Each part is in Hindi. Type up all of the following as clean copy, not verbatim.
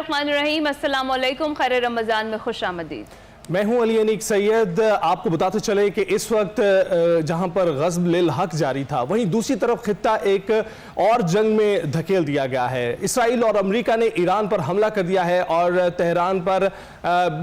बिस्मिल्लाहिर्रहमानिर्रहीम, अस्सलाम वालेकुम, खैर रमज़ान में खुश आमदीद। मैं हूं अली अनीक सैयद। आपको बताते चले कि इस वक्त जहां पर ग़ज़्ब लिल हक जारी था, वहीं दूसरी तरफ खित्ता एक और जंग में धकेल दिया गया है। इसराइल और अमेरिका ने ईरान पर हमला कर दिया है और तेहरान पर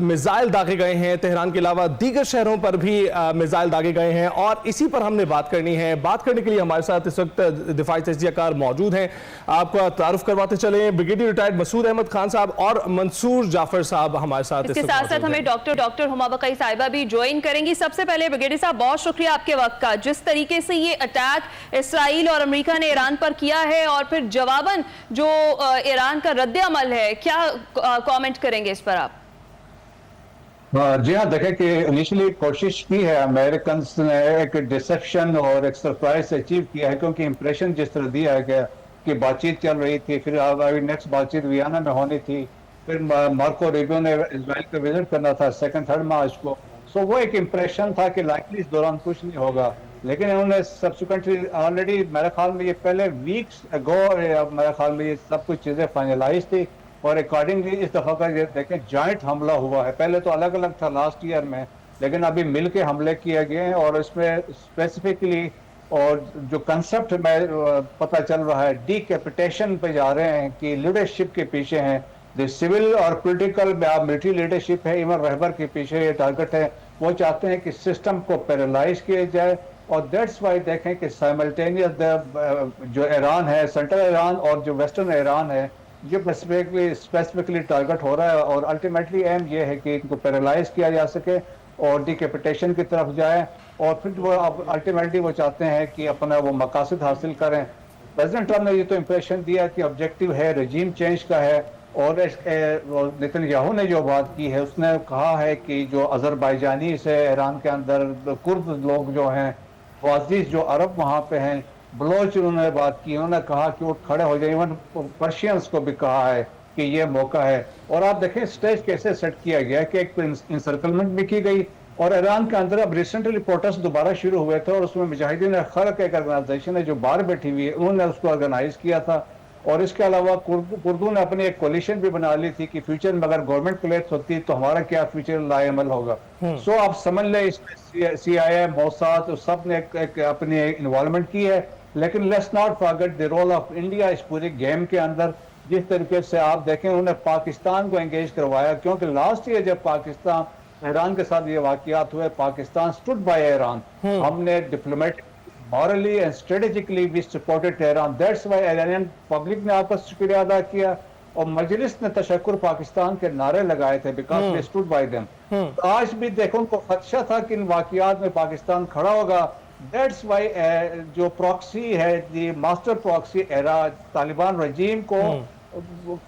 मिसाइल दागे गए हैं। तेहरान के अलावा दीगर शहरों पर भी मिसाइल दागे गए हैं और इसी पर हमने बात करनी है। बात करने के लिए हमारे साथ इस वक्त दिफाई तजज़ियाकार मौजूद हैं। आपका तारुफ करवाते चले, ब्रिगेडियर रिटायर्ड मसूद अहमद खान साहब और मंसूर जाफर साहब हमारे साथ। इसके साथ साथ हमें डॉक्टर हुमा बकई साहिबा भी ज्वाइन करेंगी। सबसे पहले ब्रिगेडियर साहब, बहुत शुक्रिया आपके वक्त का। जिस तरीके से ये अटैक इसराइल और अमेरिका ने ईरान पर किया है और फिर जवाबन जो ईरान का रद्द अमल है, क्या कमेंट करेंगे इस पर आप? जी हाँ, देखें कि इनिशियली कोशिश की है अमेरिकन ने, एक डिसेप्शन और एक सरप्राइज अचीव किया है, क्योंकि इंप्रेशन जिस तरह दिया है कि बातचीत चल रही थी, फिर अभी नेक्स्ट बातचीत वियना में होनी थी, फिर मार्को रूबियो ने इजराइल का विजिट करना था 2-3 मार्च को। सो वो एक इम्प्रेशन था कि लाइकली इस दौरान कुछ नहीं होगा, लेकिन उन्होंने सब्सिक्वेंटली ऑलरेडी मेरे ख्याल में ये पहले वीक्स अगो मेरे ख्याल में ये सब कुछ चीज़ें फाइनलाइज थी और अकॉर्डिंगली इस दफ़ा का ये देखें जॉइंट हमला हुआ है। पहले तो अलग अलग था लास्ट ईयर में, लेकिन अभी मिल के हमले किए गए हैं और इसमें स्पेसिफिकली और जो कंसेप्ट में पता चल रहा है डीकैपिटेशन पे जा रहे हैं कि लीडरशिप के पीछे हैं, जो सिविल और पॉलिटिकल मिलिट्री लीडरशिप है, इमर रहबर के पीछे ये टारगेट है। वो चाहते हैं कि सिस्टम को पैरालाइज किया जाए और दैट्स वाई देखें कि साइमल्टेनियस जो ईरान है, सेंट्रल ईरान और जो वेस्टर्न ईरान है, जो स्पेसिफिकली टारगेट हो रहा है और अल्टीमेटली एम ये है कि इनको पैरालाइज किया जा सके और डीकैपिटेशन की तरफ जाए और फिर वो अल्टीमेटली वो चाहते हैं कि अपना वो मकासद हासिल करें। प्रेसिडेंट ट्रम्प ने ये तो इंप्रेशन दिया कि ऑब्जेक्टिव है रजीम चेंज का है और नेतन्याहू ने जो बात की है उसने कहा है कि जो अजरबैजानी से ईरान के अंदर कुर्द लोग जो हैं, वाजिज जो अरब वहाँ पे हैं, बलोच, उन्होंने बात की, उन्होंने कहा कि वो खड़े हो जाए। इवन पर्शियंस को भी कहा है कि ये मौका है। और आप देखें स्टेज कैसे सेट किया गया कि एक इंसर्कलमेंट भी की गई और ईरान के अंदर अब रिसेंटली प्रोटेस्ट दोबारा शुरू हुए थे और उसमें मुजाहिदीन खल्क एक ऑर्गेनाइजेशन है जो बाहर बैठी हुई है, उन्होंने उसको ऑर्गेनाइज किया था। और इसके अलावा कुर्दों ने अपनी एक कोलिशन भी बना ली थी कि फ्यूचर में अगर गवर्नमेंट कोलैप्स होती तो हमारा क्या फ्यूचर लाएमल होगा। सो आप समझ लें इसमें CIA, मोसाद सब ने एक अपनी इन्वॉल्वमेंट की है। लेकिन let's not forget the role of India इस पूरे गेम के अंदर। जिस तरीके से आप देखें उन्होंने पाकिस्तान को एंगेज करवाया, क्योंकि लास्ट ईयर जब पाकिस्तान ईरान के साथ ये वाकयात हुए, पाकिस्तान स्टूड बाय ईरान। हमने diplomatic morally and strategically we supported Tehran. That's why Iranian public ने आपका शुक्रिया अदा किया और मजलिस ने तशक्कुर पाकिस्तान के नारे लगाए थे because they stood by them. तो आज भी देखो उनको खदशा था कि इन वाकयात में पाकिस्तान खड़ा होगा। That's why जो प्रॉक्सी है, दी मास्टर प्रॉक्सी तालिबान रजीम को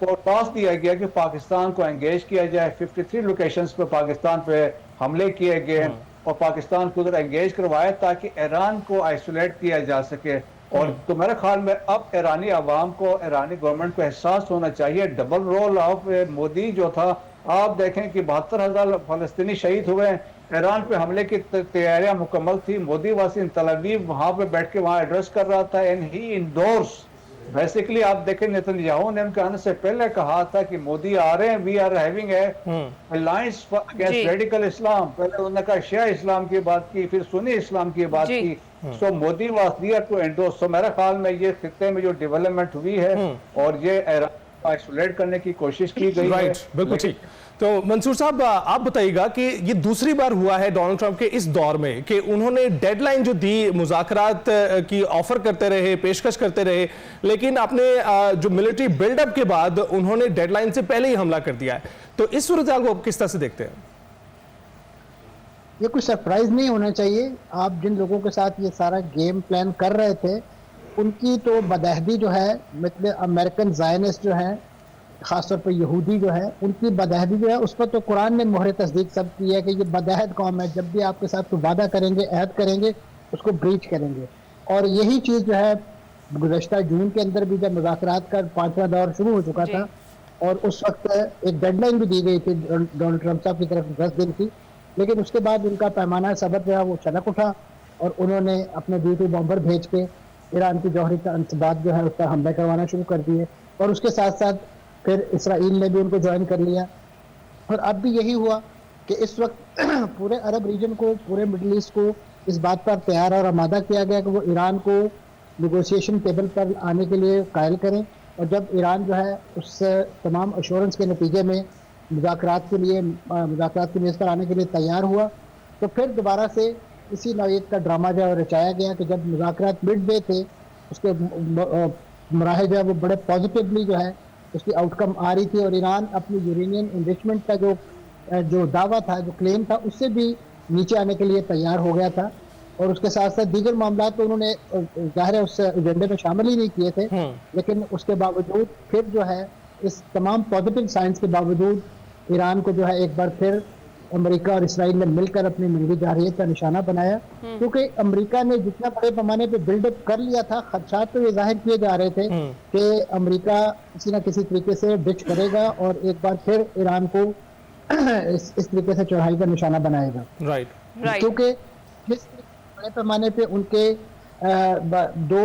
टास्क दिया गया कि पाकिस्तान को एंगेज किया जाए। 53 लोकेशंस पे पाकिस्तान पे हमले किए गए और पाकिस्तान को उधर एंगेज करवाया ताकि ईरान को आइसोलेट किया जा सके। और तो मेरे ख्याल में अब ईरानी आवाम को, ईरानी गवर्नमेंट को एहसास होना चाहिए डबल रोल ऑफ मोदी जो था। आप देखें कि 72,000 फलस्तीनी शहीद हुए, ईरान पे हमले की तैयारियां मुकम्मल थी। मोदी वाज इन तल अवीव, वहां पे बैठ के वहां एड्रेस कर रहा था एंड ही इंडोर्स बेसिकली। आप देखें नेतन्याहू ने उनके आने से पहले कहा था कि मोदी आ रहे हैं, we are having alliance against radical Islam. पहले उन्होंने कहा शिया इस्लाम की बात की, फिर सुन्नी इस्लाम की बात की। So Modi was there to endorse. So मेरे ख्याल में ये खित्ते में जो डेवलपमेंट हुई है और ये आइसोलेट करने की कोशिश की गई है। बिल्कुल ठीक। तो मंसूर साहब आप बताइएगा कि ये दूसरी बार हुआ है डोनाल्ड ट्रंप के इस दौर में कि उन्होंने डेडलाइन जो दी, मुज़ाकरात की ऑफर करते रहे, पेशकश करते रहे, लेकिन अपने जो मिलिट्री बिल्डअप के बाद उन्होंने डेडलाइन से पहले ही हमला कर दिया है। तो इस सूरत को आप किस तरह से देखते हैं? ये कोई सरप्राइज नहीं होना चाहिए। आप जिन लोगों के साथ ये सारा गेम प्लान कर रहे थे उनकी तो बदअहदी जो है, मतलब अमेरिकन ज़ायनिस्ट जो है, खासतौर पर यहूदी जो है, उनकी बदअहदी जो है उस पर तो कुरान ने मोहर तस्दीक सब की है कि ये बदअहद कौम है। जब भी आपके साथ कोई वादा करेंगे, अहद करेंगे, उसको ब्रीच करेंगे। और यही चीज़ जो है गुज़श्ता जून के अंदर भी जब मुज़ाकरात का 5वां दौर शुरू हो चुका था और उस वक्त एक डेडलाइन भी दी गई थी डोनाल्ड ट्रंप साहब की तरफ 10 दिन की, लेकिन उसके बाद उनका पैमाना सब्र जो है वो चनक उठा और उन्होंने अपने B-2 बॉम्बर भेज के ईरान की जौहरी का अंसबात जो है उस पर हमला करवाना शुरू कर दिए। और उसके साथ साथ फिर इसराइल ने भी उनको ज्वाइन कर लिया, और अब भी यही हुआ कि इस वक्त पूरे अरब रीजन को, पूरे मिडिल ईस्ट को इस बात पर तैयार और आमादा किया गया कि वो ईरान को नेगोशिएशन टेबल पर आने के लिए कायल करें। और जब ईरान जो है उस तमाम अश्योरेंस के नतीजे में मुज़ाकरात की मेज़ पर आने के लिए तैयार हुआ, तो फिर दोबारा से इसी नौयत का ड्रामा जो है रचाया गया कि जब मुज़ाकरात मिड वे थे, उसके मराहल जो है वो बड़े पॉजिटिवली जो है उसकी आउटकम आ रही थी, और ईरान अपनी यूरेनियम इनरिचमेंट का जो दावा था, जो क्लेम था, उससे भी नीचे आने के लिए तैयार हो गया था। और उसके साथ साथ दीगर मामला तो उन्होंने ज़ाहिर है उस एजेंडे में शामिल ही नहीं किए थे, लेकिन उसके बावजूद फिर जो है इस तमाम पॉजिटिव साइंस के बावजूद ईरान को जो है एक बार फिर अमेरिका और इसराइल ने मिलकर अपनी मिलवी जारहियत का निशाना बनाया, क्योंकि अमेरिका ने जितना बड़े पैमाने पे बिल्डअप कर लिया था, खदशात तो ये जाहिर किए जा रहे थे कि अमेरिका किसी न किसी तरीके से डिच करेगा और एक बार फिर ईरान को इस तरीके से चढ़ाई का निशाना बनाएगा। राइट, क्योंकि जिस बड़े पैमाने पे उनके दो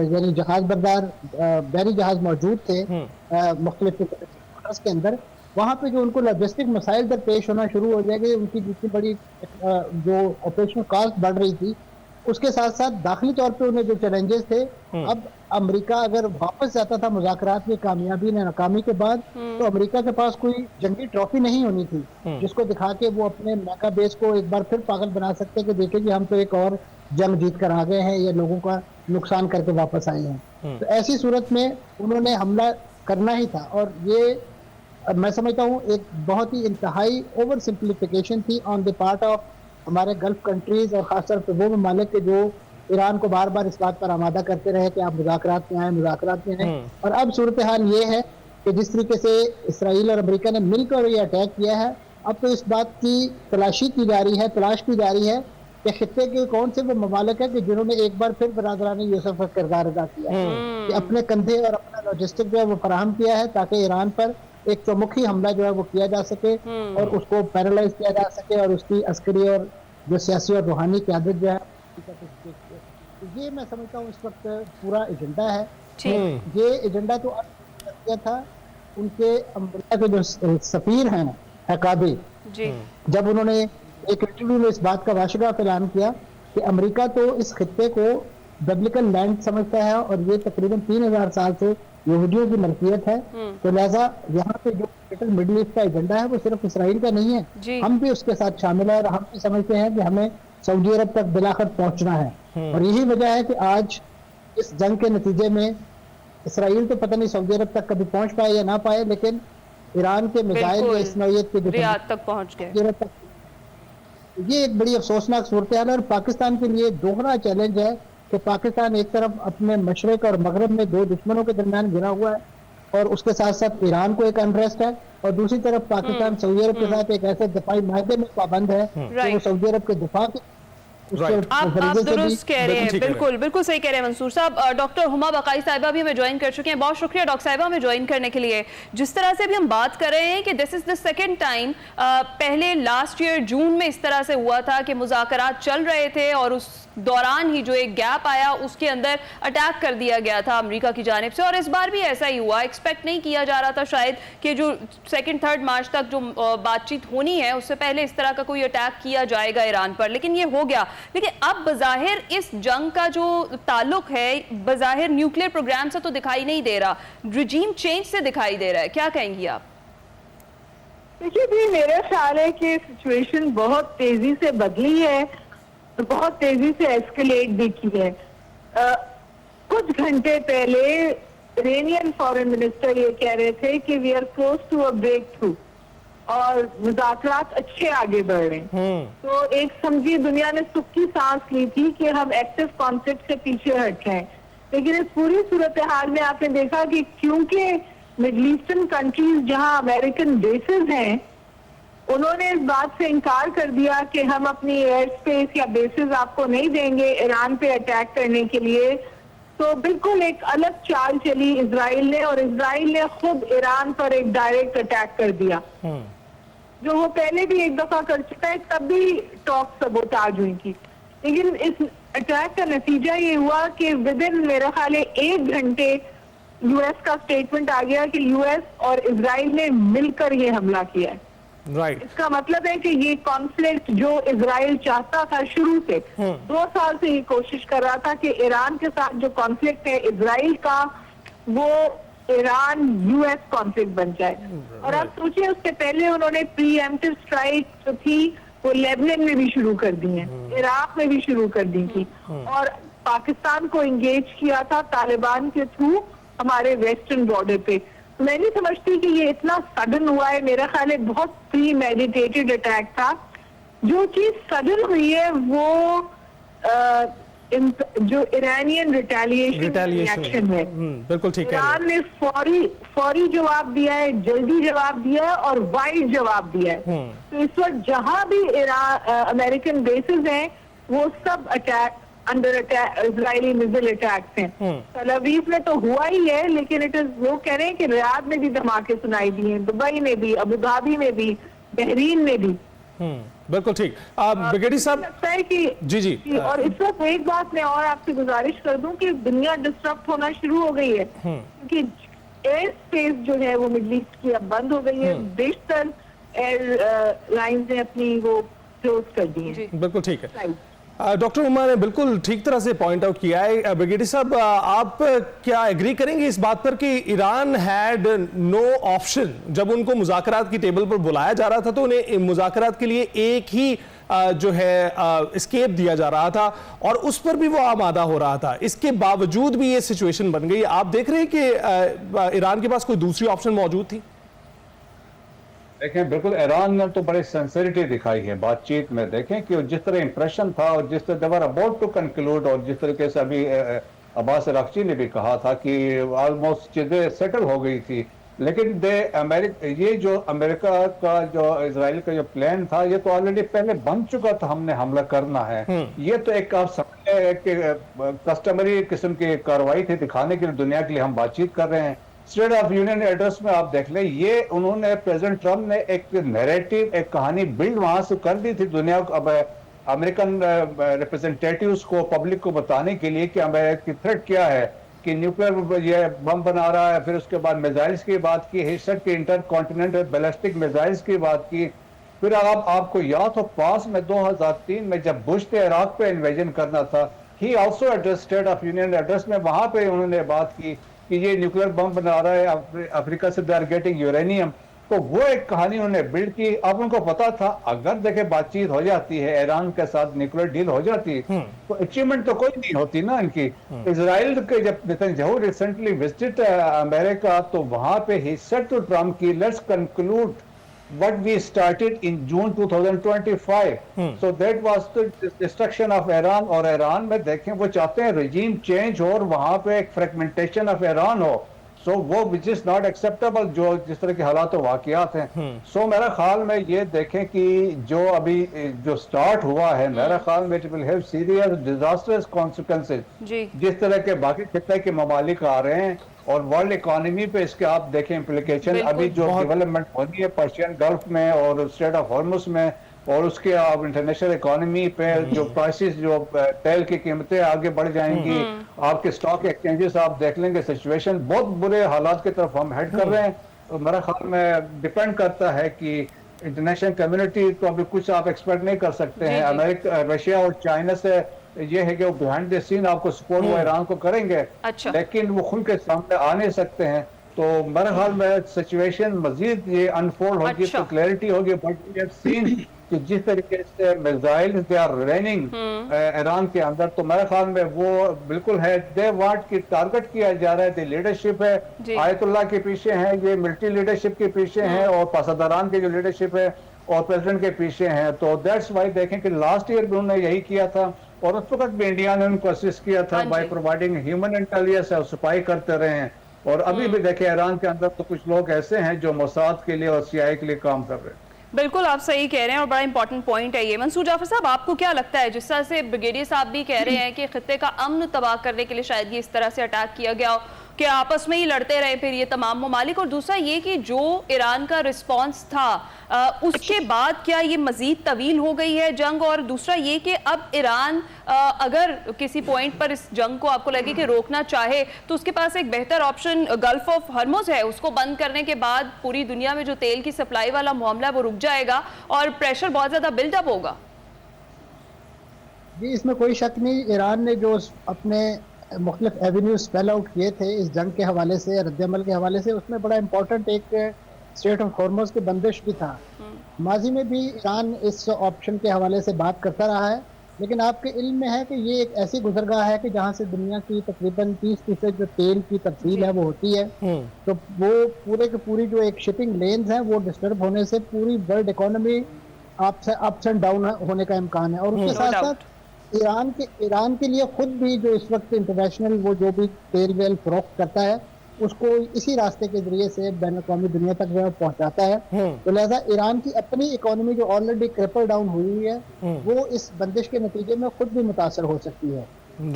यानी जहाज बरदार बहरी जहाज मौजूद थे मुख्तलिफ के अंदर, वहाँ पे जो उनको लॉजिस्टिक मसाइल दरपेश होना शुरू हो जाएंगे, उनकी जितनी बड़ी जो ऑपरेशनल कॉस्ट बढ़ रही थी, उसके साथ साथ दाखिली तौर पे उन्हें जो चैलेंजेस थे, अब अमेरिका अगर वापस जाता था मुज़ाकरात में कामयाबी ने नाकामी के बाद, तो अमेरिका के पास कोई जंगी ट्रॉफी नहीं होनी थी जिसको दिखा के वो अपने मेका बेस को एक बार फिर पागल बना सकते कि देखिए कि हम तो एक और जंग जीत कर आ गए हैं, ये लोगों का नुकसान करके वापस आए हैं। तो ऐसी सूरत में उन्होंने हमला करना ही था, और ये मैं समझता हूँ एक बहुत ही इंतहाई ओवर सिंप्लीफिकेशन थी ऑन द पार्ट ऑफ हमारे गल्फ कंट्रीज, और खासतौर पर वो ममालिक के जो ईरान को बार बार इस बात पर आमादा करते रहे कि आप मुज़ाकरात में आए। और अब सूरत हाल ये है कि जिस तरीके से इसराइल और अमेरिका ने मिलकर ये अटैक किया है, अब तो इस बात की तलाश की जा रही है कि खित्ते के कौन से वो ममालिक है कि जिन्होंने एक बार फिर बरादरानी यूसुफ का किरदार अदा किया है, कि अपने कंधे और अपना लॉजिस्टिक जो है वो फराहम किया है ताकि ईरान पर एक चौमुखी हमला जो है वो किया जा सके और उसको पैरालाइज किया जा सके, और उसकी अस्करी और जो सियासी और रूहानी क़यादत जो है, ये मैं समझता हूँ इस वक्त पूरा एजेंडा है। ये एजेंडा तो किया था उनके अमेरिका के जो सफीर हैं हकाबी, जब उन्होंने एक इंटरव्यू में इस बात का वाशिगाफ ऐलान किया कि अमेरिका तो इस खित्ते को बिब्लिकल लैंड समझता है और ये तकरीबन 3000 साल से यहूदियों की मलकियत है, तो लिहाजा यहाँ पे जो मिडिल ईस्ट का एजेंडा है वो सिर्फ इसराइल का नहीं है, हम भी उसके साथ शामिल है, और हम भी समझते हैं कि हमें सऊदी अरब तक बिलाखिर पहुंचना है। और यही वजह है कि आज इस जंग के नतीजे में इसराइल तो पता नहीं सऊदी अरब तक कभी पहुंच पाए या ना पाए, लेकिन ईरान के मिसाइल इस नौयत के रियाद तक पहुंच गए। ये एक बड़ी अफसोसनाक सूरत हाल है, और पाकिस्तान के लिए दोहरा चैलेंज है कि पाकिस्तान एक तरफ अपने मशरक और मगरब में दो दुश्मनों के दरमियान घिरा हुआ है, और उसके साथ साथ ईरान को एक अनरेस्ट है, और दूसरी तरफ पाकिस्तान सऊदी अरब के साथ एक ऐसे दफाई माहदे में पाबंद है कि वो सऊदी अरब के दिफा के आप दुरुस्त कह रहे हैं, बिल्कुल सही कह रहे हैं मंसूर साहब। डॉक्टर हुमा बकाई साहिबा भी हमें ज्वाइन कर चुके हैं, बहुत शुक्रिया डॉक्टर साहिबा हमें ज्वाइन करने के लिए। जिस तरह से भी हम बात कर रहे हैं कि this is the second time, पहले लास्ट ईयर जून में इस तरह से हुआ था कि मुज़ाकरात चल रहे थे और उस दौरान ही जो एक गैप आया उसके अंदर अटैक कर दिया गया था अमेरिका की जानिब से, और इस बार भी ऐसा ही हुआ। एक्सपेक्ट नहीं किया जा रहा था शायद कि जो 2-3 मार्च तक जो बातचीत होनी है उससे पहले इस तरह का कोई अटैक किया जाएगा ईरान पर, लेकिन ये हो गया। लेकिन अब बज़ाहिर इस जंग का जो ताल्लुक है बज़ाहिर न्यूक्लियर प्रोग्राम से तो दिखाई नहीं दे रहा, रिजीम चेंज से दिखाई दे रहा है, क्या कहेंगी आप? देखिए भी मेरा ख्याल है कि सिचुएशन बहुत तेजी से बदली है, बहुत तेजी से एस्केलेट भी की है। कुछ घंटे पहले इरानियन फॉरेन मिनिस्टर ये कह रहे थे कि we are close to a breakthrough और मुज़ाकरात अच्छे आगे बढ़ रहे हैं। तो एक समझी दुनिया ने सुख की सांस ली थी कि हम एक्टिव कॉन्फ्लिक्ट से पीछे हट गए, लेकिन इस पूरी सूरत हाल में आपने देखा कि क्योंकि मिडिल ईस्टर्न कंट्रीज जहां अमेरिकन बेसेस हैं उन्होंने इस बात से इनकार कर दिया कि हम अपनी एयर स्पेस या बेसिस आपको नहीं देंगे ईरान पे अटैक करने के लिए, तो बिल्कुल एक अलग चाल चली इजराइल ने, और इजराइल ने खुद ईरान पर एक डायरेक्ट अटैक कर दिया, जो वो पहले भी एक दफा कर चुका है, तब भी टॉक सबोटाज हुई थी। लेकिन इस अटैक का नतीजा ये हुआ कि विदिन मेरा ख्याल है 1 घंटे यूएस का स्टेटमेंट आ गया कि यूएस और इजराइल ने मिलकर ये हमला किया है। राइट। इसका मतलब है कि ये कॉन्फ्लिक्ट जो इजराइल चाहता था शुरू से, 2 साल से ये कोशिश कर रहा था कि ईरान के साथ जो कॉन्फ्लिक्ट है इजराइल का, वो ईरान यूएस कॉन्फ्लिक्ट बन जाए। और आप सोचिए, उससे पहले उन्होंने प्रीएम्प्टिव स्ट्राइक जो थी वो लेबनान में भी शुरू कर दी है, इराक में भी शुरू कर दी थी, और पाकिस्तान को एंगेज किया था तालिबान के थ्रू हमारे वेस्टर्न बॉर्डर पे। मैं नहीं समझती कि ये इतना सडन हुआ है। मेरा ख्याल है बहुत प्री मेडिटेटेड अटैक था। जो चीज सडन हुई है वो जो इरानियन रिटेलिएशन रिएक्शन है। बिल्कुल ठीक है। ईरान ने फौरी जवाब दिया है, जल्दी जवाब दिया है और वाइड जवाब दिया है। तो इस वक्त जहां भी अमेरिकन बेसिस हैं वो सब attack under attack, Israeli missile attacks हैं। तल अवीव में तो हुआ ही है, लेकिन वो कह रहे हैं कि रियाद में भी धमाके सुनाई दिए, दुबई में भी, अबू धाबी में भी, बहरीन में भी। बिल्कुल ठीक। ब्रिगेडियर साहब लगता है कि जी और इस वक्त एक बात मैं और आपसे गुजारिश कर दूं कि दुनिया डिस्टर्ब होना शुरू हो गई है, क्योंकि एयर स्पेस जो है वो मिडल ईस्ट की अब बंद हो गई है। बेशतर एयर लाइंस ने अपनी वो क्लोज कर दी है। बिल्कुल ठीक है। डॉक्टर उमा ने बिल्कुल ठीक तरह से पॉइंट आउट किया है। ब्रिगेडियर साहब, आप क्या एग्री करेंगे इस बात पर कि ईरान हैड नो ऑप्शन? जब उनको मुज़ाकरात की टेबल पर बुलाया जा रहा था तो उन्हें मुज़ाकरात के लिए एक ही जो है एस्केप दिया जा रहा था और उस पर भी वो आमादा हो रहा था। इसके बावजूद भी ये सिचुएशन बन गई। आप देख रहे हैं कि ईरान के पास कोई दूसरी ऑप्शन मौजूद थी? देखें, बिल्कुल ईरान ने तो बड़ी सिंसिरिटी दिखाई है बातचीत में। देखें कि जिस तरह इंप्रेशन था और जिस तरह दे वर अबाउट टू कंक्लूड, और जिस तरीके से अभी अब्बास अरागची ने भी कहा था कि ऑलमोस्ट चीजें सेटल हो गई थी, लेकिन ये जो अमेरिका का जो इजराइल का जो प्लान था ये तो ऑलरेडी पहले बन चुका था, हमने हमला करना है। ये तो एक आप समझे कि कस्टमरी किस्म की कार्रवाई थी, दिखाने के लिए दुनिया के लिए हम बातचीत कर रहे हैं। स्टेट ऑफ यूनियन एड्रेस में आप देख लें, ये उन्होंने प्रेसिडेंट ट्रम्प ने एक नैरेटिव, एक कहानी बिल्ड वहां से कर दी थी दुनिया को, अब अमेरिकन रिप्रेजेंटेटिव्स को, पब्लिक को बताने के लिए कि अमेरिका की थ्रेट क्या है, कि न्यूक्लियर ये बम बना रहा है। फिर उसके बाद मिसाइल्स की बात की, हिस्सट के इंटर कॉन्टिनेंटल बैलिस्टिक मिसाइल्स की बात की। फिर आपको याद हो पास में 2003 में जब बुश ने इराक पे इन्वेजन करना था, he also address state of union address में, वहां पे उन्होंने बात की कि ये न्यूक्लियर बम बना रहा है अफ्रीका से, दे आर गेटिंग यूरेनियम। तो वो एक कहानी उन्होंने बिल्ड की। अब उनको पता था अगर देखे बातचीत हो जाती है, ईरान के साथ न्यूक्लियर डील हो जाती है, तो अचीवमेंट तो कोई नहीं होती ना इनकी। इजराइल के जब नेतन्याहू रिसेंटली विजिटेड अमेरिका, तो वहां पे ही सेड टू ट्रम्प की let's conclude what we started in June 2025. So that was the destruction of Iran। और ईरान में देखें वो चाहते हैं regime change हो और वहां पे एक fragmentation of Iran हो। So वो which is not acceptable, जो जिस तरह के हालात और वाक़यात हैं। So मेरा ख्याल में ये देखें कि जो अभी जो स्टार्ट हुआ है, मेरा ख्याल में it will have serious disastrous consequences। जिस तरह के बाकी खित्ते के ममालिक आ रहे हैं और वर्ल्ड इकोनॉमी पे इसके आप देखें इम्प्लीकेशन। अभी जो डेवलपमेंट हो रही है पर्शियन गल्फ में और स्ट्रेट ऑफ हॉर्मुज में, और उसके आप इंटरनेशनल इकोनॉमी पे जो प्राइसेस, जो तेल की कीमतें आगे बढ़ जाएंगी, आपके स्टॉक एक्सचेंजेस आप देख लेंगे, सिचुएशन बहुत बुरे हालात की तरफ हम हेड कर रहे हैं। तो मेरा ख्याल में डिपेंड करता है कि इंटरनेशनल कम्युनिटी तो अभी कुछ आप एक्सपेक्ट नहीं कर सकते हैं। अमेरिका, रशिया और चाइना से ये है कि वो बिहाइंड द सीन आपको सपोर्ट वो ईरान को करेंगे, लेकिन वो खुल के सामने आ नहीं सकते हैं। तो मेरे ख्याल में सिचुएशन मजीद ये अनफोल्ड होगी तो क्लैरिटी होगी। बट वी हैव सीन कि जिस तरीके से missile they are raining Iran के अंदर, तो मेरे ख्याल में वो बिल्कुल है दे वांट की टारगेट किया जा रहा है। दी लीडरशिप है, आयतुल्लाह के पीछे है, ये मिलिट्री लीडरशिप के पीछे है, और पासादारान की जो लीडरशिप है और प्रेसिडेंट के पीछे हैं। तो दैट्स वाई देखें कि लास्ट ईयर भी उन्होंने यही किया था, और उस वक्त भी इंडिया ने उनको असिस्ट किया था बाय प्रोवाइडिंग ह्यूमन इंटेलिजेंस और सफाई करते रहे हैं। और अभी भी देखें ईरान के अंदर तो कुछ लोग ऐसे हैं जो मोसाद के लिए और CIA के लिए काम कर रहे हैं। बिल्कुल आप सही कह रहे हैं और बड़ा इंपॉर्टेंट पॉइंट है ये। मंसूर जाफर साहब, आपको क्या लगता है, जिस तरह से ब्रिगेडियर साहब भी कह रहे हैं कि खित्ते का अमन तबाह करने के लिए शायद ये इस तरह से अटैक किया गया हो, कि आपस में ही लड़ते रहे फिर ये तमाम ममालिक, और दूसरा ये कि जो ईरान का रिस्पॉन्स था उसके बाद क्या ये मजीद तवील हो गई है जंग, और दूसरा ये कि अब ईरान अगर किसी पॉइंट पर इस जंग को आपको लगे कि रोकना चाहे तो उसके पास एक बेहतर ऑप्शन गल्फ ऑफ हर्मुज है, उसको बंद करने के बाद पूरी दुनिया में जो तेल की सप्लाई वाला मामला है वो रुक जाएगा और प्रेशर बहुत ज्यादा बिल्डअप होगा। जी, इसमें कोई शक नहीं, ईरान ने जो अपने मुख्तलिफ एवेन्यूज स्पेल आउट किए थे इस जंग के हवाले से, रद्दअमल के हवाले से, उसमें बड़ा इंपॉर्टेंट एक स्ट्रेट ऑफ हॉर्मुज की बंदिश भी था। माजी में भी ईरान इस ऑप्शन के हवाले से बात करता रहा है, लेकिन आपके इल्म में है कि ये एक ऐसी गुजरगाह है कि जहाँ से दुनिया की तकरीबन 30% जो तेल की तफसील है वो होती है, तो वो पूरे की पूरी जो एक शिपिंग लेन्स हैं वो डिस्टर्ब होने से पूरी world economy ups and down होने का इम्कान है। और उसके साथ साथ ईरान के लिए खुद भी जो इस वक्त इंटरनेशनल वो जो भी तेल वेल फरोख्त करता है उसको इसी रास्ते के जरिए से बैन अवी दुनिया तक जो है पहुंचाता है। तो लिहाजा ईरान की अपनी इकोनॉमी जो ऑलरेडी क्रिपल डाउन हुई है वो इस बंदिश के नतीजे में खुद भी मुतासर हो सकती है।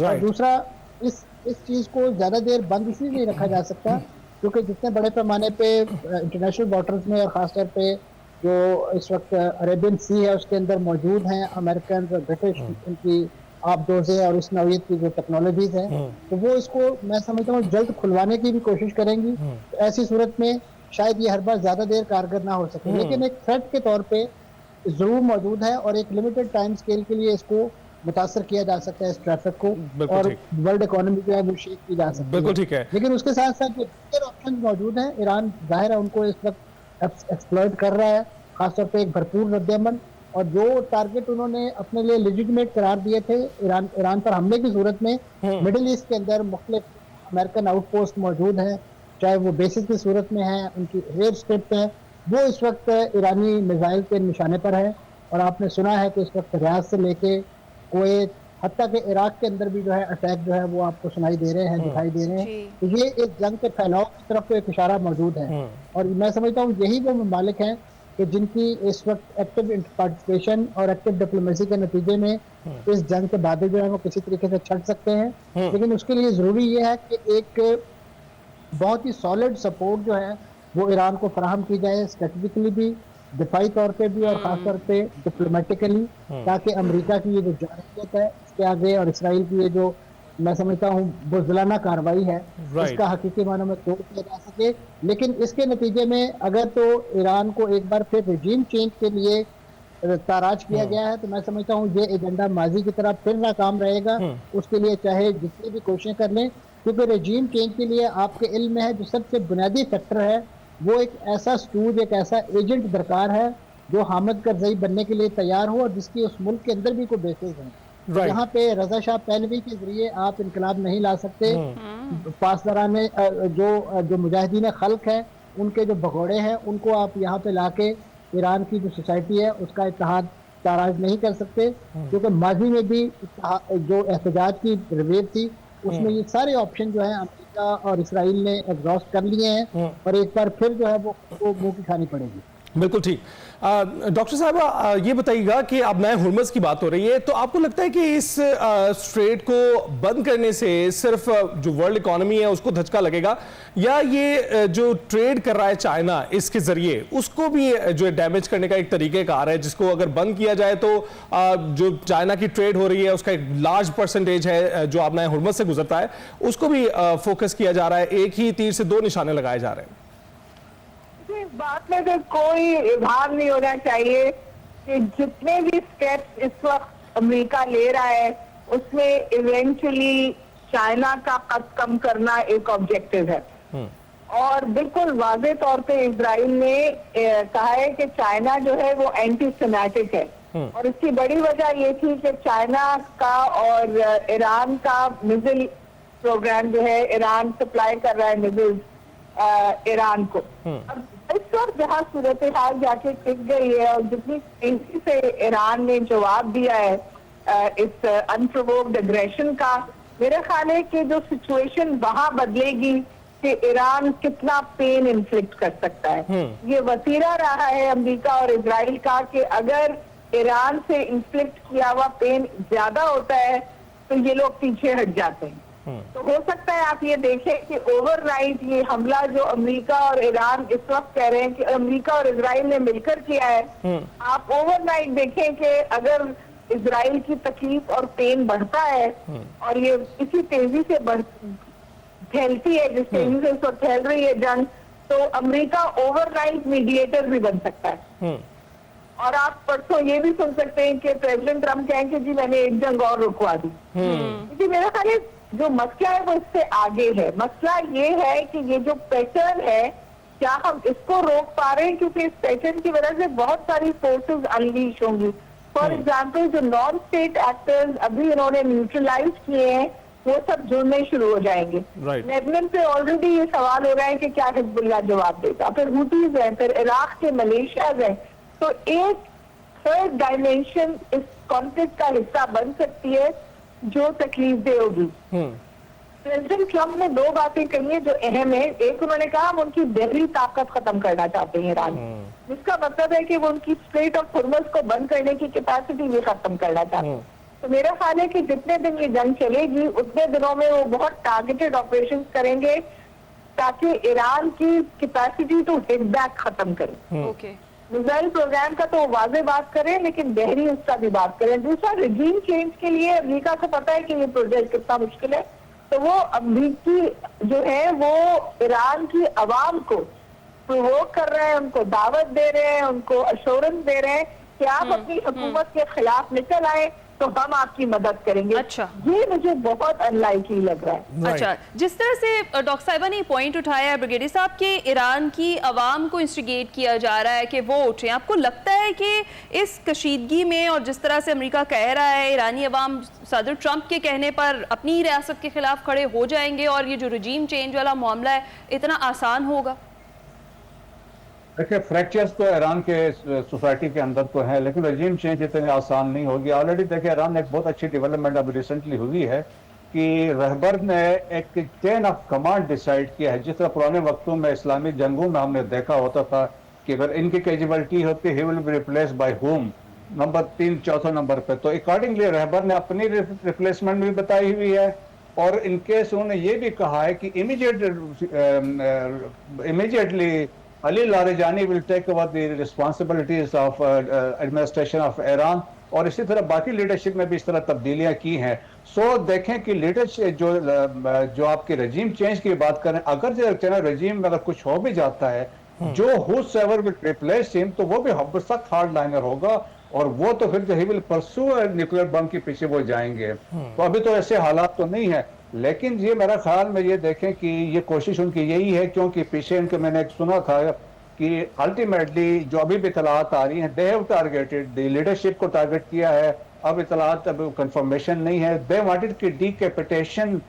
और दूसरा, इस चीज को ज्यादा देर बंद इसलिए नहीं रखा जा सकता क्योंकि जितने बड़े पैमाने पे इंटरनेशनल वाटर्स में और खासतौर पे जो इस वक्त अरेबियन सी है उसके अंदर मौजूद हैं अमेरिकन और ब्रिटिश इनकी आबदोज़े और इस नौयत की जो टेक्नोलॉजीज हैं, तो वो इसको मैं समझता हूँ जल्द खुलवाने की भी कोशिश करेंगी। तो ऐसी सूरत में शायद ये हर बार ज्यादा देर कारगर ना हो सके, लेकिन एक थ्रेट के तौर पे जरूर मौजूद है और एक लिमिटेड टाइम स्केल के लिए इसको मुतासर किया जा सकता है इस ट्रैफिक को, और वर्ल्ड इकोनॉमी जो है वो शेक की जा सकती है। बिल्कुल ठीक है, लेकिन उसके साथ साथ जो ऑप्शन मौजूद हैं, ईरान जाहिर है उनको इस वक्त एक्सप्लॉइट कर रहा है, खासतौर पे एक भरपूर रद्दअमल, और जो टारगेट उन्होंने अपने लिए लेजिटिमेट करार दिए थे ईरान पर हमले की सूरत में, मिडिल ईस्ट के अंदर मुख्तलिफ अमेरिकन आउटपोस्ट मौजूद हैं, चाहे वो बेसिस की सूरत में है, उनकी एयर स्ट्रिप है, वो इस वक्त ईरानी मिसाइल के निशाने पर है। और आपने सुना है कि इस वक्त रियाद से लेके कुवैत, हत्ता के इराक के अंदर भी जो है अटैक जो है वो आपको सुनाई दे रहे हैं, दिखाई दे रहे हैं। तो ये एक जंग के फैलाव की तरफ एक इशारा मौजूद है, और मैं समझता हूँ यही वो ममालिक हैं कि जिनकी इस वक्त एक्टिव पार्टिसिपेशन और एक्टिव डिप्लोमेसी के नतीजे में इस जंग के बादल जो है वो किसी तरीके से छट सकते हैं। लेकिन उसके लिए जरूरी ये है कि एक बहुत ही सॉलिड सपोर्ट जो है वो ईरान को फराहम की जाए, स्ट्रेटेजिकली भी, दिफाई तौर पे भी, और खासतौर पे डिप्लोमेटिकली, ताकि अमेरिका की ये जो जारहियत है इसके आगे और इसराइल की ये जो मैं समझता हूँ बुज़दिलाना कार्रवाई है इसका हकीकी मानों में तोड़ किया जा सके। लेकिन इसके नतीजे में अगर तो ईरान को एक बार फिर रिजीम चेंज के लिए ताराज किया गया है तो मैं समझता हूँ ये एजेंडा माजी की तरह फिर नाकाम रहेगा। उसके लिए चाहे जितनी भी कोशिशें कर लें, क्योंकि रिजीम चेंज के लिए आपके इल्म में है जो सबसे बुनियादी फैक्टर है वो एक ऐसा स्टूज, एक ऐसा एजेंट दरकार है जो हामिद करजई बनने के लिए तैयार हो और जिसकी उस मुल्क के अंदर भी कोई बेसिस है। यहाँ पे रजा शाह पहलवी के जरिए आप इनकलाब नहीं ला सकते। पासदाराने जो मुजाहिदीन खल्क है उनके जो भगोड़े हैं उनको आप यहाँ पे लाके ईरान की जो सोसाइटी है उसका इत्तेहाद ताराज नहीं कर सकते, क्योंकि माजी में भी जो एहतजाज की रवेब थी उसमें ये सारे ऑप्शन जो है अमेरिका और इसराइल ने एग्जॉस्ट कर लिए हैं, और एक बार फिर जो है वो मुंह की खानी पड़ेगी। बिल्कुल ठीक। डॉक्टर साहब ये बताइएगा कि अब नए हुर्मुज़ की बात हो रही है, तो आपको लगता है कि इस स्ट्रेट को बंद करने से सिर्फ जो वर्ल्ड इकोनॉमी है उसको धचका लगेगा, या ये जो ट्रेड कर रहा है चाइना इसके जरिए उसको भी जो डैमेज करने का एक तरीक़ेकार है, जिसको अगर बंद किया जाए तो जो चाइना की ट्रेड हो रही है उसका एक लार्ज परसेंटेज है जो अब नए हुर्मुज़ से गुजरता है उसको भी फोकस किया जा रहा है, एक ही तीर से दो निशाने लगाए जा रहे हैं। इस बात में तो कोई इबार नहीं होना चाहिए कि जितने भी स्टेप्स इस वक्त अमेरिका ले रहा है उसमें इवेंचुअली चाइना का कद कम करना एक ऑब्जेक्टिव है। और बिल्कुल वाज़े तौर पे इजराइल ने कहा है कि चाइना जो है वो एंटी सेमेटिक है, और इसकी बड़ी वजह ये थी कि चाइना का और ईरान का मिसाइल प्रोग्राम जो है, ईरान सप्लाई कर रहा है मिसाइल ईरान को। अब इस वक्त जहाँ सूरत हाल जाके टिक गई है और जितनी तेजी से ईरान ने जवाब दिया है इस अनप्रोवोक्ड अग्रेशन का, मेरा ख्याल है कि जो सिचुएशन वहां बदलेगी कि ईरान कितना पेन इन्फ्लिक्ट कर सकता है। ये वसीरा रहा है अमेरिका और इजराइल का कि अगर ईरान से इन्फ्लिक्ट किया हुआ पेन ज्यादा होता है तो ये लोग पीछे हट जाते हैं। तो हो सकता है आप ये देखें कि ओवरनाइट ये हमला जो अमेरिका और ईरान इस वक्त कह रहे हैं कि अमेरिका और इजराइल ने मिलकर किया है, आप ओवरनाइट देखें कि अगर इजराइल की तकलीफ और पेन बढ़ता है और ये इसी तेजी से फैलती है जिस तेजी से इस वक्त फैल रही है जंग, तो अमेरिका ओवरनाइट मीडिएटर भी बन सकता है। और आप परसों ये भी सुन सकते हैं कि प्रेसिडेंट ट्रम्प कहें कि जी मैंने एक जंग और रुकवा दी। क्योंकि मेरा ख्याल है जो मसला है वो इससे आगे है। मसला ये है कि ये जो पैटर्न है, क्या हम इसको रोक पा रहे हैं, क्योंकि इस पैटर्न की वजह से बहुत सारी फोर्सेस अनलीश होंगी। फॉर एग्जाम्पल जो नॉन स्टेट एक्टर्स अभी इन्होंने न्यूट्रलाइज किए हैं वो सब जुड़ने शुरू हो जाएंगे। लेबनान पे ऑलरेडी ये सवाल हो रहा है कि क्या हिजबुल्लाह जवाब देगा, फिर हुतीज है, फिर इराक के मलेशियाज है। तो एक थर्ड डायमेंशन इस कॉन्फ्लिक्ट का हिस्सा बन सकती है जो तकलीफ दे होगी। प्रेसिडेंट ट्रम्प ने दो बातें कही है जो अहम है। एक, उन्होंने कहा हम उनकी बहरी ताकत खत्म करना चाहते हैं ईरान, जिसका मतलब है कि वो उनकी स्ट्रेट ऑफ हुर्मुज को बंद करने की कैपेसिटी भी खत्म करना चाहते हैं। तो मेरा ख्याल है कि जितने दिन ये जंग चलेगी उतने दिनों में वो बहुत टारगेटेड ऑपरेशंस करेंगे ताकि ईरान की कैपेसिटी टू हिट बैक खत्म करें। ओके, मिसाइल प्रोग्राम का तो वाजे बात करें, लेकिन बहरी उसका भी बात करें। दूसरा, रिजीम चेंज के लिए अमेरिका को पता है कि ये प्रोजेक्ट कितना मुश्किल है, तो वो अमेरिकी जो है वो ईरान की आवाम को प्रोवोक कर रहे हैं, उनको दावत दे रहे हैं, उनको अश्योरेंस दे रहे हैं कि आप अपनी हुकूमत के खिलाफ निकल आए तो हम आपकी मदद करेंगे। अच्छा, ये मुझे बहुत अनलाइकली लग रहा है। अच्छा, जिस तरह से डॉक्टर साहिबा ने पॉइंट उठाया है ब्रिगेडियर साहब के ईरान की आवाम को इंस्टिगेट किया जा रहा है कि वो उठे, आपको लगता है कि इस कशीदगी में और जिस तरह से अमेरिका कह रहा है ईरानी अवाम सदर ट्रंप के कहने पर अपनी रियासत के खिलाफ खड़े हो जाएंगे और ये जो रजीम चेंज वाला मामला है इतना आसान होगा? देखिए, फ्रैक्चर्स तो ईरान के सोसाइटी के अंदर तो है, लेकिन रजीम चेंज इतनी आसान नहीं होगी। ऑलरेडी देखिए, ईरान में एक बहुत अच्छी डेवलपमेंट अभी रिसेंटली हुई है कि रहबर ने एक चेन ऑफ कमांड डिसाइड किया है। जिस तरह पुराने वक्तों में इस्लामी जंगों में हमने देखा होता था कि अगर इनकी कैजुअलिटी होती he will be replace by home, number 3 चौथा नंबर पे, तो अकॉर्डिंगली रहबर ने अपनी रिप्लेसमेंट भी बताई हुई है। और इनकेस उन्होंने ये भी कहा है कि immediately Ali Larijani will take over the responsibilities of administration of Iran, और इसी तरह बाकी लीडरशिप में भी इस तरह तब्दीलियां की हैं। सो देखें कि लीडरशिप जो आपके रजीम चेंज की बात करें, अगर रजीम में अगर कुछ हो भी जाता है, जो whosoever will replace him, तो वो भी सख्त हार्ड लाइनर होगा और वो तो फिर he will pursue nuclear bomb के पीछे वो जाएंगे। तो अभी तो ऐसे हालात तो नहीं है, लेकिन ये मेरा ख्याल में ये देखें कि ये कोशिश उनकी यही है, क्योंकि पीछे इनके मैंने एक सुना था कि अल्टीमेटली जो अभी भी इतलात आ रही हैं, they have targeted the leadership को टारगेट किया है। अब इतलात अब कंफर्मेशन नहीं है। दे वांटेड कि डीकैपिटेशन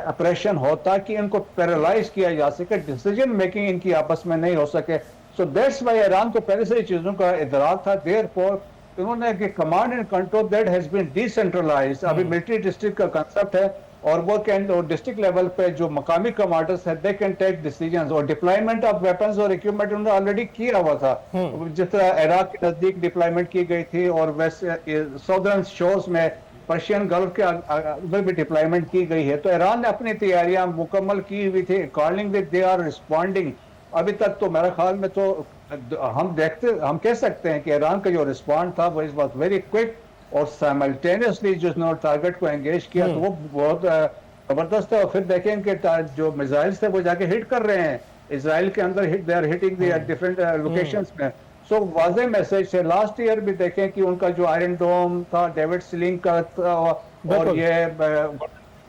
ऑपरेशन हो ताकि इनको पैरालाइज किया जा सके, डिसीजन मेकिंग इनकी आपस में नहीं हो सके। सो दैट्स वाई ईरान को पहले से ही चीजों का इदराक था। देयरफॉर उन्होंने कि command and control that has been decentralised, अभी मिलिट्री डिस्ट्रिक्ट का कंसेप्ट है और वो डिस्ट्रिक्ट लेवल पे जो मकामी कमांडर्स है दे कैन टेक डिसीजंस। और डिप्लॉयमेंट ऑफ वेपन्स और इक्विपमेंट उन्होंने ऑलरेडी किया हुआ था, जिस तरह इराक के नजदीक डिप्लॉयमेंट की गई थी और वेस्ट साउदर्न शोर्स में पर्शियन गल्फ के उधर भी डिप्लॉयमेंट की गई है। तो ईरान ने अपनी तैयारियां मुकम्मल की हुई थी। Accordingly they are responding. अभी तक तो मेरे ख्याल में तो हम कह सकते हैं कि ईरान का जो रिस्पॉन्ड था वो इस वक्त वेरी क्विक और साइमल्टेनियसली जिसने टारगेट को एंगेज किया तो वो बहुत जबरदस्त है। और फिर देखें कि जो मिसाइल्स थे वो जाके हिट कर रहे हैं इजराइल के अंदर, they are hitting the different locations में। सो वाज़ेह मैसेज है। लास्ट ईयर भी देखें कि उनका जो आयरन डोम था, डेविड स्लिंग का और ये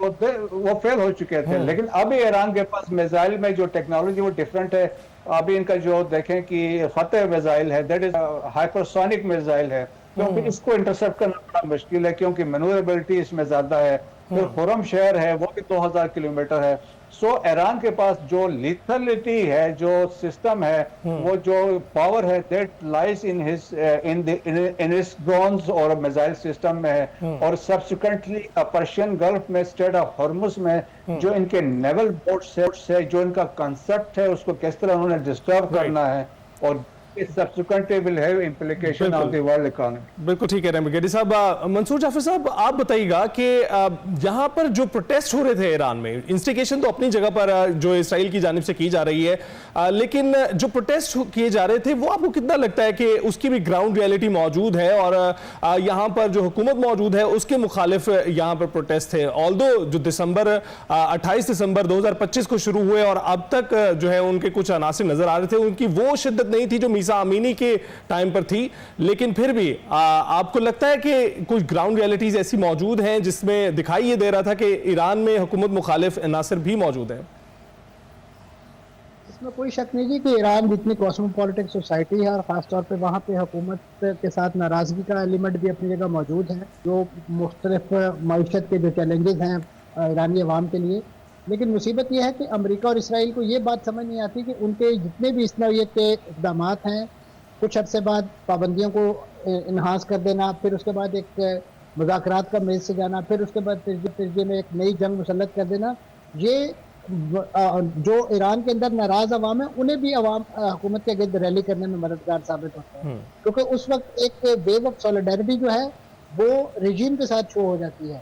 वो फेल हो चुके थे। लेकिन अभी ईरान के पास मिसाइल में जो टेक्नोलॉजी वो डिफरेंट है। अभी इनका जो देखें कि फतेह मिसाइल है, दैट इज हाइपरसोनिक मिसाइल है, क्योंकि इसको इंटरसेप्ट करना बड़ा मुश्किल है क्योंकि मैन्यूवरेबिलिटी इसमें ज्यादा है। फिर खुरम शहर है वो भी 2000 किलोमीटर है। सो ईरान के पास जो लिथलिटी है, जो सिस्टम है, वो जो पावर है that lies in his drones और मिसाइल सिस्टम में है। और सब्सिक्वेंटली पर्शियन गल्फ में, स्ट्रेट ऑफ हॉर्मुज में जो इनके नेवल बोट्स है, जो इनका कंसेप्ट है उसको किस तरह उन्होंने डिस्टर्ब करना है और subsequently will have implication on the world economy. बिल्कुल ठीक है ब्रिगेडियर साहब। मंसूर जाफर साहब, आप बताइएगा कि यहाँ पर जो प्रोटेस्ट हो रहे थे ईरान में, इंस्टिगेशन तो अपनी जगह पर जो इसराइल की जानिब से की जा रही है, लेकिन जो प्रोटेस्ट किए जा रहे थे वो आपको कितना लगता है कि उसकी भी ग्राउंड रियलिटी मौजूद है और यहाँ पर जो हुकूमत मौजूद है उसके मुखालिफ यहाँ पर प्रोटेस्ट थे? ऑल्दो जो 28 दिसंबर 2025 को शुरू हुए और अब तक जो है उनके कुछ अनासिर नजर आ रहे थे, उनकी वो शिद्दत नहीं थी जो मीसा अमीनी के टाइम पर थी, लेकिन फिर भी आपको लगता है कि कुछ ग्राउंड रियलिटीज ऐसी मौजूद हैं जिसमें दिखाई ये दे रहा था कि ईरान में हुकूमत मुखालिफ अनासिर भी मौजूद हैं? इसमें कोई शक नहीं जी कि ईरान जितनी कॉस्मोपॉलिटिक सोसाइटी है और ख़ासतौर पे वहाँ पे हुकूमत के साथ नाराज़गी का एलिमेंट भी अपनी जगह मौजूद है, जो मुख्तलिफ मईशत के जो चैलेंजेस हैं ईरानी अवाम के लिए। लेकिन मुसीबत यह है कि अमेरिका और इसराइल को ये बात समझ नहीं आती कि उनके जितने भी इस नौइयत के इक़दाम हैं, कुछ अर्से बाद पाबंदियों को इन्हांस कर देना, फिर उसके बाद एक मुज़ाकरात का मेज़ से जाना, फिर उसके बाद तिरजे में एक नई जंग मुसल्लत कर देना, ये जो ईरान के अंदर नाराज अवाम है उन्हें भी अवाम हुकूमत के गिर्द रैली करने में मददगार साबित होता है, क्योंकि उस वक्त एक वेव ऑफ सॉलिडारिटी जो है वो रजीम के साथ शो हो जाती है।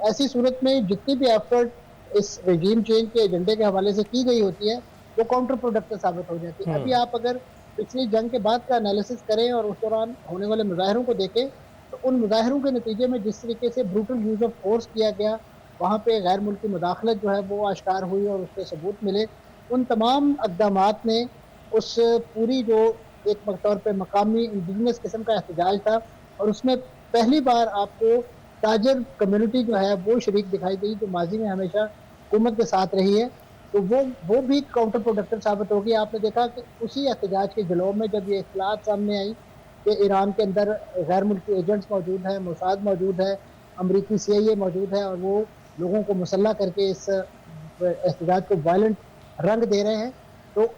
ऐसी सूरत में जितनी भी एफर्ट इस रजीम चेंज के एजेंडे के हवाले से की गई होती है वो काउंटर प्रोडक्टिव साबित हो जाती है। अभी आप अगर पिछली जंग के बाद का एनालिसिस करें और उस दौरान होने वाले मुजाहिरों को देखें तो उन मुजाहिरों के नतीजे में जिस तरीके से ब्रूटल यूज ऑफ फोर्स किया गया, वहाँ पे गैर मुल्की मुदाखलत जो है वो आश्कार हुई और उसके सबूत मिले, उन तमाम इक़दामात ने उस पूरी जो एक तौर पे मकामी इंडिजिनस किस्म का एहतजाज था और उसमें पहली बार आपको ताजर कम्युनिटी जो है वो शरीक दिखाई दी, जो माजी में हमेशा हुकूमत के साथ रही है, तो वो भी काउंटर प्रोडक्टिव साबित होगी। आपने देखा कि उसी एहतजाज के जलो में जब ये इख्तलात सामने आई कि ईरान के अंदर गैर मुल्की एजेंट्स मौजूद हैं, मोसाद मौजूद है, अमरीकी CIA मौजूद है और वो लोगों को मुसल्ला करके इस एहतजाज को वायलेंट रंग दे रहे हैं, तो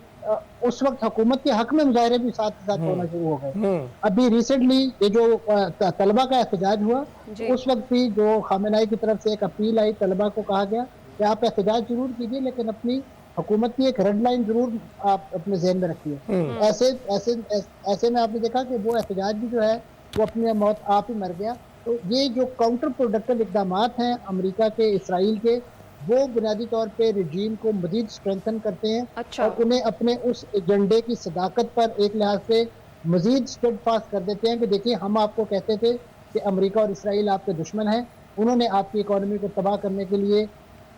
उस वक्त हुकूमत के हक में मुजाहरे भी साथ साथ होना शुरू हो गए। अभी रिसेंटली ये जो तलबा का एहतजाज हुआ, उस वक्त भी जो खामेनाई की तरफ से एक अपील आई, तलबा को कहा गया कि आप एहतजाज जरूर कीजिए लेकिन अपनी हुकूमत की एक रेड लाइन जरूर आप अपने जहन में रखिए। ऐसे में आपने देखा कि वो एहतजाज भी जो है वो अपनी मौत आप ही मर गया। तो ये जो काउंटर प्रोडक्टिव इक़दाम हैं अमेरिका के, इसराइल के, वो बुनियादी तौर पे रजीम को मजीद स्ट्रेंथन करते हैं। अच्छा। और उन्हें अपने उस एजेंडे की सदाकत पर एक लिहाज से मजीद स्टेडफास्ट कर देते हैं कि देखिए हम आपको कहते थे कि अमेरिका और इसराइल आपके दुश्मन हैं, उन्होंने आपकी इकॉनमी को तबाह करने के लिए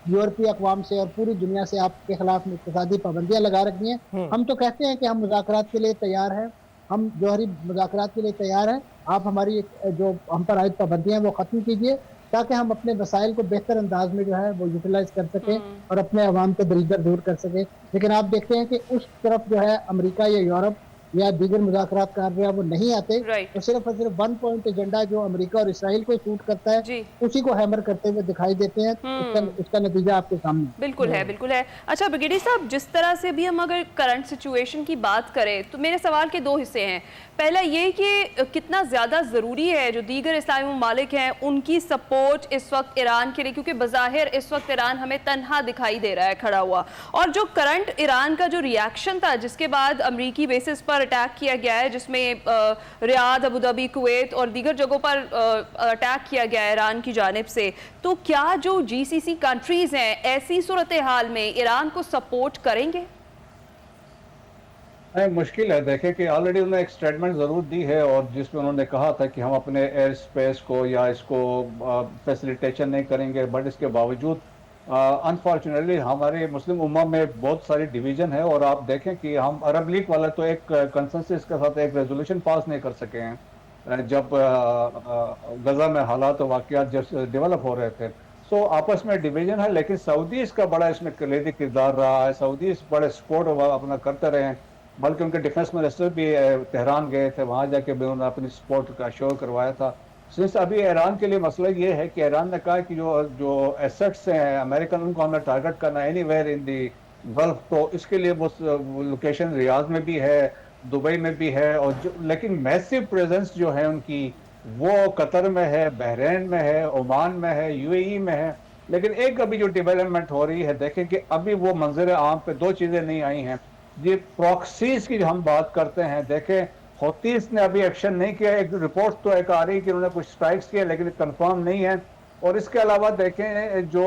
यूरोपीय अक़वाम से और पूरी दुनिया से आपके खिलाफ इक़्तिसादी पाबंदियां लगा रखी हैं। हम तो कहते हैं कि हम मुज़ाकरात के लिए तैयार हैं, हम जौहरी मुज़ाकरात के लिए तैयार हैं, आप हमारी जो हम पर आयद पाबंदियां हैं वो ख़त्म कीजिए ताकि हम अपने वसाइल को बेहतर अंदाज में जो है वो यूटिलाइज कर सकें और अपने अवाम के दरिद्र दूर कर सकें। लेकिन आप देखते हैं कि उस तरफ जो है अमेरिका या यूरोप या दीगर मुज़ाकरातकार जो है वो नहीं आते, तो सिर्फ और सिर्फ वन पॉइंट एजेंडा जो अमेरिका और इसराइल को सूट करता है उसी को हैमर करते हुए दिखाई देते हैं। उसका नतीजा आपके सामने बिल्कुल है, बिल्कुल है। अच्छा ब्रिगेडियर साहब, जिस तरह से भी हम अगर करंट सिचुएशन की बात करें तो मेरे सवाल के दो हिस्से हैं। पहला ये कि कितना ज़्यादा ज़रूरी है जो दीगर इस्लामी ममालिक हैं उनकी सपोर्ट इस वक्त ईरान के लिए, क्योंकि बज़ाहिर इस वक्त ईरान हमें तन्हा दिखाई दे रहा है खड़ा हुआ, और जो करंट ईरान का जो रिएक्शन था जिसके बाद अमरीकी बेसिस पर अटैक किया गया है, जिसमें रियाद, अबू धाबी, कुवैत और दीगर जगहों पर अटैक किया गया है ईरान की जानिब से, तो क्या जो GCC कंट्रीज़ हैं ऐसी सूरत हाल में ईरान को सपोर्ट करेंगे? मुश्किल है। देखें कि ऑलरेडी उन्होंने एक स्टेटमेंट ज़रूर दी है और जिसमें उन्होंने कहा था कि हम अपने एयर स्पेस को या इसको फैसिलिटेशन नहीं करेंगे, बट इसके बावजूद अनफॉर्चुनेटली हमारे मुस्लिम उम्मा में बहुत सारी डिवीज़न है और आप देखें कि हम अरब लीग वाले तो एक कंसेंसस के साथ एक रेजोल्यूशन पास नहीं कर सके हैं जब गजा में हालात और वाक़यात जब डेवलप हो रहे थे। सो आपस में डिवीज़न है, लेकिन सऊदी इसका बड़ा इसमें कलीदी किरदार रहा है। सऊदी इस बड़े सपोर्ट अपना करते रहे हैं, बल्कि उनके डिफेंस मिनिस्टर भी तेहरान गए थे, वहाँ जाके भी उन्होंने अपनी सपोर्ट का शो करवाया था। सिंस अभी ईरान के लिए मसला ये है कि ईरान ने कहा कि जो एसेट्स हैं अमेरिकन उनको हमें टारगेट करना एनीवेयर इन दी गल्फ, तो इसके लिए वो लोकेशन रियाद में भी है, दुबई में भी है, और लेकिन मैसिव प्रेजेंस जो है उनकी वो कतर में है, बहरीन में है, ओमान में है, UAE में है। लेकिन एक अभी जो डेवलपमेंट हो रही है, देखें कि अभी वो मंजर आम पे दो चीज़ें नहीं आई हैं। ये प्रॉक्सीज की जो हम बात करते हैं, देखें हौतीस ने अभी एक्शन नहीं किया, एक रिपोर्ट तो एक आ रही कि उन्होंने कुछ स्ट्राइक्स किए लेकिन कंफर्म नहीं है। और इसके अलावा देखें जो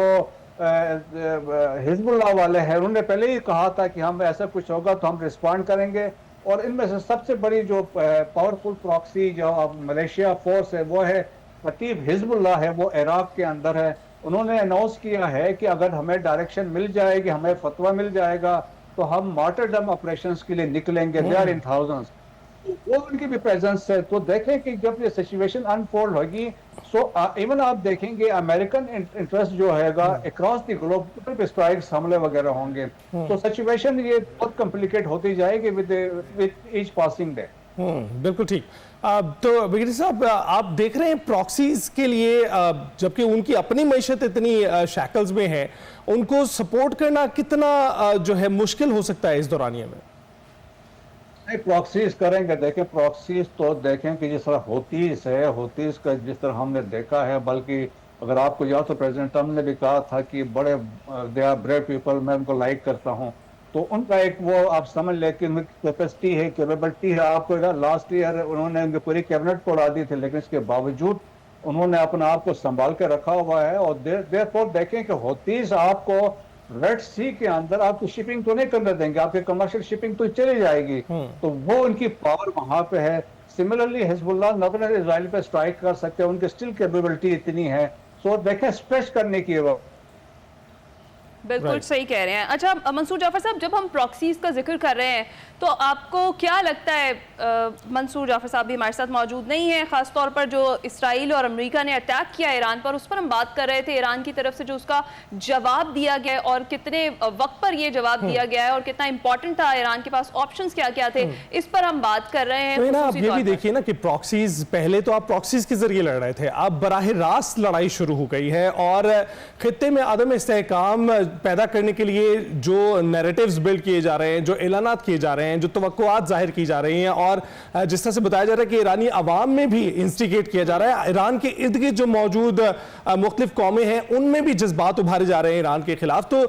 हिजबुल्लाह वाले हैं उन्होंने पहले ही कहा था कि हम ऐसा कुछ होगा तो हम रिस्पॉन्ड करेंगे। और इनमें से सबसे बड़ी जो पावरफुल प्रॉक्सी जो मलेशिया फोर्स है वो है कतीब हिजबुल्लाह है, वो इराक के अंदर है। उन्होंने अनाउंस किया है कि अगर हमें डायरेक्शन मिल जाएगी, हमें फतवा मिल जाएगा तो हम मार्टरडम ऑपरेशंस के लिए निकलेंगे। दे आर इन थाउजेंड्स, वो उनकी भी प्रेजेंस है। तो देखें कि जब ये सिचुएशन अनफोल्ड होगी सो इवन आप देखेंगे अमेरिकन इंटरेस्ट जो हैगा अक्रॉस द ग्लोब स्ट्राइक्स हमले वगैरह होंगे। तो सिचुएशन ये बहुत कॉम्प्लिकेट होती जाएगी विद ईच पासिंग डे। बिल्कुल ठीक। तो ब्रिगेडियर साहब, आप देख रहे हैं प्रॉक्सीज के लिए जबकि उनकी अपनी मैशत इतनी शैकल्स में है, उनको सपोर्ट करना कितना जो है मुश्किल हो सकता है इस दौरानिया में? नहीं, प्रॉक्सीज करेंगे। देखें प्रॉक्सीज तो देखें कि जिस तरह होतीस है, होतीस का जिस तरह हमने देखा है, बल्कि अगर आपको याद तो प्रेसिडेंट ट्रम्प ने भी कहा था कि बड़े दे आर ब्रेव पीपल, मैं उनको लाइक करता हूं। तो उनका एक वो आप समझ लें कि कैपेसिटी है, कैपेबिलिटी है। आपको लास्ट ईयर उन्होंने उनकी पूरी कैबिनेट को उड़ा दी थी, लेकिन इसके बावजूद उन्होंने अपने आप को संभाल के रखा हुआ है। और देयरफॉर देखें कि होतीस आपको रेड सी के अंदर आपकी शिपिंग तो नहीं करने देंगे, आपकी कमर्शियल शिपिंग तो चली जाएगी। तो वो उनकी पावर वहां पे है। सिमिलरली हिजबुल्लाह नॉर्दर्न इजराइल पे स्ट्राइक कर सकते हैं, उनकी स्टिल कैपेबिलिटी इतनी है। सो देखें स्ट्रेच करने की वो बिल्कुल सही कह रहे हैं। अच्छा मंसूर जाफर साहब, जब हम प्रॉक्सीज का जिक्र कर रहे हैं तो आपको क्या लगता है, मंसूर जाफर साहब भी हमारे साथ मौजूद नहीं है, खासतौर पर जो इसराइल और अमेरिका ने अटैक किया ईरान पर, उस पर हम बात कर रहे थे। ईरान की तरफ से जो उसका जवाब दिया गया और कितने वक्त पर यह जवाब दिया गया है और कितना इंपॉर्टेंट था, ईरान के पास ऑप्शंस क्या क्या थे, इस पर हम बात कर रहे हैं। तो आप ये भी देखिए ना कि प्रॉक्सीज, पहले तो आप प्रॉक्सीज के जरिए लड़ रहे थे, अब बराह रास्त लड़ाई शुरू हो गई है और खित्ते में अदम इस्तेहकाम पैदा करने के लिए जो नैरेटिव्स बिल्ड किए जा रहे हैं, जो ऐलानात किए जा रहे हैं, जो तवक्कुआत जाहिर की जा रही हैं और जिस तरह से बताया जा रहा है कि ईरानी अवाम में भी इंस्टिगेट किया जा रहा है, ईरान के इर्द गिर्द जो मौजूद मुख्तलिफ कौमें हैं उनमें भी जज्बात उभारे जा रहे हैं ईरान के खिलाफ। तो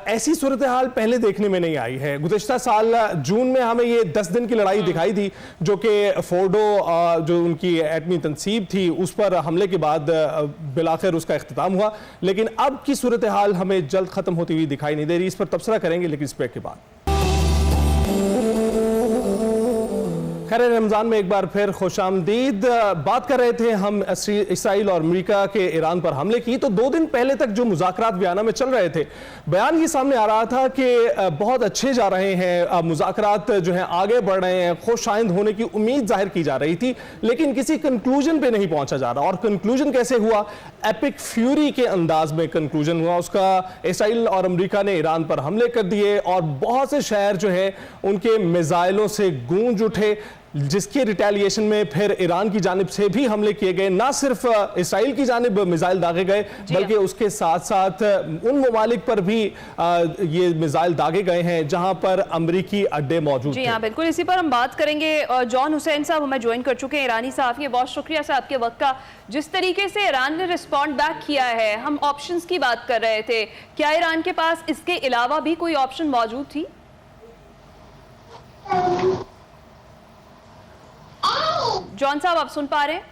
ऐसी सूरत हाल पहले देखने में नहीं आई है। गुज़िश्ता साल जून में हमें ये 10 दिन की लड़ाई दिखाई दी, जो कि फोर्डो जो उनकी एटमी तनसीब थी उस पर हमले के बाद बिलाखिर उसका इख्तिताम हुआ, लेकिन अब की सूरत हाल हमें जल्द खत्म होती हुई दिखाई नहीं दे रही। इस पर तबसरा करेंगे लेकिन इस ब्रेक के बाद। खैर, रमज़ान में एक बार फिर खुशामदीद। बात कर रहे थे हम इसराइल और अमेरिका के ईरान पर हमले की। तो 2 दिन पहले तक जो मुज़ाकरात वियना में चल रहे थे, बयान ये सामने आ रहा था कि बहुत अच्छे जा रहे हैं मुज़ाकरात, जो हैं आगे बढ़ रहे हैं, खुशाइंद होने की उम्मीद जाहिर की जा रही थी, लेकिन किसी कंक्लूजन पे नहीं पहुंचा जा रहा। और कंक्लूजन कैसे हुआ? एपिक फ्यूरी के अंदाज में कंक्लूजन हुआ उसका। इसराइल और अमेरिका ने ईरान पर हमले कर दिए और बहुत से शहर जो है उनके मिसाइलों से गूंज उठे, जिसके रिटेलिएशन में फिर ईरान की जानिब से भी हमले किए गए। ना सिर्फ इसराइल की जानिब मिसाइल दागे गए, बल्कि उसके साथ साथ उन ममालिक पर भी ये मिसाइल दागे गए हैं जहां पर अमरीकी अड्डे मौजूद जी हाँ, बिल्कुल इसी पर हम बात करेंगे। जॉन हुसैन साहब हमें ज्वाइन कर चुके हैं, ईरानी साहब के बहुत शुक्रिया से आपके वक्त का। जिस तरीके से ईरान ने रिस्पॉन्ड बैक किया है, हम ऑप्शंस की बात कर रहे थे, क्या ईरान के पास इसके अलावा भी कोई ऑप्शन मौजूद थी? जॉन साहब, आप सुन पा रहे हैं?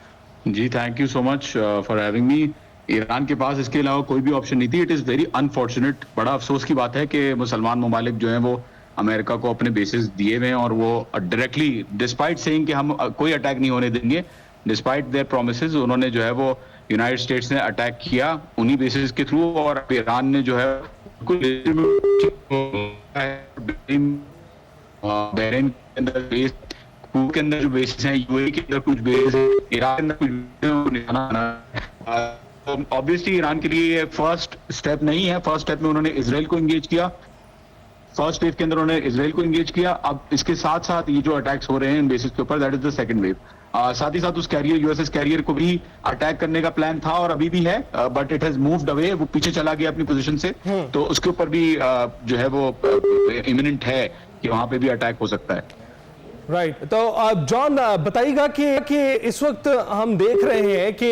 जी, thank you so much for having me. Iran के पास इसके अलावा कोई भी ऑप्शन नहीं थी। इट इज़ वेरी अनफॉर्चुनेट, बड़ा अफसोस की बात है कि मुसलमान ममालिक जो हैं वो अमेरिका को अपने बेसिस दिए हुए हैं और वो डायरेक्टली डिस्पाइट सेइंग कि हम कोई अटैक नहीं होने देंगे, डिस्पाइट देयर प्रोमिसेस, उन्होंने जो है वो यूनाइटेड स्टेट्स ने अटैक किया उन्हीं बेसिस के थ्रू। और ईरान ने जो है बहरीन के अंदर बेस, के अंदर जो बेसिस हैं, यूएई के अंदर कुछ बेस है, ईरान के अंदर कुछ निशाना। ऑब्वियसली ईरान के लिए ये फर्स्ट स्टेप नहीं है। फर्स्ट स्टेप में उन्होंने इजराइल को एंगेज किया, फर्स्ट वेव के अंदर उन्होंने इजराइल को एंगेज किया। अब इसके साथ साथ ये जो अटैक्स हो रहे हैं इन बेसिस के ऊपर, that is the second wave. साथ ही साथ उस कैरियर, यूएसएस कैरियर को भी अटैक करने का प्लान था और अभी भी है, but it has moved away, वो पीछे चला गया अपनी पोजीशन से। तो उसके ऊपर भी जो है वो इमिनेंट है कि वहां पे भी अटैक हो सकता है। राइट तो जॉन बताइएगा कि इस वक्त हम देख रहे हैं कि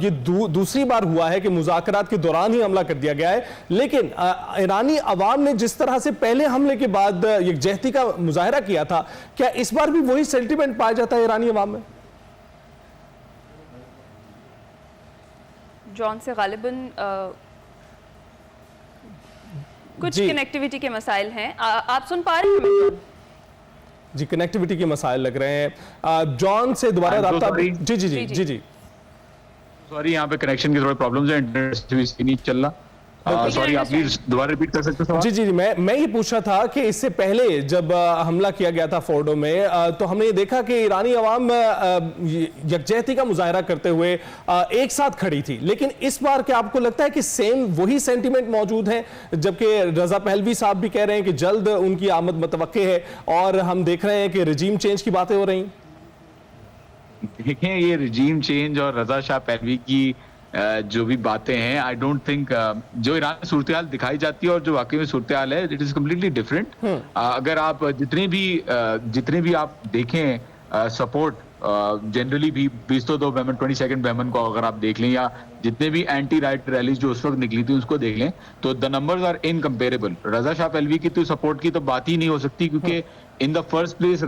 ये दूसरी बार हुआ है कि मुज़ाकरात के दौरान ही हमला कर दिया गया है, लेकिन ईरानी अवाम ने जिस तरह से पहले हमले के बाद यकजहती का मुजाहरा किया था, क्या इस बार भी वही सेंटिमेंट पाया जाता है ईरानी अवाम में? जॉन से गालिबन कुछ कनेक्टिविटी के मसाइल हैं। आप सुन पा रहे हैं? जी, कनेक्टिविटी के मसाइल लग रहे हैं। जॉन से दोबारा राब्ता। जी जी जी जी जी सॉरी, यहाँ पे कनेक्शन की थोड़ी प्रॉब्लम्स है, इंटरनेट नहीं चल रहा। सॉरी, आप प्लीज दोबारा रिपीट कर सकते हैं? जी जी, मैं ये पूछ रहा था कि इससे पहले जब हमला किया गया था फोर्डो में, तो हमने ये देखा कि ईरानी अवाम यकजहती का मुजाहरा करते हुए एक साथ खड़ी थी, लेकिन इस बार क्या आपको लगता है कि सेम वही सेंटिमेंट मौजूद है, जबकि रजा पहलवी साहब भी कह रहे हैं कि जल्द उनकी आमद मुतवक्के है और हम देख रहे हैं कि रिजीम चेंज की बातें हो रही? देखें, ये रिजीम चेंज और रजा शाह पहलवी की जो भी बातें हैं, आई डोंट थिंक जो ईरान में सूरत हाल दिखाई जाती है और जो वाकई में सूरत हाल है, इट इज कम्प्लीटली डिफरेंट। अगर आप जितने भी आप देखें सपोर्ट जनरली भी 22 बहमन 22 बहमन को अगर आप देख लें, या जितने भी एंटी राइट रैलीज जो उस वक्त निकली थी उसको देख लें, तो the numbers are incomparable. Reza Shah Pahlavi की तो सपोर्ट की तो बात ही नहीं हो सकती, क्योंकि इन द फर्स्ट प्लेस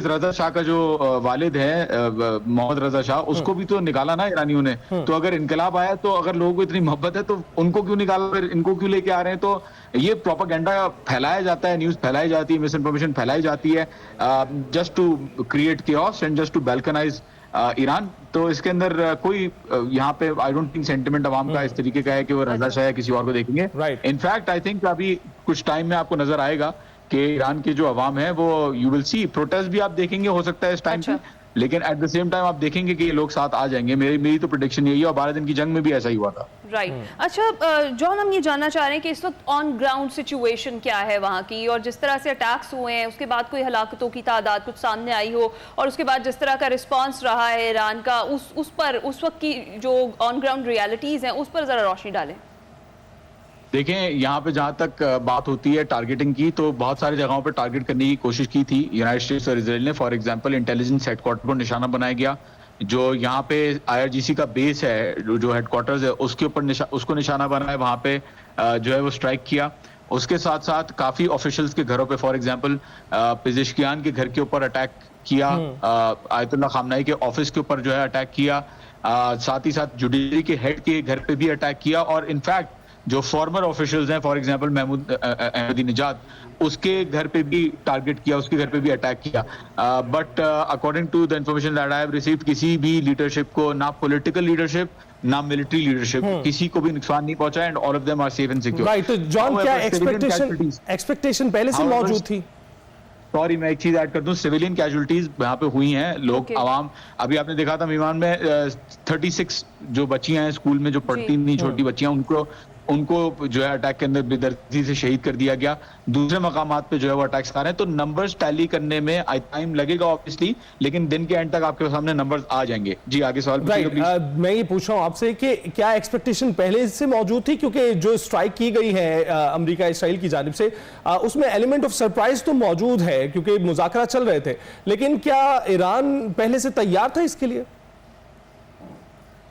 रजा शाह का जो वालिद है मोहम्मद रजा शाह, उसको भी तो निकाला ना ईरानियों ने। तो अगर इनकलाब आया, तो अगर लोगों को इतनी मोहब्बत है तो उनको क्यों निकाला, फिर इनको क्यों लेके आ रहे हैं? तो ये प्रोपेगेंडा फैलाया जाता है, न्यूज फैलाई जाती है, मिस इन्फॉर्मेशन फैलाई जाती है, just to create chaos and just to balkanize Iran. तो इसके अंदर कोई यहाँ पे आई डोंट थिंक सेंटिमेंट अवाम का इस तरीके का है कि वो रजा शाह या किसी और को देखेंगे। इनफैक्ट आई थिंक अभी कुछ टाइम में आपको नजर आएगा कि ईरान की जो अवाम है वो यू विल सी प्रोटेस्ट भी आप देखेंगे, हो सकता है इस टाइम पे, लेकिन एट द सेम टाइम आप देखेंगे कि ये लोग साथ आ जाएंगे। मेरी तो प्रेडिक्शन यही है, और 12 दिन की जंग में भी ऐसा ही हुआ था। राइट। अच्छा जॉन, हम ये जानना चाह रहे हैं कि इस वक्त ऑन ग्राउंड सिचुएशन क्या है वहाँ की, और जिस तरह से अटैक्स हुए हैं उसके बाद कोई हलाकतों की तादाद कुछ सामने आई हो, और उसके बाद जिस तरह का रिस्पॉन्स रहा है ईरान का, उस वक्त की जो ऑन ग्राउंड रियलिटीज हैं उस पर जरा रोशनी डालें। देखें, यहाँ पे जहां तक बात होती है टारगेटिंग की, तो बहुत सारी जगहों पे टारगेट करने की कोशिश की थी यूनाइटेड स्टेट्स और इजराइल ने। फॉर एग्जांपल इंटेलिजेंस हेडक्वार्टर को निशाना बनाया गया, जो यहाँ पे IRGC का बेस है, जो हेडक्वार्टर्स है, उसके ऊपर उसको निशाना बनाया, वहां पे जो है वो स्ट्राइक किया। उसके साथ साथ काफी ऑफिशियल्स के घरों पे, फॉर एग्जाम्पल पेजेश्कियान के घर के ऊपर अटैक किया, आयतुल्लाह खामनाई के ऑफिस के ऊपर जो है अटैक किया, साथ ही साथ जुडिशरी के हेड के घर पे भी अटैक किया, और इनफैक्ट जो फॉर्मर ऑफिशियल्स हैं, फॉर एग्जांपल महमूद अहमदीनेजाद, उसके घर पे भी टारगेट किया, उसके घर पे भी अटैक किया। But according to the information that I have received, किसी भी लीडरशिप को, ना पॉलिटिकल लीडरशिप ना मिलिट्री लीडरशिप, किसी को भी नुकसान नहीं पहुंचा, and all of them are safe and secure. Right. तो जॉन, क्या एक्सपेक्टेशन पहले से मौजूद थी? सॉरी, मैं एक चीज ऐड कर दूं, सिविलियन कैजुअलिटीज यहाँ पे हुई हैं, लोग आवाम, अभी आपने देखा था मीमान में 36 जो बच्चियां हैं स्कूल में जो पढ़ती नहीं, छोटी बच्चियां, उनको जो है अटैक के अंदर बेदर्दी से शहीद कर दिया गया। दूसरे मकामात पे जो है वो अटैक्स आ रहे हैं, तो नंबर्स टैली करने में टाइम लगेगा ऑब्वियसली, लेकिन दिन के एंड तक आपके सामने नंबर्स आ जाएंगे। जी, आगे सवाल। मैं ये पूछ रहा हूँ आपसे कि क्या एक्सपेक्टेशन पहले से मौजूद थी, क्योंकि जो स्ट्राइक की गई है अमेरिका इसराइल की जानिब से, उसमें एलिमेंट ऑफ सरप्राइज तो मौजूद है क्योंकि मुज़ाकरा चल रहे थे, लेकिन क्या ईरान पहले से तैयार था इसके लिए?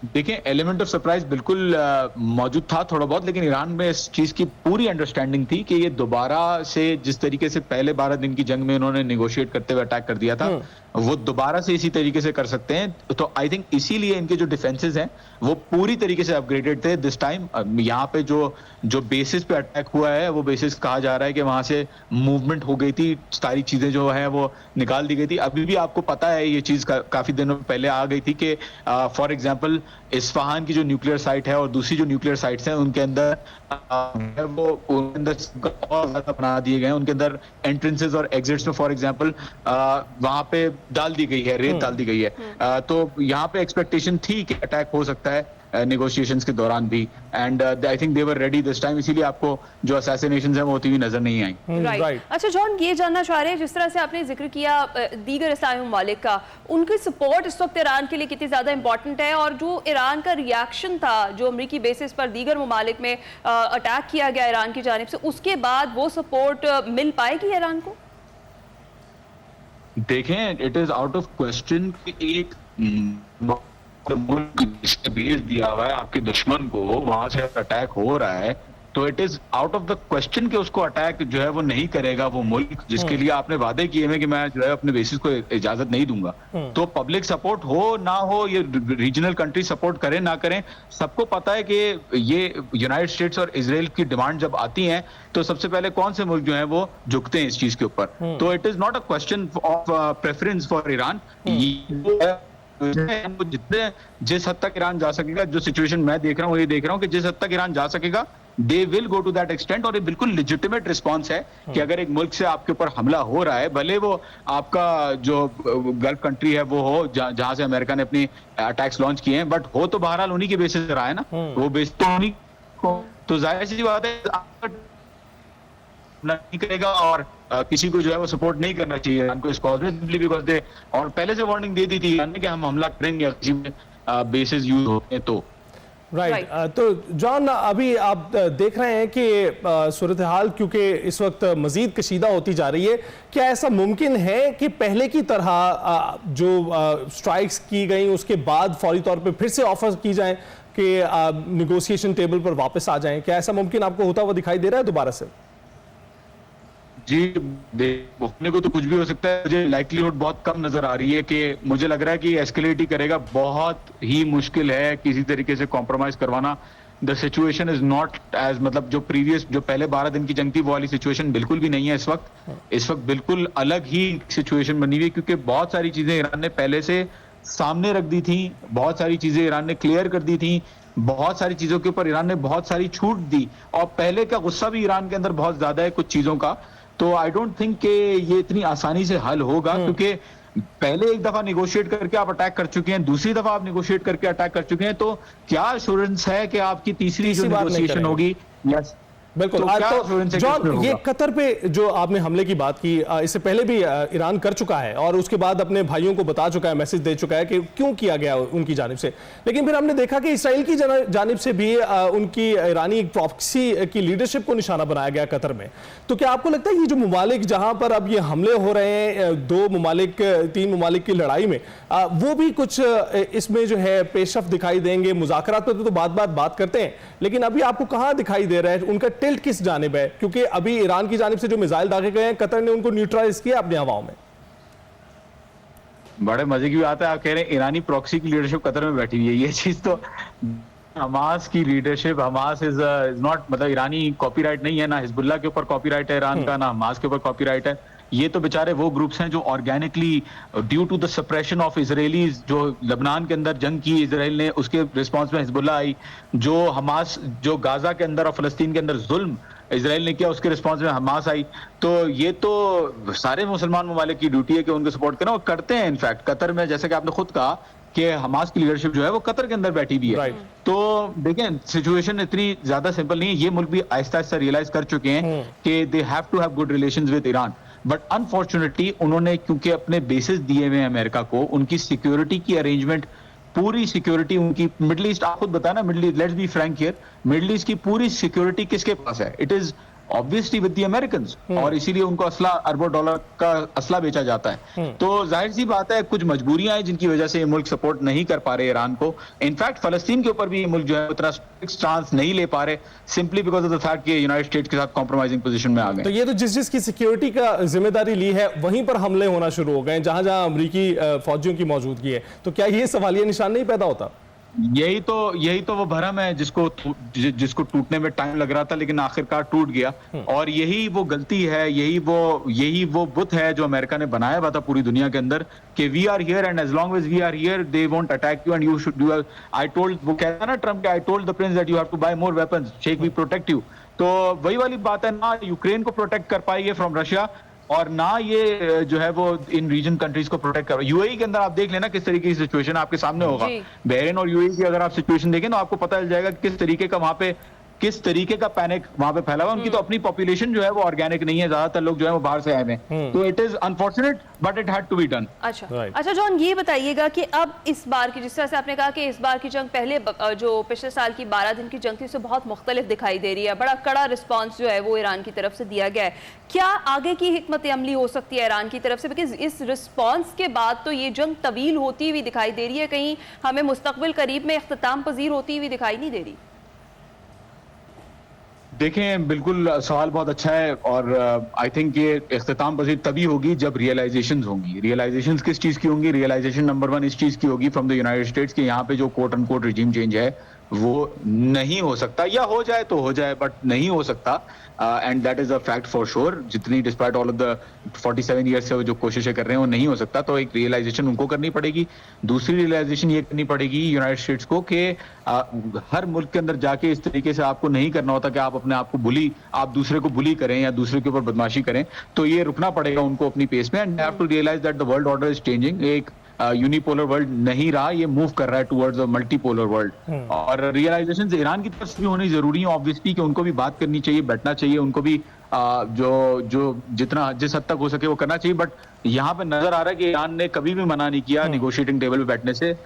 देखें, एलिमेंट ऑफ सरप्राइज बिल्कुल मौजूद था थोड़ा बहुत, लेकिन ईरान में इस चीज की पूरी अंडरस्टैंडिंग थी कि ये दोबारा से जिस तरीके से पहले 12 दिन की जंग में उन्होंने नेगोशिएट करते हुए अटैक कर दिया था, वो दोबारा से इसी तरीके से कर सकते हैं। तो आई थिंक इसीलिए इनके जो डिफेंसेस हैं वो पूरी तरीके से अपग्रेडेड थे दिस टाइम। यहाँ पे जो बेसिस पे अटैक हुआ है, वो बेसिस कहा जा रहा है कि वहां से मूवमेंट हो गई थी, सारी चीजें जो है वो निकाल दी गई थी। अभी भी आपको पता है ये चीज काफी दिनों पहले आ गई थी कि फॉर एग्जाम्पल इस्फहान की जो न्यूक्लियर साइट है और दूसरी जो न्यूक्लियर साइट्स हैं, उनके अंदर और ज्यादा बना दिए गए हैं, उनके अंदर एंट्रेंसेस और एग्जिट्स में फॉर एग्जांपल वहां पे डाल दी गई है, रेत डाल दी गई है। तो यहाँ पे एक्सपेक्टेशन थी कि अटैक हो सकता है नेगोशिएशंस के दौरान भी, and I think they were ready this time, इसीलिए आपको जो असैसिनेशंस हैं वो होती हुई नजर नहीं आई। राइट। अच्छा जॉन, ये जानना चाह रहे हैं, जिस तरह से आपने जिक्र किया दीगर इस्लामी ममालिक का, उनकी सपोर्ट इस वक्त ईरान के लिए कितनी ज्यादा इंपॉर्टेंट है, और जो ईरान का रिएक्शन था जो अमरीकी बेसिस पर दीगर ममालिक में अटैक किया गया ईरान की जानिब से, उसके बाद वो सपोर्ट मिल पाएगी ईरान को? देखें, it is out of question कि एक मुल्क जिसने भेज दिया हुआ है आपके दुश्मन को, वहां से अटैक हो रहा है, तो it is out of the question कि उसको अटैक जो है वो नहीं करेगा वो मुल्क जिसके लिए आपने वादे किए हैं कि मैं जो है अपने बेसिस को इजाजत नहीं दूंगा। तो पब्लिक सपोर्ट हो ना हो, ये रीजनल कंट्री सपोर्ट करें ना करें, सबको पता है कि ये यूनाइटेड स्टेट्स और इजराइल की डिमांड जब आती हैं तो सबसे पहले कौन से मुल्क जो है वो झुकते हैं इस चीज के ऊपर। तो it is not a question of preference for Iran. जितने जिस हद तक ईरान जा सकेगा, जो सिचुएशन मैं देख रहा हूँ ये देख रहा हूँ कि जिस हद तक ईरान जा सकेगा they will go to that extent. और ये बिल्कुल लेजिटिमेट रिस्पॉन्स है कि अगर एक मुल्क से आपके ऊपर हमला हो रहा है, भले वो आपका जो गल्फ कंट्री है वो हो जहां से अमेरिका ने अपनी अटैक्स लॉन्च किए हैं, बट हो तो बहरहाल उन्हीं के बेसिस रहा है ना, वो बेस तो उन्हीं को, तो जाहिर सी बात है नहीं करेगा और किसी को जो है वो सपोर्ट नहीं करना चाहिए ईरान को इस कॉज में, सिंपली बिकॉज दे, और पहले से वार्निंग दे दी थी ईरान ने कि हम हमला करेंगे किसी में बेसिस यूज होते हैं तो। राइट तो जॉन, अभी आप देख रहे हैं कि सूरत हाल क्योंकि इस वक्त मजीद कशीदा होती जा रही है, क्या ऐसा मुमकिन है कि पहले की तरह जो स्ट्राइक्स की गई उसके बाद फौरी तौर पे फिर से ऑफर की जाएं कि निगोशिएशन टेबल पर वापस आ जाएं? क्या ऐसा मुमकिन आपको होता हुआ दिखाई दे रहा है दोबारा से? जी होने को तो कुछ भी हो सकता है, मुझे लाइकलीहुड बहुत कम नजर आ रही है कि मुझे लग रहा है कि एस्केलेट ही करेगा। बहुत ही मुश्किल है किसी तरीके से कॉम्प्रोमाइज करवाना। The situation is not as, मतलब जो पहले 12 दिन की जंग थी वो वाली सिचुएशन बिल्कुल भी नहीं है इस वक्त बिल्कुल अलग ही सिचुएशन बनी हुई है, क्योंकि बहुत सारी चीजें ईरान ने पहले से सामने रख दी थी, बहुत सारी चीजें ईरान ने क्लियर कर दी थी, बहुत सारी चीजों के ऊपर ईरान ने बहुत सारी छूट दी, और पहले का गुस्सा भी ईरान के अंदर बहुत ज्यादा है कुछ चीजों का। तो आई डोंट थिंक कि ये इतनी आसानी से हल होगा, क्योंकि पहले एक दफा निगोशिएट करके आप अटैक कर चुके हैं, दूसरी दफा आप निगोशिएट करके अटैक कर चुके हैं, तो क्या एश्योरेंस है कि आपकी तीसरी जो निगोशिएशन होगी? यस बिल्कुल। तो जॉन, ये कतर पे जो आपने हमले की बात की, इससे पहले भी ईरान कर चुका है और उसके बाद अपने भाइयों को बता चुका है, मैसेज दे चुका है कि क्यों किया गया उनकी जानिब से, लेकिन फिर हमने देखा कि इसराइल की जानिब से भी उनकी ईरानी प्रॉक्सी की लीडरशिप को निशाना बनाया गया कतर में। तो क्या आपको लगता है ये जो ममालिक जहां पर अब ये हमले हो रहे हैं, 3 ममालिक की लड़ाई में, वो भी कुछ इसमें जो है पेशरफ दिखाई देंगे? मुज़ाकरात पर तो बात करते हैं, लेकिन अभी आपको कहां दिखाई दे रहा है उनका टिल्ट किस जानिब है? क्योंकि अभी ईरान की जानिब से जो मिसाइल दागे गए हैं, कतर ने उनको न्यूट्रलाइज किया अपनी हवाओं में। बड़े मजे की बात है, आप कह रहे हैं ईरानी प्रॉक्सी की लीडरशिप कतर में बैठी हुई है। ये चीज तो हमास की लीडरशिप, हमास इज नॉट, मतलब ईरानी कॉपीराइट नहीं है, ना हिजबुल्लाह के ऊपर कॉपीराइट है ईरान का, ना हमास के ऊपर कॉपीराइट है। ये तो बेचारे वो ग्रुप्स हैं जो organically due to the suppression of Israelis, जो लबनान के अंदर जंग की इजराइल ने, उसके रिस्पांस में हिजबुल्लाह आई, जो हमास जो गाजा के अंदर और फलस्तीन के अंदर जुल्म इजराइल ने किया उसके रिस्पांस में हमास आई। तो ये तो सारे मुसलमान ममालिक की ड्यूटी है कि उनको सपोर्ट करें, और करते हैं। इनफैक्ट कतर में, जैसे कि आपने खुद कहा कि हमास की लीडरशिप जो है वो कतर के अंदर बैठी भी है। तो देखें, सिचुएशन इतनी ज्यादा सिंपल नहीं है। ये मुल्क भी आहिस्ता आहिस्ता रियलाइज कर चुके हैं कि they have to have good relations with Iran, but unfortunately उन्होंने क्योंकि अपने बेसिस दिए हुए हैं अमेरिका को, उनकी सिक्योरिटी की अरेंजमेंट, पूरी सिक्योरिटी उनकी, मिडिल ईस्ट, आप खुद बताना, middle east, let's be frank here, middle east की पूरी सिक्योरिटी किसके पास है? It is obviously with the Americans, और इसीलिए उनको असला, अरबों डॉलर का असला बेचा जाता है। तो जाहिर सी बात है कुछ मजबूरियां हैं जिनकी वजह से ये मुल्क सपोर्ट नहीं कर पा रहे ईरान को। इनफैक्ट फलस्तीन के ऊपर भी ये मुल्क जो है उतना स्ट्रिक्ट स्टांस नहीं ले पा रहे, simply because of the fact कि यूनाइटेड स्टेट्स के साथ कॉम्प्रोमाइजिंग पोजीशन में आ गए। तो ये तो जिसकी सिक्योरिटी का जिम्मेदारी ली है वहीं पर हमले होना शुरू हो गए, जहां जहां अमेरिकी फौजियों की मौजूदगी है। तो क्या ये सवालिया निशान नहीं पैदा होता? यही तो वो भरम है जिसको टूटने में टाइम लग रहा था, लेकिन आखिरकार टूट गया। और यही वो गलती है, यही वो बुत है जो अमेरिका ने बनाया हुआ था पूरी दुनिया के अंदर, कि we are here and as long as we are here they won't attack you and you should do, I told, वो कहता ना Trump, I told the prince that you have to buy more weapons, sheikh we protect you. तो वही वाली बात है ना, यूक्रेन को प्रोटेक्ट कर पाई है फ्रॉम रशिया, और ना ये जो है वो इन रीजन कंट्रीज को प्रोटेक्ट कर। यूएई के अंदर आप देख लेना किस तरीके की सिचुएशन आपके सामने होगा। बहरीन और यूएई की अगर आप सिचुएशन देखें तो आपको पता चल जाएगा किस तरीके का वहां पे किस तरीके का पैनिक वहां पे फैला हुआ। उनकी तो अपनी पॉपुलेशन जो है वो ऑर्गेनिक नहीं है, ज्यादातर लोग जो है वो बाहर से आए हैं, तो it is unfortunate but it had to be done. अच्छा Right. अच्छा जॉन, ये बताइएगा कि अब इस बार की, जिस तरह से आपने कहा कि इस बार की जंग पहले जो पिछले साल की 12 दिन की जंग थी उससे बहुत मुख्तलिफ दिखाई दे रही है, बड़ा कड़ा रिस्पांस जो है वो ईरान की तरफ से दिया गया है। क्या आगे की हिकमत अमली हो सकती है ईरान की तरफ से, बिकॉज इस रिस्पांस के बाद तो ये जंग तवील होती हुई दिखाई दे रही है, कहीं हमें मुस्तकबिल करीब में इख्तिताम पजीर होती हुई दिखाई नहीं दे रही। देखें, बिल्कुल सवाल बहुत अच्छा है और आई थिंक ये इख्तिताम पजीर तभी होगी जब रियलाइजेशंस होंगी। रियलाइजेशंस किस चीज की होंगी? रियलाइजेशन नंबर 1 इस चीज की होगी फ्रॉम द यूनाइटेड स्टेट्स कि यहाँ पे जो कोट अनकोट रिजीम चेंज है वो नहीं हो सकता, या हो जाए तो हो जाए बट नहीं हो सकता, and that is a fact for sure. जितनी despite all of the 47 years से वो जो कोशिशें कर रहे हैं वो नहीं हो सकता, तो एक रियलाइजेशन उनको करनी पड़ेगी। दूसरी रियलाइजेशन ये करनी पड़ेगी यूनाइटेड स्टेट्स को कि हर मुल्क के अंदर जाके इस तरीके से आपको नहीं करना होता कि आप अपने आप को आप दूसरे को बुली करें या दूसरे के ऊपर बदमाशी करें, तो ये रुकना पड़ेगा उनको अपनी पेस में, and have to realize that the world order is changing. एक यूनिपोलर वर्ल्ड नहीं रहा, ये मूव कर रहा है टुवर्ड्स अ मल्टीपोलर वर्ल्ड, और रियलाइजेशन ईरान की तरफ से भी होनी जरूरी है ऑब्वियसली, कि उनको भी बात करनी चाहिए, बैठना चाहिए, उनको भी जो जितना जिस हद तक हो सके वो करना चाहिए। बट यहाँ पे नजर आ रहा है कि ईरान ने कभी भी मना नहीं किया निगोशिएटिंग टेबल पे बैठने से,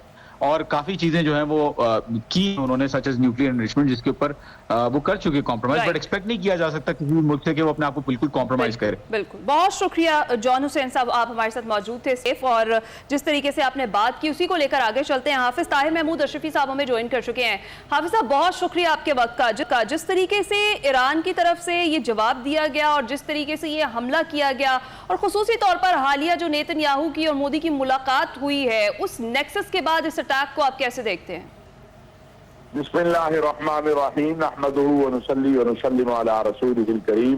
और काफी चीजें जो है वो की उन्होंने, सच एज न्यूक्लियर एनरिचमेंट, जिसके ऊपर वो कर चुके कॉम्प्रोमाइज, बट एक्सपेक्ट नहीं किया जा सकता किसी भी मुल्क से कि वो अपने आप को बिल्कुल कॉम्प्रोमाइज करे। बिल्कुल, बहुत शुक्रिया जॉन हुसैन साहब, आप हमारे साथ मौजूद थे सेफ, और जिस तरीके से आपने बात की उसी को लेकर आगे चलते हैं। हाफिज ताहिर महमूद अशरफी साहब हमें ज्वाइन कर चुके हैं। हाफिज साहब, बहुत शुक्रिया आपके वक्त का। जिस तरीके से ईरान की तरफ से ये जवाब दिया गया और जिस तरीके से ये हमला किया गया, और खुसूसी तौर पर हालिया जो नेतन्याहू की और मोदी की मुलाकात हुई है, उस नेक्सस के बाद इस अटैक को आप कैसे देखते हैं? बिस्मिल्लाहिर्रहमानिर्रहीम, नहमदुहु व नुसल्ली व नुसल्लिमु अला रसूलिहिल करीम।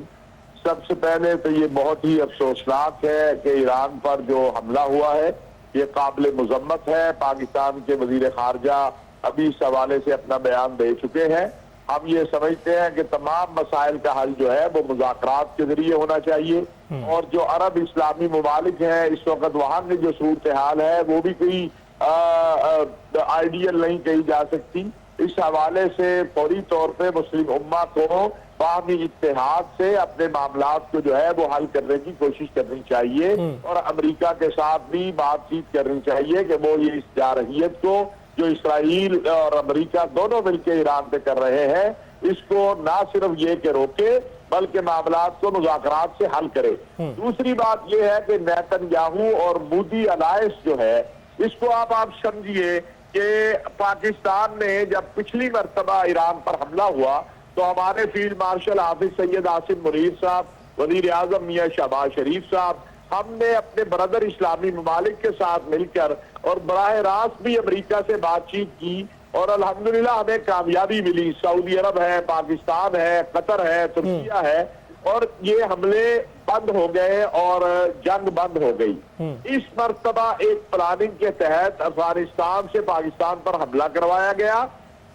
सबसे पहले तो ये बहुत ही अफसोसनाक है कि ईरान पर जो हमला हुआ है ये काबिल मुजम्मत है। पाकिस्तान के वजीर खारजा अभी इस हवाले से अपना बयान दे चुके हैं। हम ये समझते हैं कि तमाम मसाइल का हल जो है वो मुज़ाकरात के जरिए होना चाहिए, और जो अरब इस्लामी ममालिक हैं इस वक्त वहाँ की जो सूरत हाल है वो भी कोई आइडियल नहीं कही जा सकती। इस हवाले से फौरी तौर पे मुस्लिम उम्मा को बाहमी इत्तेहाद से अपने मामलात को जो है वो हल करने की कोशिश करनी चाहिए, और अमेरिका के साथ भी बातचीत करनी चाहिए कि वो ये इस जारहियत को जो इसराइल और अमेरिका दोनों मिलकर ईरान पे कर रहे हैं, इसको ना सिर्फ ये कि रोके बल्कि मामलात को मुज़ाकरात से हल करे। दूसरी बात यह है कि नेतन्याहू और मोदी अलायंस जो है इसको आप समझिए कि पाकिस्तान ने जब पिछली मर्तबा ईरान पर हमला हुआ तो हमारे फील्ड मार्शल हाफिज सैयद आसिम मुनीर साहब, वजीर आजम मियां शहबाज शरीफ साहब, हमने अपने ब्रदर इस्लामी ममालिक के साथ मिलकर और बराह रास्त भी अमेरिका से बातचीत की, और अल्हम्दुलिल्लाह हमें कामयाबी मिली। सऊदी अरब है, पाकिस्तान है, कतर है, तुर्किया है, और ये हमले बंद हो गए और जंग बंद हो गई। इस मर्तबा एक प्लानिंग के तहत अफगानिस्तान से पाकिस्तान पर हमला करवाया गया,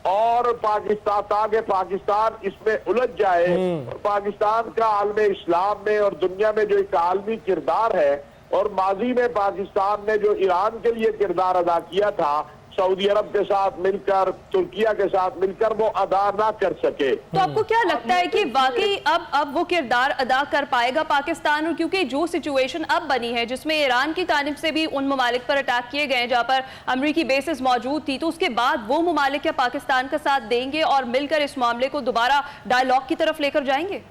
और पाकिस्तान ताकि पाकिस्तान इसमें उलझ जाए, और पाकिस्तान का आलम इस्लाम में और दुनिया में जो एक आलमी किरदार है, और माजी में पाकिस्तान ने जो ईरान के लिए किरदार अदा किया था सऊदी अरब के साथ मिलकर, तुर्किया के साथ मिलकर, वो अदा ना कर सके। तो आपको क्या लगता है कि वाकई अब वो किरदार अदा कर पाएगा पाकिस्तान? और क्योंकि जो सिचुएशन अब बनी है जिसमें ईरान की जानिब से भी उन ममालिक पर अटैक किए गए जहां पर अमेरिकी बेसिस मौजूद थी, तो उसके बाद वो ममालिक क्या पाकिस्तान का साथ देंगे और मिलकर इस मामले को दोबारा डायलॉग की तरफ लेकर जाएंगे?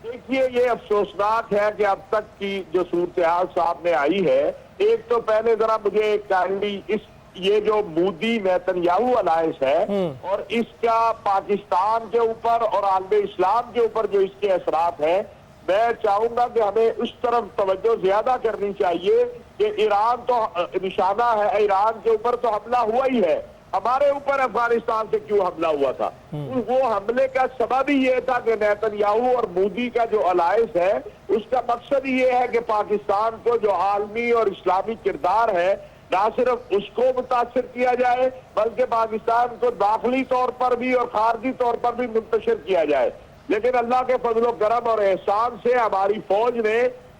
देखिए, ये अफसोसनाक है कि अब तक की जो सूरत हाल सामने आई है, एक तो पहले जरा मुझे काइंडली ये जो मोदी नेतन्याहू अलायंस है और इसका पाकिस्तान के ऊपर और आलम इस्लाम के ऊपर जो इसके असरात हैं, मैं चाहूंगा कि हमें उस तरफ तवज्जो ज्यादा करनी चाहिए कि ईरान तो निशाना है, ईरान के ऊपर तो हमला हुआ ही है, हमारे ऊपर अफगानिस्तान से क्यों हमला हुआ था? वो हमले का सबब ही ये था कि नेतन्याहू और मोदी का जो अलायंस है उसका मकसद ये है कि पाकिस्तान को जो आलमी और इस्लामी किरदार है ना सिर्फ उसको मुतासर किया जाए बल्कि पाकिस्तान को दाखिली तौर पर भी और खारजी तौर पर भी मुंतशिर किया जाए। लेकिन अल्लाह के फजल करम और एहसान से हमारी फौज ने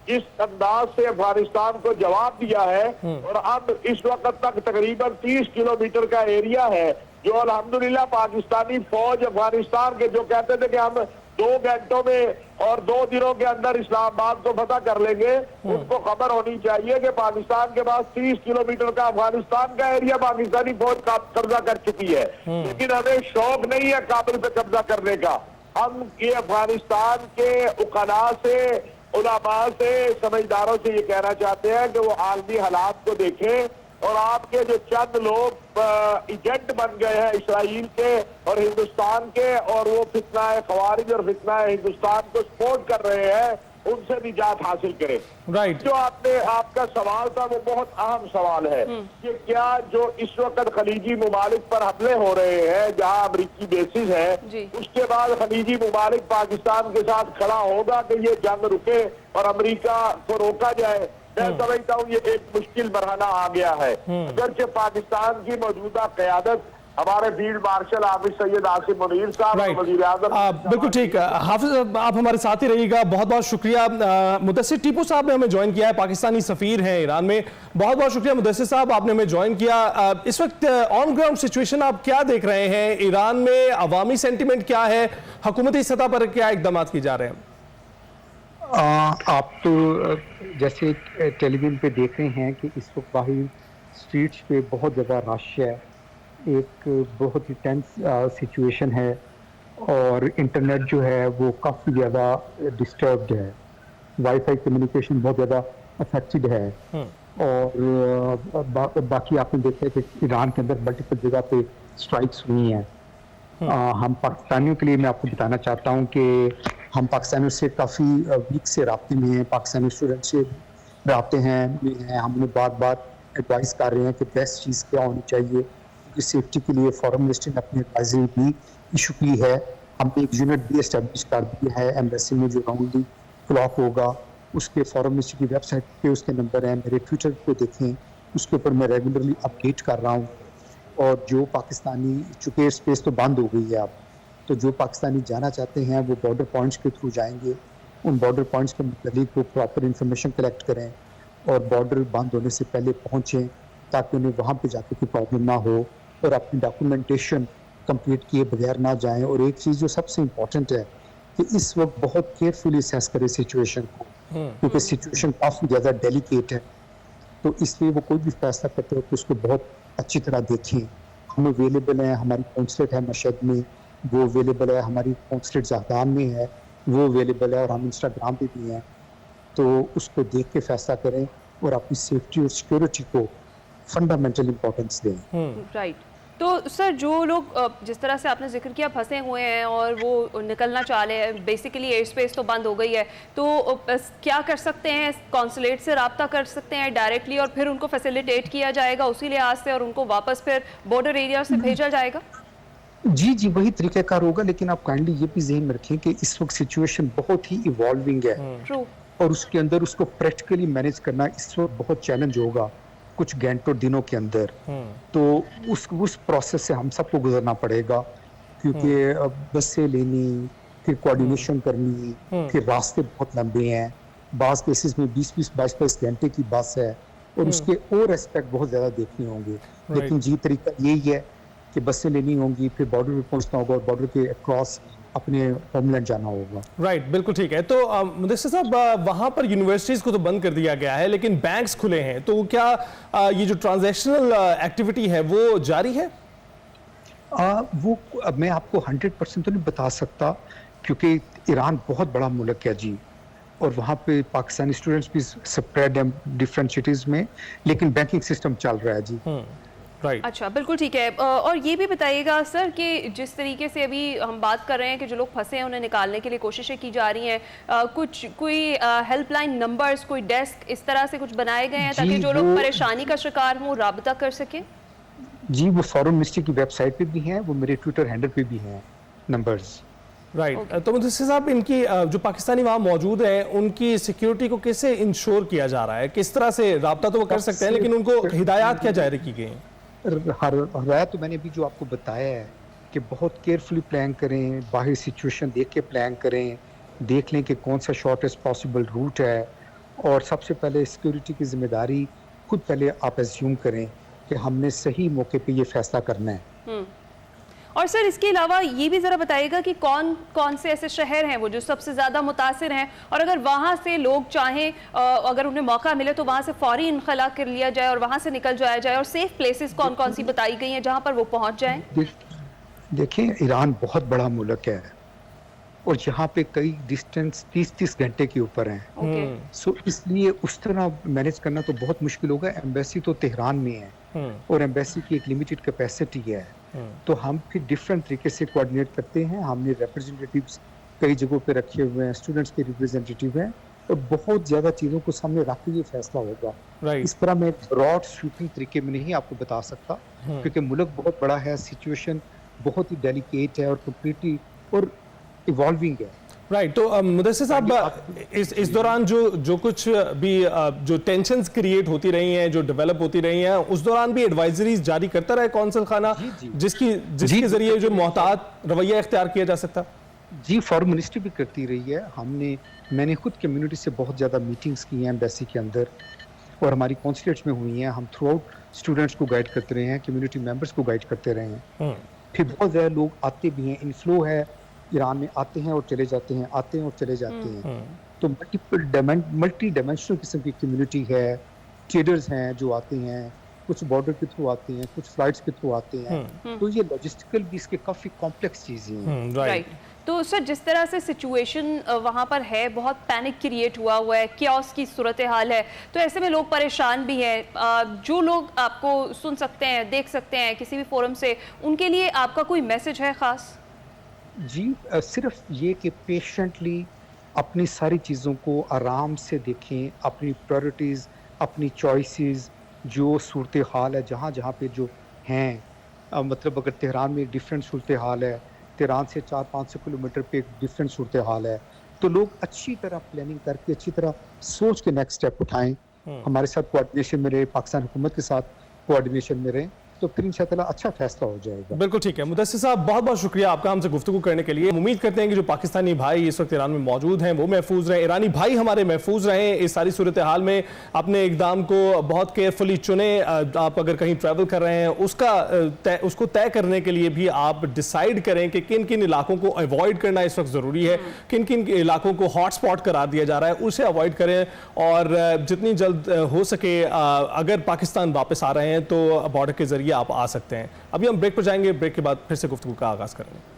इस अंदाज से अफगानिस्तान को जवाब दिया है, और अब इस वक्त तक तकरीबन 30 किलोमीटर का एरिया है जो अल्हम्दुलिल्लाह पाकिस्तानी फौज अफगानिस्तान के जो कहते थे कि हम 2 घंटों में और 2 दिनों के अंदर इस्लामाबाद को फतह कर लेंगे, उनको खबर होनी चाहिए कि पाकिस्तान के पास 30 किलोमीटर का अफगानिस्तान का एरिया पाकिस्तानी फौज कब्जा कर चुकी है। लेकिन हमें शौक नहीं है काबिल पे कब्जा करने का। हम ये अफगानिस्तान के उकला से, उलमा से, समझदारों से ये कहना चाहते हैं कि वो आलमी हालात को देखें और आपके जो चंद लोग एजेंट बन गए हैं इसराइल के और हिंदुस्तान के, और वो फितना खवारिज और फितना हिंदुस्तान को सपोर्ट कर रहे हैं, उनसे निजात हासिल करें। राइट। जो आपका सवाल था वो बहुत अहम सवाल है कि क्या जो इस वक्त खलीजी मुमालिक पर हमले हो रहे हैं जहां अमरीकी बेसिस है, उसके बाद खलीजी मुमालिक पाकिस्तान के साथ खड़ा होगा कि ये जंग रुके और अमरीका को रोका जाए। मैं समझता हूँ ये एक मुश्किल मरहला आ गया है। अगरचे पाकिस्तान की मौजूदा क़यादत हमारे फील्ड मार्शल हाफिज सैयद आसिम मुनीर साहब, वज़ीर आज़म, बिल्कुल ठीक। हाफिज आप हमारे साथ ही रहिएगा, बहुत बहुत शुक्रिया। मुदस्सिर टीपू साहब ने हमें ज्वाइन किया है, पाकिस्तानी सफीर हैं ईरान में। बहुत बहुत शुक्रिया मुदस्सिर साहब, आपने हमें ज्वाइन किया। इस वक्त ऑन ग्राउंड सिचुएशन आप क्या देख रहे हैं ईरान में? अवामी सेंटिमेंट क्या है, हुकूमती सतह पर क्या इकदाम किए जा रहे हैं? आप तो जैसे टेलीविजन पे देख रहे हैं कि इस वक्त बाहर स्ट्रीट्स पे बहुत ज़्यादा रश है, एक बहुत ही टेंस सिचुएशन है और इंटरनेट जो है वो काफ़ी ज़्यादा डिस्टर्ब्ड है, वाईफाई कम्युनिकेशन बहुत ज़्यादा अफेक्टेड है। और बाकी आपने देखा है कि ईरान के अंदर मल्टीपल जगह पे स्ट्राइक्स हुई हैं। हम पाकिस्तानियों के लिए मैं आपको बताना चाहता हूँ कि हम पाकिस्तानियों से काफ़ी वीक से राब्ते में हैं, पाकिस्तानी स्टूडेंट से राब्ते हैं। हम उन्हें बार बार एडवाइस कर रहे हैं कि बेस्ट चीज़ क्या होनी चाहिए, क्योंकि सेफ्टी के लिए फॉरेन मिनिस्ट्री ने अपनी एडवाइजरी भी इशू की है। हमने एक यूनिट भी इस्टेब्लिश कर दी है एम्बेसी में, जो राउंडली क्लॉक होगा। उसके फॉरेन मिनिस्ट्री की वेबसाइट पे उसके नंबर हैं, मेरे ट्विटर पे देखें, उसके ऊपर मैं रेगुलरली अपडेट कर रहा हूँ। और जो पाकिस्तानी, चूँकि एयर स्पेस तो बंद हो गई है अब, तो जो पाकिस्तानी जाना चाहते हैं वो बॉर्डर पॉइंट्स के थ्रू जाएंगे। उन बॉर्डर पॉइंट्स के मुतालिक वो प्रॉपर इंफॉर्मेशन कलेक्ट करें और बॉर्डर बंद होने से पहले पहुँचें, ताकि उन्हें वहाँ पे जाके कोई प्रॉब्लम ना हो और अपनी डॉक्यूमेंटेशन कंप्लीट किए बगैर ना जाएं। और एक चीज़ जो सबसे इम्पोर्टेंट है कि इस वक्त बहुत केयरफुली असेस करें सिचुएशन को, क्योंकि सिचुएशन काफ़ी ज़्यादा डेलिकेट है। तो इसलिए वो कोई भी फैसला करते हो तो उसको बहुत अच्छी तरह देखें। हम अवेलेबल हैं, हमारी कौंसलेट है मशहद में, वो अवेलेबल है, हमारी कौंसलेट ज़हरान में है, वो अवेलेबल है, और हम इंस्टाग्राम पे भी हैं। तो उसको देख के फैसला करें और अपनी सेफ्टी और सिक्योरिटी को फंडामेंटल इम्पोर्टेंस दें। राइट। तो सर, जो लोग जिस तरह से आपने जिक्र किया फंसे हुए हैं और वो निकलना चाह रहे हैं, बेसिकली एयर स्पेस तो बंद हो गई है, तो क्या कर सकते हैं? कॉन्सुलेट से रब्ता कर सकते हैं डायरेक्टली और फिर उनको फैसिलिटेट किया जाएगा उसी लिहाज से, और उनको वापस फिर बॉर्डर एरिया से भेजा जाएगा? जी वही तरीक़ाकार होगा, लेकिन आप काइंडली ये भी ज़हन में रखें कि इस वक्त सिचुएशन बहुत ही इवॉल्विंग है और उसके अंदर उसको प्रैक्टिकली मैनेज करना इस वक्त बहुत चैलेंज होगा कुछ घंटों दिनों के अंदर। तो उस प्रोसेस से हम सबको गुजरना पड़ेगा, क्योंकि बसें लेनी, फिर कोऑर्डिनेशन करनी, फिर रास्ते बहुत लंबे हैं, बाज़ केसेस में 20-20, 22-22 घंटे की बस है और उसके और एस्पेक्ट बहुत ज़्यादा देखने होंगे। लेकिन जी तरीका यही है कि बसें लेनी होंगी, फिर बॉर्डर पे पहुंचना होगा और बॉर्डर के अक्रॉस अपने होमलैंड जाना होगा। राइट, बिल्कुल ठीक है। तो मुदस्सिर साहब, वहाँ पर यूनिवर्सिटीज़ को तो बंद कर दिया गया है, लेकिन बैंक्स खुले हैं, तो क्या ये जो ट्रांजैक्शनल एक्टिविटी है वो जारी है? वो मैं आपको 100% तो नहीं बता सकता, क्योंकि ईरान बहुत बड़ा मुल्क है जी, और वहाँ पे पाकिस्तानी स्टूडेंट्स भी स्प्रेड हैं डिफरेंट सिटीज़ में, लेकिन बैंकिंग सिस्टम चल रहा है जी। अच्छा, बिल्कुल ठीक है। और ये भी बताइएगा सर कि जिस तरीके से अभी हम बात कर रहे हैं कि जो लोग फंसे हैं उन्हें निकालने के लिए कोशिशें की जा रही हैं, कोई हेल्पलाइन नंबर्स, कोई डेस्क इस तरह से कुछ बनाए गए हैं ताकि जो लोग परेशानी का शिकार हों राब्ता कर सकें? जी, वो फॉरेन मिनिस्ट्री की वेबसाइट पे भी हैं, वो मेरे ट्विटर हैंडल पे भी हैं नंबर्स। राइट। तो मुदस्सिर साहब, इनकी जो पाकिस्तानी वहाँ मौजूद हैं उनकी सिक्योरिटी को कैसे इंश्योर किया जा रहा है? किस तरह से राब्ता तो वो कर सकते हैं, लेकिन उनको हिदायत क्या जारी की गई? हर तो मैंने भी जो आपको बताया है कि बहुत केयरफुली प्लान करें, बाहर सिचुएशन देख के प्लान करें, देख लें कि कौन सा शॉर्टेस्ट पॉसिबल रूट है, और सबसे पहले सिक्योरिटी की जिम्मेदारी खुद पहले आप एज्यूम करें कि हमने सही मौके पे ये फैसला करना है। और सर इसके अलावा ये भी ज़रा बताइएगा कि कौन कौन से ऐसे शहर हैं वो जो सबसे ज़्यादा मुतासिर हैं, और अगर वहाँ से लोग चाहें, अगर उन्हें मौका मिले तो वहाँ से फौरी इनखला कर लिया जाए और वहाँ से निकल जाया जाए, और सेफ प्लेसेस कौन कौन सी बताई गई हैं जहाँ पर वो पहुँच जाएं? देखिए, ईरान बहुत बड़ा मुल्क है और यहाँ पे कई डिस्टेंस 30-30 घंटे के ऊपर हैं। सो इसलिए उस तरह मैनेज करना तो बहुत मुश्किल होगा। एम्बेसी तो तेहरान में है और एम्बेसी की एक लिमिटेड कैपेसिटी है, तो हम फिर डिफरेंट तरीके से कोऑर्डिनेट करते हैं। हमने रिप्रेजेंटेटिव्स कई जगहों पे रखे हुए हैं, स्टूडेंट्स के रिप्रेजेंटेटिव हैं, और बहुत ज़्यादा चीज़ों को सामने रख के ये फैसला होगा। इस तरह मैं ब्रॉड स्वीपिंग तरीके में नहीं आपको बता सकता, क्योंकि मुल्क बहुत बड़ा है, सिचुएशन बहुत ही डेलिकेट है और कम्प्लीटली और इवॉल्विंग है। राइट, तो मुदस्सिर साहब, इस दौरान जो कुछ भी जो टेंशन्स क्रिएट होती रही हैं, जो डेवलप होती रही हैं, उस दौरान भी एडवाइजरीज जारी करता रहा कौंसल खाना, जिसके जरिए जो मोहतात रवैया इख्तियार किया जा सकता? जी, फॉरेन मिनिस्ट्री भी करती रही है। मैंने खुद कम्युनिटी से बहुत ज़्यादा मीटिंग्स की हैं एम्बेसी के अंदर, और हमारी कॉन्सुलेट्स में हुई हैं। हम थ्रू आउट स्टूडेंट्स को गाइड करते रहे हैं, कम्युनिटी मेंबर्स को गाइड करते रहे हैं। फिर बहुत ज़्यादा लोग आते भी हैं, इनफ्लो है ईरान में, आते हैं और चले जाते हैं, आते हैं और चले जाते हैं। तो मल्टी डायमेंशनल किस्म की कम्युनिटी है। ट्रेडर्स हैं जो आते हैं, कुछ बॉर्डर के थ्रू आते हैं, कुछ फ्लाइट्स के थ्रू आते हैं। तो ये लॉजिस्टिकल भी इसके काफ़ी कॉम्प्लेक्स चीज़ें हैं। राइट, तो सर जिस तरह से सिचुएशन वहाँ पर है, बहुत पैनिक क्रिएट हुआ है, क्याओस की सूरत हाल है, तो ऐसे में लोग परेशान भी हैं। जो लोग आपको सुन सकते हैं, देख सकते हैं किसी भी फोरम से, उनके लिए आपका कोई मैसेज है ख़ास? जी, सिर्फ ये कि पेशेंटली अपनी सारी चीज़ों को आराम से देखें, अपनी प्रायोरिटीज़, अपनी चॉइसेस, जो सूरत हाल है जहाँ जहाँ पे जो हैं, मतलब अगर तेहरान में डिफरेंट सूरत हाल है, तेहरान से 400-500 किलोमीटर पे एक डिफरेंट सूरत हाल है, तो लोग अच्छी तरह प्लानिंग करके, अच्छी तरह सोच के नेक्स्ट स्टेप उठाएं। हमारे साथ कोऑर्डिनेशन में रहे, पाकिस्तान हुकूमत के साथ कोऑर्डिनेशन में रहें, तो फिर इंशाअल्लाह अच्छा फैसला हो जाएगा। बिल्कुल ठीक है। मुदस्सिर साहब, बहुत बहुत शुक्रिया आपका हमसे गुफ्तगू करने के लिए। उम्मीद करते हैं कि जो पाकिस्तानी भाई इस वक्त ईरान में मौजूद हैं वो महफूज रहें, ईरानी भाई हमारे महफूज रहें इस सारी सूरत हाल में। अपने इकदाम को बहुत केयरफुली चुने। आप अगर कहीं ट्रैवल कर रहे हैं उसको तय करने के लिए भी आप डिसाइड करें कि किन किन इलाकों को अवॉइड करना इस वक्त ज़रूरी है, किन किन इलाकों को हॉटस्पॉट करार दिया जा रहा है उसे अवॉइड करें, और जितनी जल्द हो सके अगर पाकिस्तान वापस आ रहे हैं तो बॉर्डर के जरिए आप आ सकते हैं। अभी हम ब्रेक पर जाएंगे, ब्रेक के बाद फिर से गुफ्तगू का आगाज करेंगे।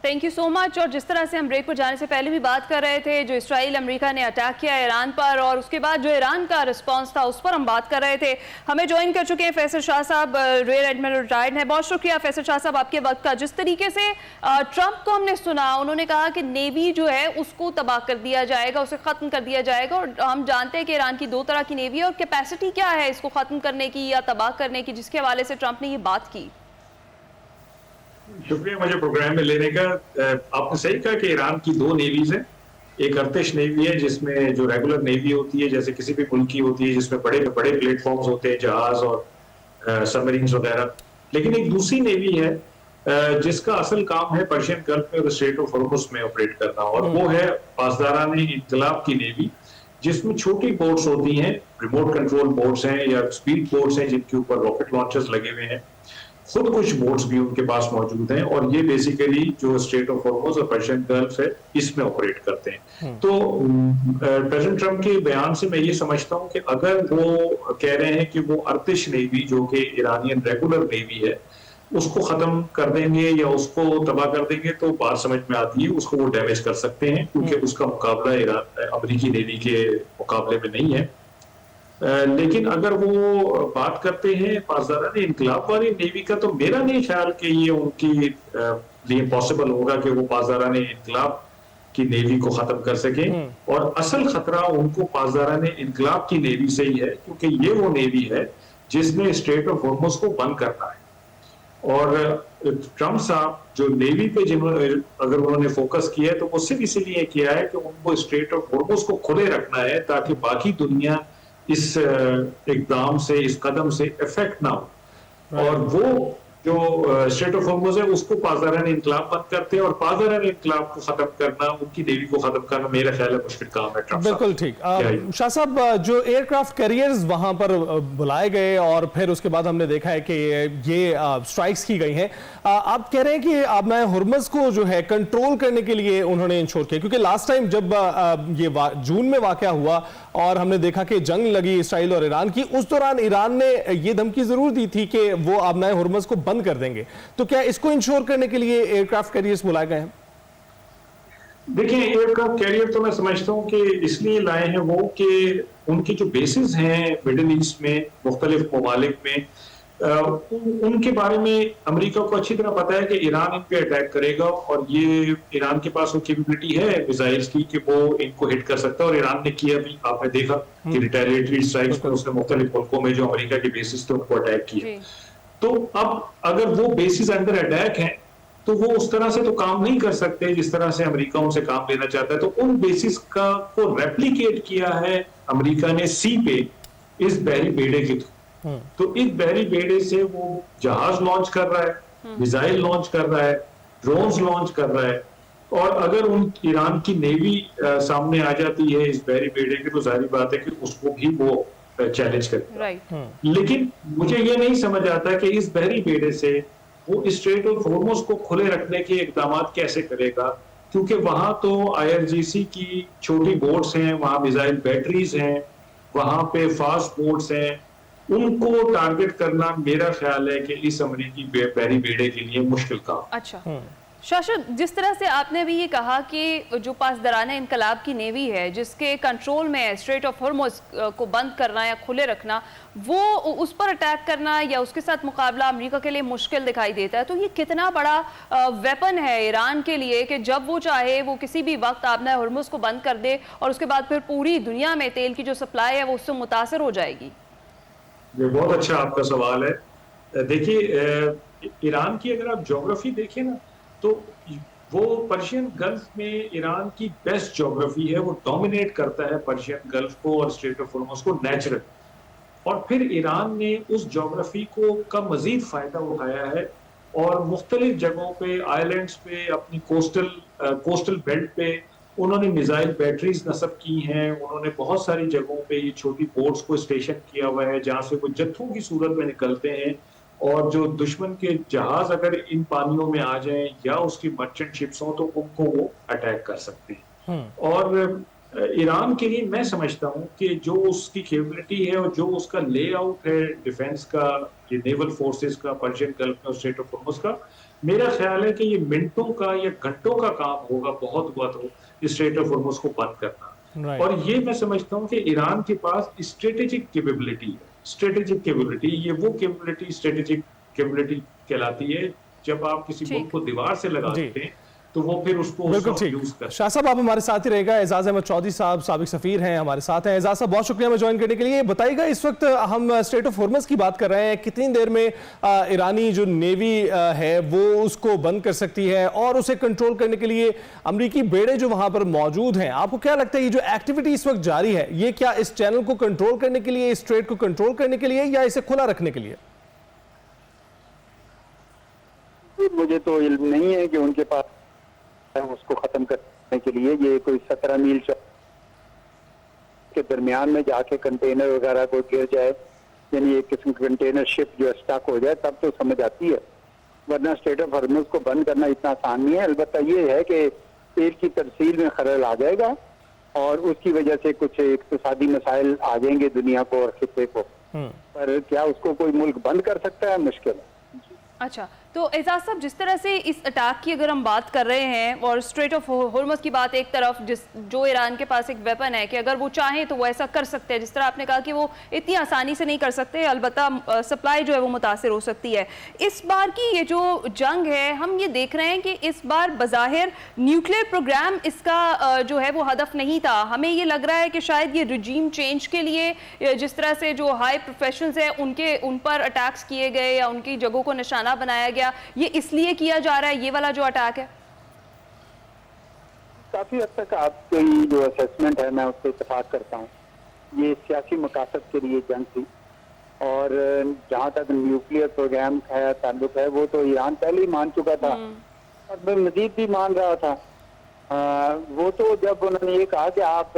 Thank you so much. और जिस तरह से हम ब्रेक पर जाने से पहले भी बात कर रहे थे, जो इसराइल अमेरिका ने अटैक किया ईरान पर और उसके बाद जो ईरान का रिस्पांस था उस पर हम बात कर रहे थे। हमें ज्वाइन कर चुके हैं फैसल शाह साहब, रियर एडमिरल रिटायर्ड हैं। बहुत शुक्रिया फैसल शाह साहब आपके वक्त का। जिस तरीके से ट्रंप को हमने सुना, उन्होंने कहा कि नेवी जो है उसको तबाह कर दिया जाएगा, उसे ख़त्म कर दिया जाएगा, और हम जानते हैं कि ईरान की 2 तरह की नेवी है और कैपेसिटी क्या है इसको ख़त्म करने की या तबाह करने की, जिसके हवाले से ट्रंप ने ये बात की। शुक्रिया मुझे प्रोग्राम में लेने का। आपने सही कहा कि ईरान की 2 नेवीज हैं। एक अर्तिश नेवी है जिसमें जो रेगुलर नेवी होती है जैसे किसी भी मुल्क की होती है, जिसमें बड़े बड़े प्लेटफॉर्म्स होते हैं, जहाज और सबमरीन्स वगैरह। लेकिन एक दूसरी नेवी है जिसका असल काम है पर्शियन गल्फ में और स्ट्रेट ऑफ हॉर्मुज़ में ऑपरेट करना, और वो है पासदारान इनकलाब की नेवी, जिसमें छोटी बोट्स होती हैं, रिमोट कंट्रोल बोट्स हैं या स्पीड बोट्स हैं जिनके ऊपर रॉकेट लॉन्चर्स लगे हुए हैं। खुद कुछ बोट्स भी उनके पास मौजूद हैं, और ये बेसिकली जो स्ट्रेट ऑफ हॉर्मुज़ और पर्शियन गल्फ है इसमें ऑपरेट करते हैं। तो प्रेसिडेंट ट्रंप के बयान से मैं ये समझता हूँ कि अगर वो कह रहे हैं कि वो अर्तिश नेवी जो कि ईरानियन रेगुलर नेवी है उसको खत्म कर देंगे या उसको तबाह कर देंगे, तो बात समझ में आती है उसको वो डैमेज कर सकते हैं, क्योंकि उसका मुकाबला ईरान अमेरिकी नेवी के मुकाबले में नहीं है। लेकिन अगर वो बात करते हैं पासदारान इनकलाब वाली नेवी का, तो मेरा नहीं ख्याल कि ये उनकी लिए पॉसिबल होगा कि वो पासदारान इनकलाब की नेवी को खत्म कर सके। और असल खतरा उनको पासदारान इनकलाब की नेवी से ही है, क्योंकि ये वो नेवी है जिसने स्ट्रेट ऑफ हॉर्मुज़ को बंद करना है। और ट्रंप साहब जो नेवी पे जिन्होंने अगर उन्होंने फोकस किया है तो वो सिर्फ इसीलिए किया है कि उनको स्ट्रेट ऑफ हॉर्मुज़ को खुले रखना है ताकि बाकी दुनिया इस इकदाम से, इस कदम से इफेक्ट ना हो। और वो जो स्ट्रेट ऑफ होर्मुज है उसको पासदारान इंकलाब बंद करते हैं, और पासदारान इंकलाब को खत्म करना, उनकी नेवी को खत्म करना मेरा ख्याल है मुश्किल काम है ट्रंप साहब। बिल्कुल ठीक। शाह साहब, जो एयरक्राफ्ट कैरियर्स वहां पर बुलाए गए और फिर उसके बाद हमने देखा है कि ये स्ट्राइक्स की गई हैं, आप कह रहे हैं कि आबनाए हुर्मुज़ को जो है कंट्रोल करने के लिए उन्होंने इंश्योर किया, क्योंकि लास्ट टाइम जब ये जून में वाकया हुआ और हमने देखा कि जंग लगी इसराइल और ईरान की, उस दौरान ईरान ने ये धमकी जरूर दी थी कि वो आबनाए हुर्मुज़ को बंद कर देंगे। तो क्या इसको इंश्योर करने के लिए एयरक्राफ्ट कैरियर्स बुलाए गए हैं? देखिए, एयरक्राफ्ट कैरियर तो मैं समझता हूँ कि इसलिए लाए हैं वो कि उनकी जो बेसिस हैं मिडिल ईस्ट में, मुख्तलिफ ममालिक में, उनके बारे में अमेरिका को अच्छी तरह पता है कि ईरान इन पे अटैक करेगा, और ये ईरान के पास वो कैपेबिलिटी है मिसाइल्स की कि वो इनको हिट कर सकता है, और ईरान ने किया भी। आपने देखा कि रिटेलिएटरी स्ट्राइक्स पर उसने मुख्तलिफ मुल्कों में जो अमेरिका के बेसिस थे उनको अटैक किया। तो अब अगर वो बेसिस अंडर अटैक हैं तो वो उस तरह से तो काम नहीं कर सकते जिस तरह से अमेरिका उनसे काम लेना चाहता है। तो उन बेसिस का को रेप्लिकेट किया है अमेरिका ने सी पे इस बहरी बेड़े के थ्रू। तो इस बहरी बेड़े से वो जहाज लॉन्च कर रहा है, मिसाइल लॉन्च कर रहा है, ड्रोन्स लॉन्च कर रहा है, और अगर उन ईरान की नेवी सामने आ जाती है इस बहरी बेड़े के, तो जाहिर बात है कि उसको भी वो चैलेंज करेगा। लेकिन मुझे ये नहीं समझ आता कि इस बहरी बेड़े से वो स्ट्रेट ऑफ होर्मुज को खुले रखने के इकदाम कैसे करेगा, क्योंकि वहां तो IRGC की छोटी बोट्स हैं, वहां मिसाइल बैटरीज हैं, वहां पे फास्ट बोट्स हैं, उनको टारगेट करना मेरा ख्याल है कि इस अमरीकी बहरी बेड़े के लिए मुश्किल काम। अच्छा शासन, जिस तरह से आपने भी ये कहा कि जो पासदाराना इनकलाब की नेवी है जिसके कंट्रोल में है स्ट्रेट ऑफ होर्मुज को बंद करना या खुले रखना, वो उस पर अटैक करना या उसके साथ मुकाबला अमेरिका के लिए मुश्किल दिखाई देता है। तो ये कितना बड़ा वेपन है ईरान के लिए कि जब वो चाहे वो किसी भी वक्त आबनाए हुर्मुज को बंद कर दे और उसके बाद फिर पूरी दुनिया में तेल की जो सप्लाई है वो उससे मुतासर हो जाएगी। ये बहुत अच्छा आपका सवाल है। देखिए, ईरान की अगर आप ज्योग्राफी देखें ना, तो वो पर्शियन गल्फ में ईरान की बेस्ट ज्योग्राफी है, वो डोमिनेट करता है पर्शियन गल्फ को और स्ट्रेट ऑफ होर्मुज को नेचुरल। और फिर ईरान ने उस ज्योग्राफी को का मजीद फायदा उठाया है और मुख्तलिफ जगहों पे, आइलैंड्स पे, अपनी कोस्टल बेल्ट पे उन्होंने मिसाइल बैटरीज नस्ब की हैं। उन्होंने बहुत सारी जगहों पे ये छोटी बोट्स को स्टेशन किया हुआ है जहां से वो जत्थों की सूरत में निकलते हैं, और जो दुश्मन के जहाज अगर इन पानियों में आ जाएं या उसकी मर्चेंट शिप्स हों तो उनको वो अटैक कर सकते हैं। और ईरान के लिए मैं समझता हूं कि जो उसकी कैपेबिलिटी है और जो उसका लेआउट है डिफेंस का, ये नेवल फोर्सेस का पर्शियन गल्फ में और स्ट्रेट ऑफ होर्मुज का, मेरा ख्याल है कि ये मिनटों का या घंटों का काम होगा बहुत हुआ तो स्ट्रेट ऑफ होर्मुज को बंद करना। और ये मैं समझता हूँ कि ईरान के पास स्ट्रेटेजिक कैपेबिलिटी है। स्ट्रेटेजिक कैपेबिलिटी, ये वो कैपेबिलिटी स्ट्रेटेजिक कैपेबिलिटी कहलाती है जब आप किसी मुल्क को दीवार से लगा देते हैं तो वो फिर उसको यूज कर। शाह साहब, आप हमारे साथ ही रहेगा। एजाज अहमद चौधरी साहब साबिक सफीर हैं, हमारे साथ हैं। एजाज साहब, बहुत शुक्रिया हमें ज्वाइन करने के लिए। बताइएगा, इस वक्त हम स्ट्रेट ऑफ होर्मुज की बात कर रहे हैं, कितनी देर में ईरानी जो नेवी है वो उसको बंद कर सकती है और उसे कंट्रोल करने के लिए अमरीकी बेड़े जो वहां पर मौजूद हैं, आपको क्या लगता है ये जो एक्टिविटी इस वक्त जारी है, ये क्या इस चैनल को कंट्रोल करने के लिए, इस स्ट्रेट को कंट्रोल करने के लिए, या इसे खुला रखने के लिए? मुझे तो इल्म नहीं है कि उनके पास उसको खत्म करने के लिए ये कोई 17 मील के दरमियान में जाके कंटेनर वगैरह को गिर जाए, यानी एक किस्म की कंटेनर शिप जो स्टक हो जाए, तब तो समझ आती है। वरना स्ट्रेट ऑफ होर्मुज को बंद करना इतना आसान नहीं है। अलबत्ता ये है कि तेल की तरसील में खलल आ जाएगा और उसकी वजह से कुछ इक्तिसादी मसाइल आ जाएंगे दुनिया को और खिते को, पर क्या उसको कोई मुल्क बंद कर सकता है? मुश्किल है। अच्छा, तो एजाज साहब, जिस तरह से इस अटैक की अगर हम बात कर रहे हैं और स्ट्रेट ऑफ होर्मुज की बात एक तरफ, जो ईरान के पास एक वेपन है कि अगर वो चाहें तो वो ऐसा कर सकते हैं, जिस तरह आपने कहा कि वो इतनी आसानी से नहीं कर सकते, अलबत्ता सप्लाई जो है वो मुतासिर हो सकती है। इस बार की ये जो जंग है, हम ये देख रहे हैं कि इस बार बज़ाहिर न्यूक्लियर प्रोग्राम इसका जो है वो हदफ नहीं था। हमें ये लग रहा है कि शायद ये रिजीम चेंज के लिए जिस तरह से जो हाई प्रोफेशनल्स हैं उन पर अटैक्स किए गए या उनकी जगहों को निशाना बनाया गया, ये इसलिए किया जा रहा है ये वाला जो अटैक है? काफी हद तक आपकी जो असेसमेंट है मैं उससे इत्तेफाक करता हूँ। ये सियासी मकासद के लिए जंग थी और जहाँ तक न्यूक्लियर प्रोग्राम का ताल्लुक है वो तो ईरान पहले ही मान चुका था और मैं मजीद भी मान रहा था। वो तो जब उन्होंने ये कहा कि आप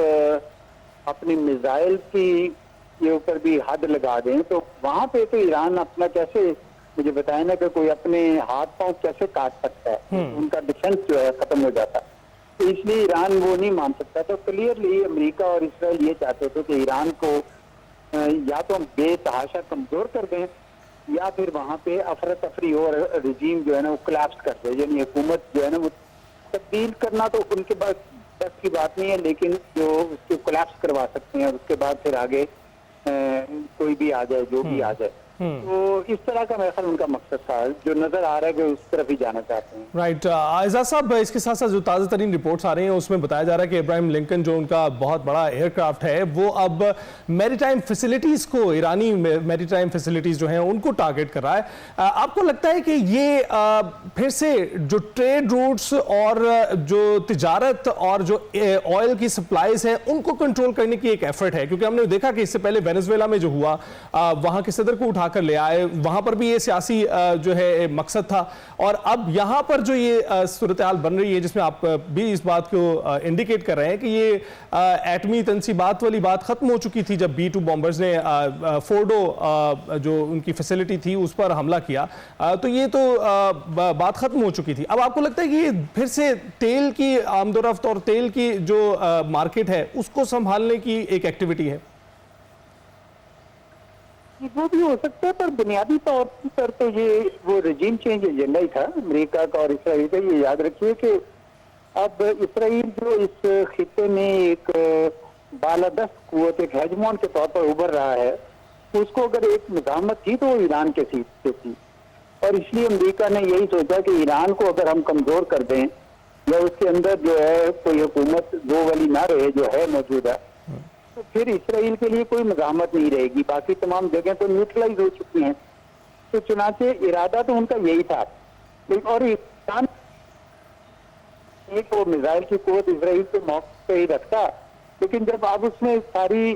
अपनी मिसाइल की ये ऊपर भी हद लगा दें, तो वहां पे तो ईरान अपना कैसे, मुझे बताया ना कि कोई अपने हाथ पांव कैसे काट सकता है, उनका डिफेंस जो है खत्म हो जाता है। तो इसलिए ईरान वो नहीं मान सकता। तो क्लियरली अमेरिका और इसराइल ये चाहते थे कि ईरान को या तो हम बेतहाशा कमजोर कर दें या फिर वहां पे अफरा तफरी हो और रिजीम जो है ना वो कोलैप्स कर दे, यानी हुकूमत जो है ना वो तब्दील करना तो उनके पास बस की बात नहीं है, लेकिन जो उसको कोलैप्स करवा सकते हैं उसके बाद फिर आगे कोई भी आ जाए, जो भी आ जाए। तो इस तरह का मेरा ख्याल उनका मकसद था, जो नजर आ रहा है कि उस तरफ ही जाना चाहते हैं। राइट एजाज साहब, इसके साथ साथ जो ताज़ा तरीन रिपोर्ट्स आ रही हैं उसमें बताया जा रहा है कि इब्राहिम लिंकन जो उनका बहुत बड़ा एयरक्राफ्ट है वो अब मैरीटाइम फैसिलिटीज को, ईरानी मैरीटाइम फैसिलिटीज जो हैं उनको टारगेट कर रहा है। आपको लगता है कि ये फिर से जो ट्रेड रूट्स और जो तिजारत और जो ऑयल की सप्लाईज है उनको कंट्रोल करने की एक एफर्ट है? क्योंकि हमने देखा कि इससे पहले वेनेजुएला में जो हुआ वहां के सदर को उठाकर ले आए, वहां पर भी ये सियासी जो है मकसद था, और अब यहां पर जो ये सूरत हाल बन रही है जिसमें आप भी इस बात को इंडिकेट कर रहे हैं कि ये एटमी तंसीबात वाली बात खत्म हो चुकी थी जब B-2 बॉम्बर्स ने फोर्डो जो उनकी फैसिलिटी थी उस पर हमला किया, तो ये तो बात खत्म हो चुकी थी। अब आपको लगता है कि ये फिर से तेल की आमदोरफ्त और तेल की जो मार्केट है उसको संभालने की एक एक्टिविटी है? वो भी हो सकता है, पर बुनियादी तौर पर तो ये वो रजीम चेंज एजेंडा ही था अमेरिका का और इसराइल का। ये याद रखिए कि अब इसराइल जो इस खिते में एक बालादस्त कुव्वत, एक हेजमोन के तौर पर उभर रहा है, उसको अगर एक मज़ाहमत थी तो वो ईरान के सीट से थी, और इसलिए अमेरिका ने यही सोचा कि ईरान को अगर हम कमजोर कर दें या उसके अंदर जो है कोई हुकूमत दो वाली ना रहे जो है मौजूदा, तो फिर इसराइल के लिए कोई मज़ाहमत नहीं रहेगी, बाकी तमाम जगह तो न्यूट्रलाइज हो चुकी हैं। तो चुनाचे इरादा तो उनका यही था, और ईरान एक वो मिसाइल की कुव्वत इसराइल के मौके पे ही रखता, लेकिन जब आप उसमें सारी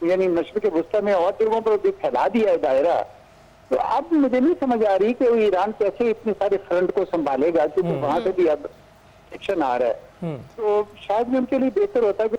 यानी मशरिक़ वस्ता में और जगहों पर भी फैला दिया है दायरा, तो अब मुझे नहीं समझ आ रही कि वो ईरान कैसे इतने सारे फ्रंट को संभालेगा, क्योंकि वहां से भी अब एक्शन आ रहा है। तो शायद भी उनके लिए बेहतर होता है कि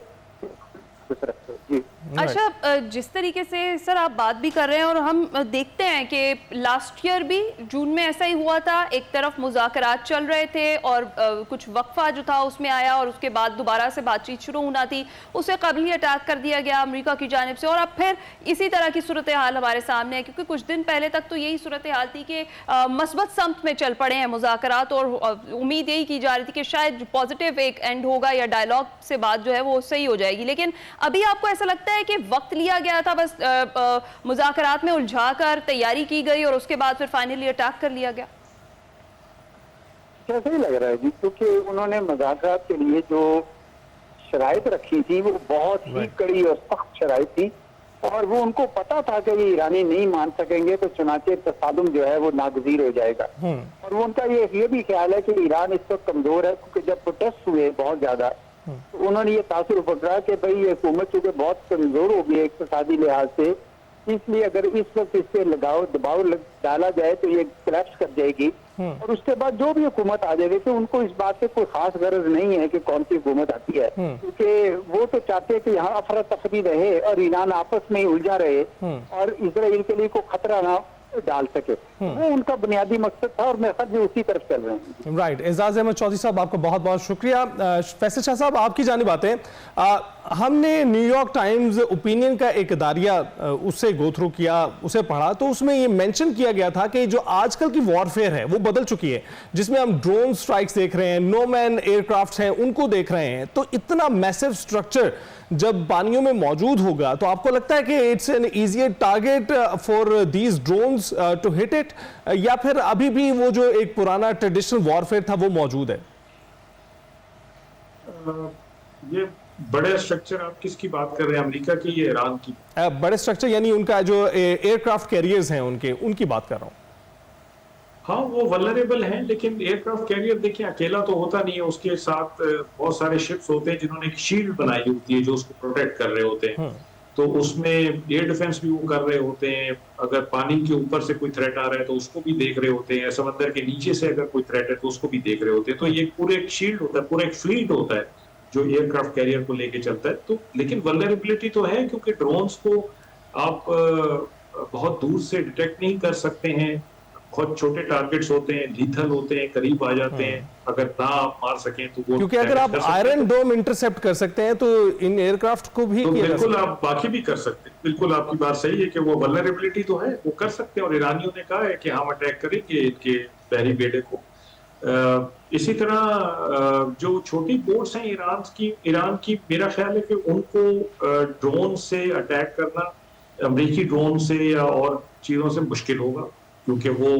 जी। अच्छा, जिस तरीके से सर आप बात भी कर रहे हैं और हम देखते हैं कि लास्ट ईयर भी जून में ऐसा ही हुआ था, एक तरफ मुज़ाकरात चल रहे थे और कुछ वक्फा जो था उसमें आया और उसके बाद दोबारा से बातचीत शुरू होना थी, उसे कबल ही अटैक कर दिया गया अमेरिका की जानिब से, और अब फिर इसी तरह की सूरत हाल हमारे सामने है। क्योंकि कुछ दिन पहले तक तो यही सूरत हाल थी कि मस्बत समत में चल पड़े हैं मुज़ाकरात, और उम्मीद यही की जा रही थी कि शायद पॉजिटिव एक एंड होगा या डायलॉग से बात जो है वो सही हो जाएगी। लेकिन अभी आपको ऐसा लगता है कि वक्त लिया गया था, बस मुज़ाकरात में उलझाकर तैयारी की गई और उसके बाद फिर फाइनली अटैक कर लिया गया? कैसे ही लग रहा है जी, क्योंकि उन्होंने मुज़ाकरात के लिए जो शराइत रखी थी वो बहुत ही कड़ी और सख्त शराइत थी, और वो उनको पता था कि ये ईरानी नहीं मान सकेंगे, तो चुनाचे तसादुम जो है वो नागजीर हो जाएगा। और वो उनका ये भी ख्याल है कि ईरान इस वक्त कमजोर है, क्योंकि जब प्रोटेस्ट हुए बहुत ज्यादा तो उन्होंने ये तासुर पकड़ा कि भाई ये हुकूमत चूंकि बहुत कमजोर हो गई है इक़्तिसादी लिहाज से, इसलिए अगर इस वक्त इस पे दबाव डाला जाए तो ये कोलैप्स कर जाएगी, और उसके बाद जो भी हुकूमत आ जाएगी तो उनको इस बात से कोई खास गरज नहीं है कि कौन सी हुकूमत आती है, क्योंकि वो तो चाहते हैं कि यहाँ अफरा तफरी रहे और ईरान आपस में ही उलझा रहे और इसराइल के लिए कोई खतरा ना डाल सके। वो उनका बुनियादी मकसद था, और मैं खुद भी उसी तरफ चल रहे हैं। राइट, एजाज अहमद चौधरी साहब आपका बहुत बहुत शुक्रिया। फैसल शाह साहब, आपकी जानिब आते हैं। हमने न्यूयॉर्क टाइम्स ओपिनियन का एक दारिया उससे गो थ्रू किया, उसे पढ़ा, तो उसमें ये मेंशन किया गया था कि जो आजकल की वॉरफेयर है वो बदल चुकी है, जिसमें हम ड्रोन स्ट्राइक्स देख रहे हैं, नो मैन एयरक्राफ्ट हैं उनको देख रहे हैं। तो इतना मैसिव स्ट्रक्चर जब पानियों में मौजूद होगा तो आपको लगता है कि it's an easier target for these drones to hit it, या फिर अभी भी वो जो एक पुराना ट्रेडिशनल वॉरफेयर था वो मौजूद है? ये बड़े स्ट्रक्चर आप किसकी बात कर रहे हैं, अमेरिका की या ईरान की? बड़े स्ट्रक्चर यानी उनका जो एयरक्राफ्ट कैरियर्स हैं उनकी बात कर रहा हूँ। हाँ, वो वल्नरेबल हैं, लेकिन एयरक्राफ्ट कैरियर देखिए अकेला तो होता नहीं है, उसके साथ बहुत सारे शिप्स होते हैं जिन्होंने एक शील्ड बनाई होती है जो उसको प्रोटेक्ट कर रहे होते हैं। तो उसमें एयर डिफेंस भी वो कर रहे होते हैं। अगर पानी के ऊपर से कोई थ्रेट आ रहा है तो उसको भी देख रहे होते हैं, समंदर के नीचे से अगर कोई थ्रेट है तो उसको भी देख रहे होते हैं। तो ये पूरे एक शील्ड होता है, पूरा एक फ्लीट होता है जो एयरक्राफ्ट कैरियर को लेके चलता है। तो लेकिन वल्नरेबिलिटी तो है, क्योंकि ड्रोन्स को आप बहुत दूर से डिटेक्ट नहीं कर सकते हैं, बहुत छोटे टारगेट्स होते हैं, लीथल होते हैं, करीब आ जाते हैं। अगर ना आप मार सकें तो वो, क्योंकि अगर आप आयरन डोम इंटरसेप्ट कर सकते हैं तो इन एयरक्राफ्ट को भी तो किया जा बिल्कुल सकता है। आप बाकी भी कर सकते हैं। बिल्कुल आपकी बात सही है कि वो वल्नरेबिलिटी तो है, वो कर सकते हैं। और ईरानियों ने कहा है कि हम अटैक करेंगे इनके बहरी बेड़े को। इसी तरह जो छोटी पोर्ट्स हैं ईरान की मेरा ख्याल है कि उनको ड्रोन से अटैक करना अमेरिकी ड्रोन से या और चीज़ों से मुश्किल होगा, क्योंकि वो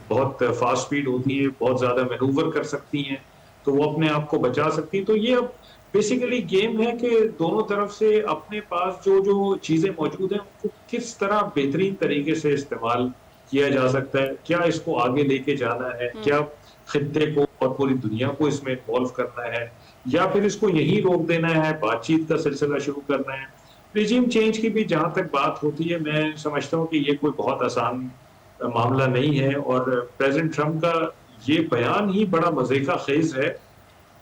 बहुत फास्ट स्पीड होती है, बहुत ज़्यादा मैनूवर कर सकती हैं, तो वो अपने आप को बचा सकती हैं। तो ये अब बेसिकली गेम है कि दोनों तरफ से अपने पास जो चीज़ें मौजूद हैं उनको किस तरह बेहतरीन तरीके से इस्तेमाल किया जा सकता है। क्या इसको आगे लेके जाना है, क्या खित्ते को और पूरी दुनिया को इसमें इन्वॉल्व करना है, या फिर इसको यही रोक देना है, बातचीत का सिलसिला शुरू करना है। रिजीम चेंज की भी जहां तक बात होती है, मैं समझता हूं कि ये कोई बहुत आसान मामला नहीं है। और प्रेसिडेंट ट्रंप का ये बयान ही बड़ा मजे का खेज है,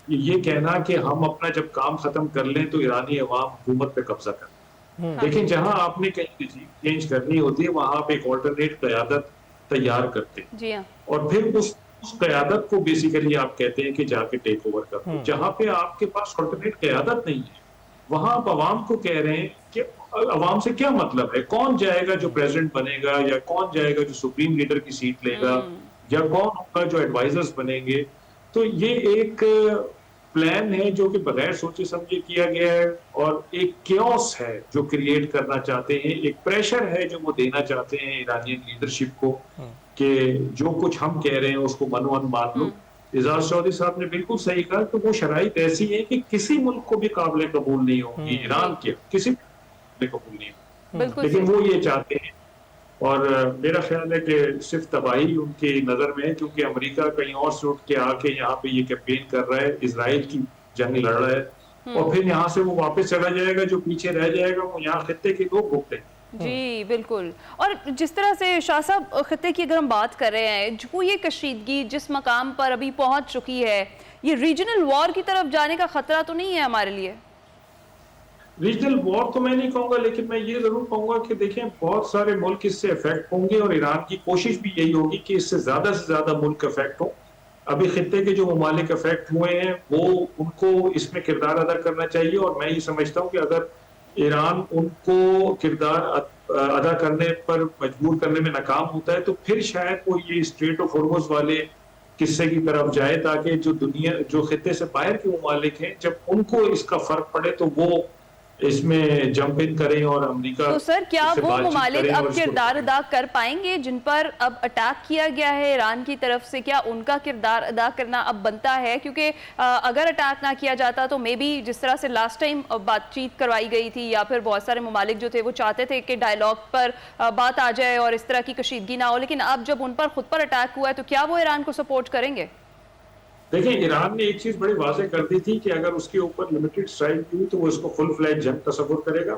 ये कहना कि हम अपना जब काम खत्म कर लें तो ईरानी अवाम हुकूमत पे कब्जा कर। लेकिन जहां आपने कहीं रिजीम चेंज करनी होती है वहां आप एक ऑल्टरनेट क़यादत तैयार करते हैं जी हाँ। और फिर उस क़यादत को बेसिकली आप कहते हैं कि जाके टेक ओवर कर। जहां पे आपके पास ऑल्टरनेट क़यादत नहीं है वहां आप अवाम को कह रहे हैं कि अवाम से क्या मतलब है, कौन जाएगा जो प्रेसिडेंट बनेगा, या कौन जाएगा जो सुप्रीम लीडर की सीट लेगा, या कौन होगा जो एडवाइजर्स बनेंगे। तो ये एक प्लान है जो कि बगैर सोचे समझे किया गया है, और एक क्योस है जो क्रिएट करना चाहते हैं, एक प्रेशर है जो वो देना चाहते हैं ईरानियन लीडरशिप को कि जो कुछ हम कह रहे हैं उसको मनो मन मान लो। इजाज चौधरी साहब ने बिल्कुल सही कहा कि वो शराइत ऐसी है कि किसी मुल्क को भी काबिल कबूल नहीं होगी, ईरान के किसी भी कबूल नहीं होगी, लेकिन वो ये चाहते हैं। और मेरा ख्याल है कि सिर्फ तबाही उनकी नजर में है, क्योंकि अमेरिका कहीं और से उठ के आके यहाँ पे ये कैंपेन कर रहा है, इजराइल की जंग लड़ रहा है, और फिर यहाँ से वो वापस चला जाएगा, जो पीछे रह जाएगा वो यहाँ खित्ते के लोग भुगते हैं। जी बिल्कुल। और जिस तरह से शाह साहब खित्ते की अगर हम बात कर रहे हैं, जो ये कशीदगी जिस मकाम पर अभी पहुंच चुकी है, ये रीजनल वॉर की तरफ जाने का खतरा तो नहीं है हमारे लिए? रीजनल वॉर तो मैं नहीं कहूंगा, लेकिन मैं ये जरूर कहूंगा कि देखें बहुत सारे मुल्क इससे इफेक्ट होंगे, और ईरान की कोशिश भी यही होगी कि इससे ज्यादा मुल्क इफेक्ट हो। अभी खित्ते के जो ममालिक इफेक्ट हुए हैं वो उनको इसमें किरदार अदा करना चाहिए, और मैं ये समझता हूँ कि अगर ईरान उनको किरदार अदा करने पर मजबूर करने में नाकाम होता है तो फिर शायद वो ये स्ट्रेट ऑफ हॉर्मुज़ वाले किस्से की तरफ जाए, ताकि जो खित्ते से बाहर के ममालिक हैं जब उनको इसका फर्क पड़े तो वो इसमें जंप इन करें और अमेरिका। तो सर क्या वो ममालिक अब किरदार अदा कर पाएंगे जिन पर अब अटैक किया गया है ईरान की तरफ से? क्या उनका किरदार अदा करना अब बनता है? क्योंकि अगर अटैक ना किया जाता तो मे बी जिस तरह से लास्ट टाइम बातचीत करवाई गई थी, या फिर बहुत सारे ममालिक जो थे वो चाहते थे कि डायलॉग पर बात आ जाए और इस तरह की कशीदगी ना हो, लेकिन अब जब उन पर खुद पर अटैक हुआ है तो क्या वो ईरान को सपोर्ट करेंगे? देखिए, ईरान ने एक चीज बड़ी वाज़ेह कर दी थी कि अगर उसके ऊपर लिमिटेड स्ट्राइक हुई तो वो इसको फुल फ्लैज जंग तस्वुर करेगा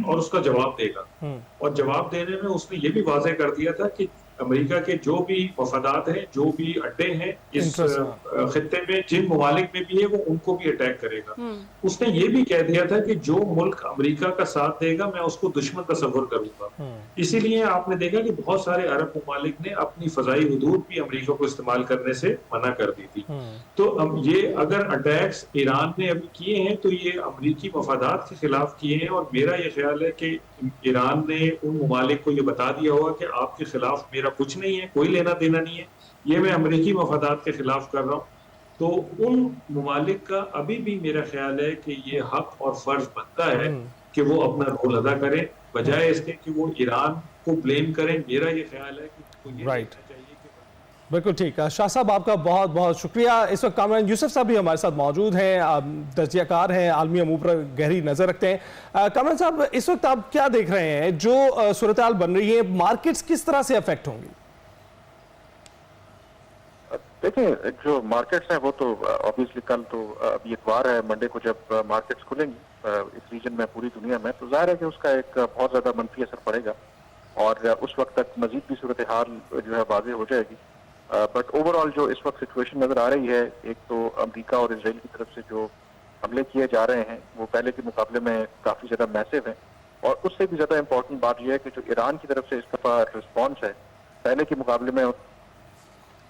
और उसका जवाब देगा। और जवाब देने में उसने ये भी वाज़ेह कर दिया था कि अमेरिका के जो भी मफादात हैं, जो भी अड्डे हैं इस खित्ते में, जिन ममालिक में भी है वो उनको भी अटैक करेगा। उसने ये भी कह दिया था कि जो मुल्क अमेरिका का साथ देगा मैं उसको दुश्मन तस्वुर करूंगा। इसीलिए आपने देखा कि बहुत सारे अरब ममालिक ने अपनी फजाई हुदूद भी अमेरिका को इस्तेमाल करने से मना कर दी थी। तो अब ये अगर अटैक्स ईरान ने अभी किए हैं तो ये अमेरिकी मफादात के खिलाफ किए हैं, और मेरा ये ख्याल है कि ईरान ने उन ममालिक को ये बता दिया होगा कि आपके खिलाफ मेरा कुछ नहीं है, कोई लेना देना नहीं है, ये मैं अमेरिकी मफादात के खिलाफ कर रहा हूँ। तो उन ममालिक का अभी भी मेरा ख्याल है कि ये हक और फर्ज बनता है कि वो अपना रोल अदा करें, बजाय इसके कि वो ईरान को ब्लेम करें। मेरा ये ख्याल है कि राइट, बिल्कुल ठीक। शाह साहब आपका बहुत बहुत शुक्रिया। इस वक्त कामरान यूसुफ साहब भी हमारे साथ मौजूद हैं, तजियाकार हैं, आलमी अमूर पर गहरी नज़र रखते हैं। कामरान साहब, इस वक्त आप क्या देख रहे हैं, जो सूरत हाल बन रही है, मार्केट्स किस तरह से अफेक्ट होंगी? देखिए जो मार्केट्स हैं वो तो ऑब्वियसली कल तो अभी इतवार है, मंडे को जब मार्केट्स खुलेंगी इस रीजन में पूरी दुनिया में, तो जाहिर है कि उसका एक बहुत ज्यादा मनफी असर पड़ेगा और उस वक्त तक मजीद भी सूरत हाल जो है वाज़ेह हो जाएगी। बट ओवरऑल जो इस वक्त सिचुएशन नजर आ रही है, एक तो अमेरिका और इसराइल की तरफ से जो हमले किए जा रहे हैं वो पहले के मुकाबले में काफी ज्यादा मैसिव हैं, और उससे भी ज्यादा इंपॉर्टेंट बात यह है कि जो ईरान की तरफ से इस दफा रिस्पॉन्स है पहले के मुकाबले में।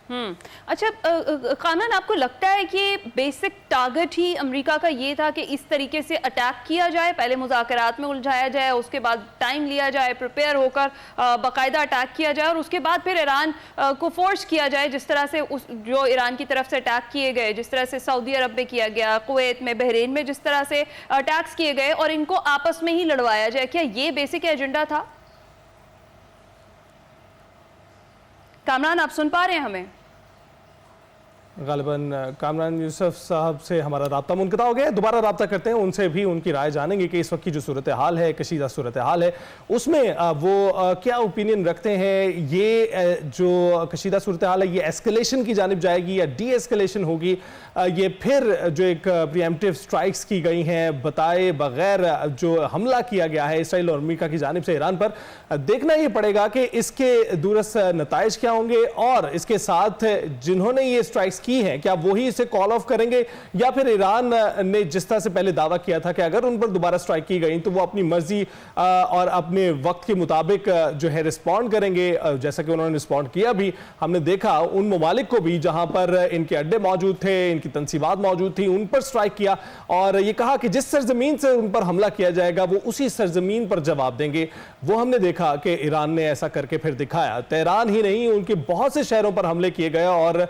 अच्छा कामरान, आपको लगता है कि बेसिक टारगेट ही अमेरिका का ये था कि इस तरीके से अटैक किया जाए, पहले मुज़ाकरात में उलझाया जाए, उसके बाद टाइम लिया जाए, प्रिपेयर होकर बाकायदा अटैक किया जाए और उसके बाद फिर ईरान को फोर्स किया जाए, जिस तरह से जो ईरान की तरफ से अटैक किए गए, जिस तरह से सऊदी अरब में किया गया, कुवैत में, बहरीन में जिस तरह से अटैक्स किए गए, और इनको आपस में ही लड़वाया जाए? क्या ये बेसिक एजेंडा था? कामरान, आप सुन पा रहे हैं हमें? गालिबन कामरान यूसुफ साहब से हमारा राब्ता मुनक़ता हो गया। दोबारा राब्ता करते हैं, उनसे भी उनकी राय जानेंगे कि इस वक्त की जो सूरत हाल है, कशीदा सूरत हाल है, उसमें वो क्या ओपिनियन रखते हैं। ये जो कशीदा सूरत हाल है ये एस्केलेशन की जानिब जाएगी या डी एस्केलेशन होगी, ये फिर जो एक प्रीएम्प्टिव स्ट्राइक्स की गई हैं बताए बगैर जो हमला किया गया है इसराइल और अमेरिका की जानिब से ईरान पर, देखना ये पड़ेगा कि इसके दूरस नताइज क्या होंगे और इसके साथ जिन्होंने ये स्ट्राइक्स की हैं क्या वही इसे कॉल ऑफ करेंगे या फिर ईरान ने जिस तरह से पहले दावा किया था कि अगर उन पर दोबारा स्ट्राइक की गई तो वो अपनी मर्जी और अपने वक्त के मुताबिक जो है रिस्पॉन्ड करेंगे, जैसा कि उन्होंने रिस्पॉन्ड किया भी। हमने देखा उन ममालिक को भी जहां पर इनके अड्डे मौजूद थे, इनकी तंसीबात मौजूद थी, उन पर स्ट्राइक किया और ये कहा कि जिस सरजमीन से उन पर हमला किया जाएगा वो उसी सरजमीन पर जवाब देंगे। वो हमने देखा कि ईरान ने ऐसा करके फिर दिखाया। तेहरान ही नहीं, उनके बहुत से शहरों पर हमले किए गए और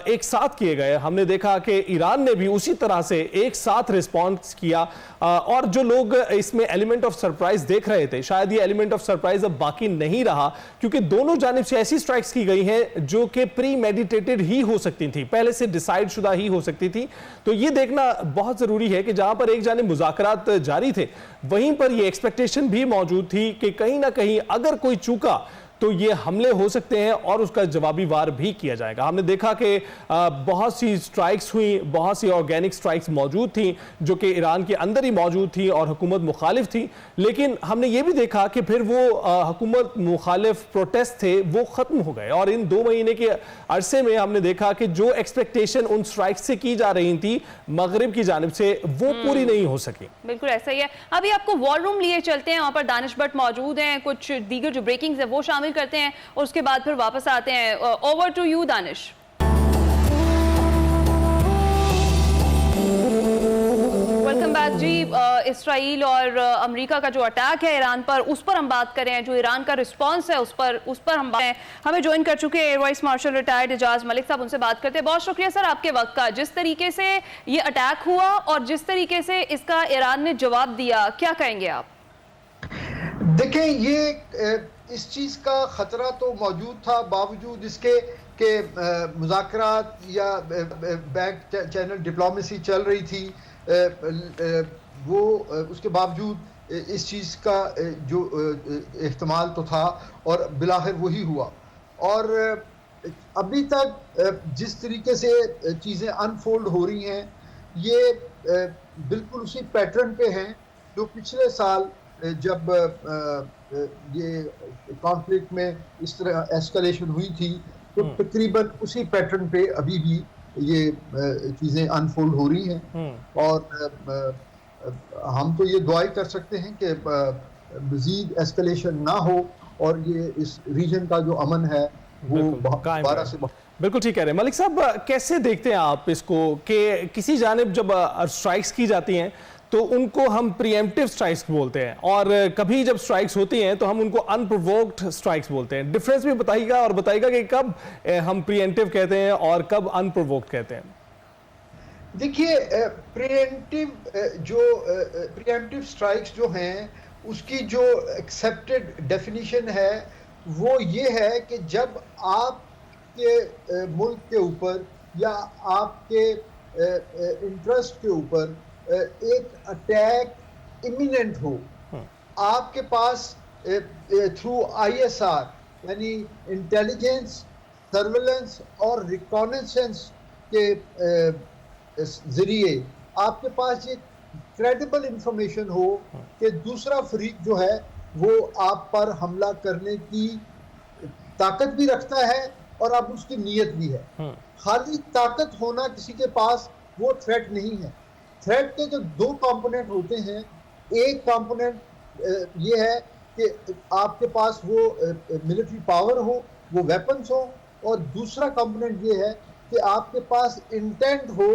एक साथ किए गए। हमने देखा कि ईरान ने भी उसी तरह से एक साथ रिस्पॉन्स किया और जो लोग इसमें एलिमेंट ऑफ सरप्राइज देख रहे थे, शायद ये एलिमेंट ऑफ सरप्राइज अब बाकी नहीं रहा, क्योंकि दोनों जानिब से ऐसी स्ट्राइक्स की गई हैं जो कि प्री मेडिटेटेड ही हो सकती थी, पहले से डिसाइड शुदा ही हो सकती थी। तो ये देखना बहुत जरूरी है कि जहां पर एक जानिब मुज़ाकरात जारी थे, वहीं पर ये एक्सपेक्टेशन भी मौजूद थी कि कहीं ना कहीं अगर कोई चूका तो ये हमले हो सकते हैं और उसका जवाबी वार भी किया जाएगा। हमने देखा कि बहुत सी स्ट्राइक्स हुई, बहुत सी ऑर्गेनिक स्ट्राइक्स मौजूद थी जो कि ईरान के अंदर ही मौजूद थी और हुकूमत मुखालिफ थी, लेकिन हमने ये भी देखा कि फिर वो हुकूमत मुखालिफ प्रोटेस्ट थे वो ख़त्म हो गए और इन 2 महीने के अरसे में हमने देखा कि जो एक्सपेक्टेशन उन स्ट्राइक्स से की जा रही थी मगरिब की जानिब से वो पूरी नहीं हो सकी। बिल्कुल ऐसा ही है। अभी आपको वॉर रूम लिए चलते हैं, वहाँ पर दानिश भट्ट मौजूद हैं, कुछ दीगर जो ब्रेकिंग्स है वो शामिल करते हैं और उसके बाद फिर वापस आते हैं। Over to you Danish. Welcome back ji. Israel और अमेरिका का जो अटैक है ईरान पर, उस पर हम बात करें, जो ईरान का रिस्पांस है उस पर हम बात करें। हमें ज्वाइन कर चुके हैं air vice marshal retired Ejaz Malik साहब, उनसे बात करते हैं। बहुत शुक्रिया सर आपके वक्त का। जिस तरीके से ये अटैक हुआ और जिस तरीके से इसका ईरान ने जवाब दिया, क्या कहेंगे आप? देखें, ये इस चीज का खतरा तो मौजूद था, बावजूद इसके कि मुज़ाकरात या बैक चैनल डिप्लोमेसी चल रही थी, वो उसके बावजूद इस चीज़ का जो इख्तिमाल तो था और बिलाखिर वही हुआ। और अभी तक जिस तरीके से चीज़ें अनफोल्ड हो रही हैं ये बिल्कुल उसी पैटर्न पे हैं जो पिछले साल जब ये कॉन्फ्लिक्ट में इस तरह एस्केलेशन हुई थी, तो तकरीबन उसी पैटर्न पे अभी भी ये चीज़ें अनफोल्ड हो रही हैं। और हम तो ये दुआ कर सकते हैं कि मज़ीद एस्केलेशन ना हो और ये इस रीजन का जो अमन है वो दोबारा से। बिल्कुल ठीक कह रहे हैं मलिक साहब। कैसे देखते हैं आप इसको कि किसी जानिब जब स्ट्राइक्स की जाती हैं तो उनको हम प्रीएम्प्टिव स्ट्राइक्स बोलते हैं और कभी जब स्ट्राइक्स होती हैं तो हम उनको अनप्रोवोक्ड स्ट्राइक्स बोलते हैं। डिफरेंस भी बताइएगा और बताइएगा कि कब हम प्रीएम्प्टिव कहते हैं और कब अनप्रोवोक्ड कहते हैं। देखिए, प्रीएम्प्टिव स्ट्राइक्स जो हैं उसकी जो एक्सेप्टेड डेफिनेशन है वो ये है कि जब आपके मुल्क के ऊपर या आपके इंटरेस्ट के ऊपर एक अटैक इमिनेंट हो, आपके पास थ्रू ISR यानी इंटेलिजेंस सर्वेलेंस और रिकॉनेसेंस के जरिए आपके पास ये क्रेडिबल इंफॉर्मेशन हो कि दूसरा फरीक जो है वो आप पर हमला करने की ताकत भी रखता है और अब उसकी नीयत भी है। खाली ताकत होना किसी के पास वो थ्रेट नहीं है। थ्रेट के जो दो कंपोनेंट होते हैं, एक कंपोनेंट ये है कि आपके पास वो मिलिट्री पावर हो, वो वेपन्स हो, और दूसरा कंपोनेंट ये है कि आपके पास इंटेंट हो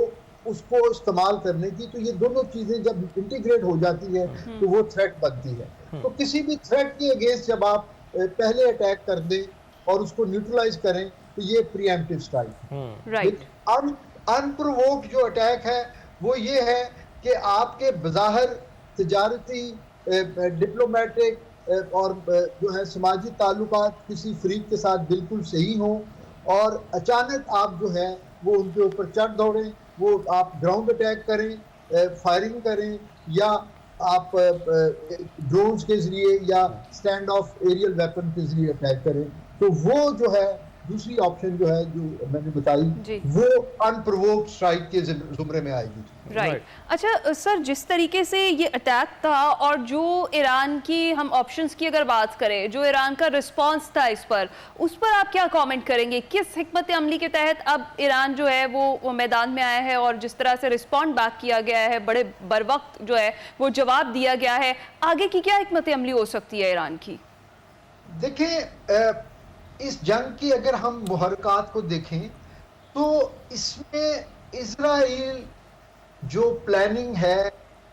उसको इस्तेमाल करने की। तो ये दोनों चीजें जब इंटीग्रेट हो जाती है तो वो थ्रेट बनती है। तो किसी भी थ्रेट के अगेंस्ट जब आप पहले अटैक कर दें और उसको न्यूट्रलाइज करें तो ये प्रीएम्प्टिव स्ट्राइक। राइट। अनप्रोवोक्ड जो अटैक है वो ये है कि आपके बज़ाहिर तिजारती, डिप्लोमेटिक और जो है समाजी ताल्लुकात किसी फरीक के साथ बिल्कुल सही हो और अचानक आप जो है वो उनके ऊपर चढ़ दौड़ें, वो आप ग्राउंड अटैक करें, फायरिंग करें, या आप ड्रोन्स के जरिए या स्टैंड ऑफ एरियल वेपन के जरिए अटैक करें। तो वो जो है दूसरी ऑप्शन जो है जो मैंने बताई वो अनप्रोवोक्ड स्ट्राइक के जुमरे में आएगी। राइट। अच्छा सर, जिस तरीके से ये अटैक था और जो ईरान की हम ऑप्शंस की अगर बात करें, जो ईरान का रिस्पांस था इस पर, उस पर आप क्या कमेंट करेंगे? किस हिकमत अमली के तहत अब ईरान जो है वो मैदान में आया है और जिस तरह से रिस्पॉन्ड बैक किया गया है, बड़े बर वक्त जो है वो जवाब दिया गया है, आगे की क्या हिकमत अमली हो सकती है ईरान की? देखिए, इस जंग की अगर हम मुहरकात को देखें तो इसमें इजराइल जो प्लानिंग है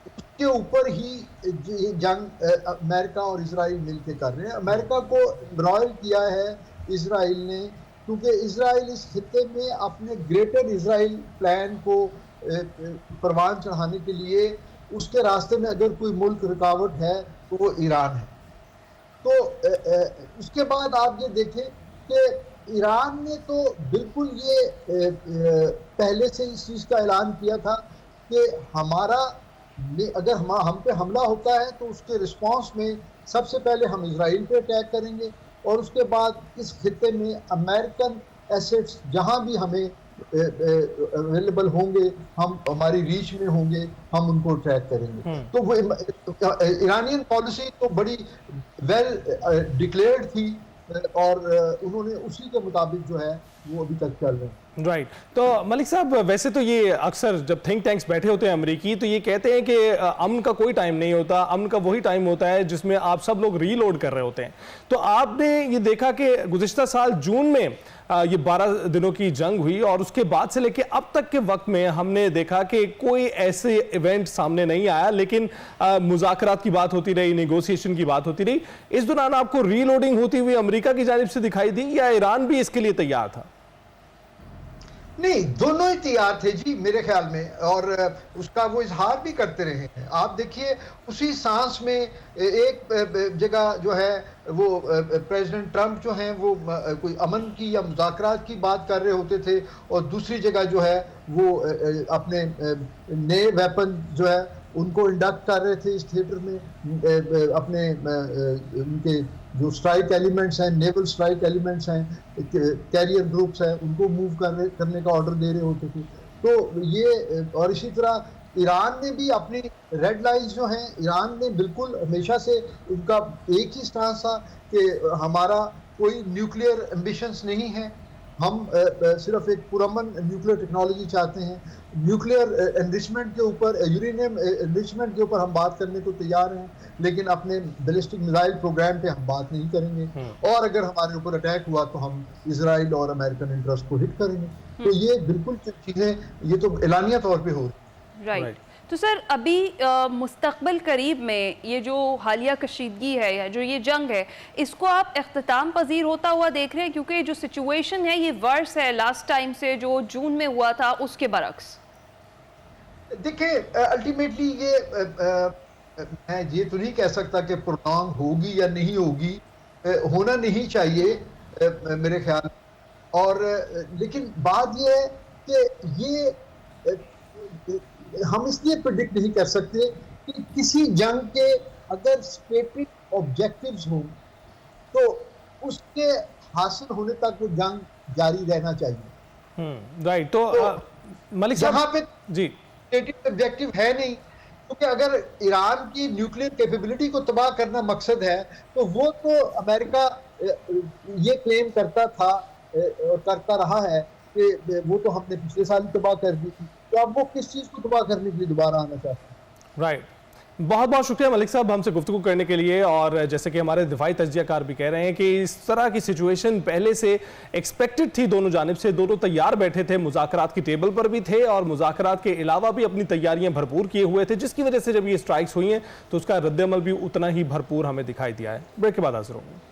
उसके ऊपर ही ये जंग अमेरिका और इजराइल मिलकर कर रहे हैं। अमेरिका को एम्ब्रॉयल किया है इजराइल ने, क्योंकि इजराइल इस खित्ते में अपने ग्रेटर इजराइल प्लान को परवान चढ़ाने के लिए उसके रास्ते में अगर कोई मुल्क रुकावट है तो वो ईरान है। तो उसके बाद आप ये देखें कि ईरान ने तो बिल्कुल ये पहले से इस चीज़ का ऐलान किया था कि हमारा अगर हम पे हमला होता है तो उसके रिस्पांस में सबसे पहले हम इजराइल पे अटैक करेंगे और उसके बाद इस खित्ते में अमेरिकन एसेट्स जहां भी हमें अवेलेबल होंगे, हम हमारी रीच में होंगे, हम उनको अटैक करेंगे। तो वो ईरानियन पॉलिसी तो बड़ी वेल डिक्लेयर्ड थी और उन्होंने उसी के मुताबिक जो है वो अभी तक चल रहे हैं। राइट। तो मलिक साहब, वैसे तो ये अक्सर जब थिंक टैंक्स बैठे होते हैं अमेरिकी तो ये कहते हैं कि अमन का कोई टाइम नहीं होता, अमन का वही टाइम होता है जिसमें आप सब लोग रीलोड कर रहे होते हैं। तो आपने ये देखा कि गुज़िश्ता साल जून में ये 12 दिनों की जंग हुई और उसके बाद से लेके अब तक के वक्त में हमने देखा कि कोई ऐसे इवेंट सामने नहीं आया, लेकिन मुज़ाकरात की बात होती रही, नेगोशिएशन की बात होती रही। इस दौरान आपको रीलोडिंग होती हुई अमेरिका की जानिब से दिखाई दी या ईरान भी इसके लिए तैयार था? नहीं, दोनों ही तैयार थे जी मेरे ख्याल में, और उसका वो इजहार भी करते रहे हैं। आप देखिए उसी सांस में एक जगह जो है वो प्रेसिडेंट ट्रंप जो हैं वो कोई अमन की या मुज़ाकरात की बात कर रहे होते थे और दूसरी जगह जो है वो अपने नए वेपन जो है उनको इंडक्ट कर रहे थे इस थिएटर में। अपने उनके जो स्ट्राइक एलिमेंट्स हैं, नेवल स्ट्राइक एलिमेंट्स हैं, कैरियर ग्रुप्स हैं, उनको मूव करने का ऑर्डर दे रहे होते थे। तो ये, और इसी तरह ईरान ने भी अपनी रेड लाइन्स जो हैं, ईरान ने बिल्कुल हमेशा से उनका एक ही स्टांस था कि हमारा कोई न्यूक्लियर एम्बिशंस नहीं है, हम सिर्फ एक पुरअमन न्यूक्लियर टेक्नोलॉजी चाहते हैं। न्यूक्लियर एनरिचमेंट के ऊपर, यूरेनियम एनरिचमेंट के ऊपर हम बात करने को तैयार हैं, लेकिन अपने बैलिस्टिक मिसाइल प्रोग्राम पे हम बात नहीं करेंगे, और अगर हमारे ऊपर अटैक हुआ तो हम इजराइल और अमेरिकन इंटरेस्ट को हिट करेंगे। तो ये बिल्कुल चीज़ें ये तो एलानिया तौर पर हो रही। राइट। तो सर, अभी मुस्तकबिल करीब में ये जो हालिया कशीदगी है या जो ये जंग है, इसको आप इख्तिताम पजीर होता हुआ देख रहे हैं? क्योंकि जो सिचुएशन है ये वर्स है लास्ट टाइम से जो जून में हुआ था उसके बरक्स। देखिए, अल्टीमेटली ये मैं ये तो नहीं कह सकता कि प्रोलॉन्ग होगी या नहीं होगी, होना नहीं चाहिए मेरे ख्याल, और लेकिन बात ये है कि ये हम इसलिए प्रेडिक्ट नहीं कर सकते कि किसी जंग के अगर स्टेटिक ऑब्जेक्टिव्स हों तो उसके हासिल होने तक वो जंग जारी रहना चाहिए। राइट। तो मलिक साहब, यहाँ पे जी ऑब्जेक्टिव है नहीं, क्योंकि अगर ईरान की न्यूक्लियर कैपेबिलिटी को तबाह करना मकसद है तो वो तो अमेरिका ये क्लेम करता था और करता रहा है कि वो तो हमने पिछले साल ही तबाह कर दी थी, तो अब वो किस चीज को तबाह करने के लिए दोबारा आना चाहते हैं। राइट। बहुत बहुत शुक्रिया मलिक साहब हमसे गुफ्तगू करने के लिए। और जैसे कि हमारे दिफाई तज्जियाकार भी कह रहे हैं कि इस तरह की सिचुएशन पहले से एक्सपेक्टेड थी, दोनों जानिब से, दोनों तैयार बैठे थे, मुज़ाकरात की टेबल पर भी थे और मुज़ाकरात के अलावा भी अपनी तैयारियां भरपूर किए हुए थे, जिसकी वजह से जब ये स्ट्राइक्स हुई हैं तो उसका रद्दअमल भी उतना ही भरपूर हमें दिखाई दिया है। ब्रेक के बाद हाजिर होंगे।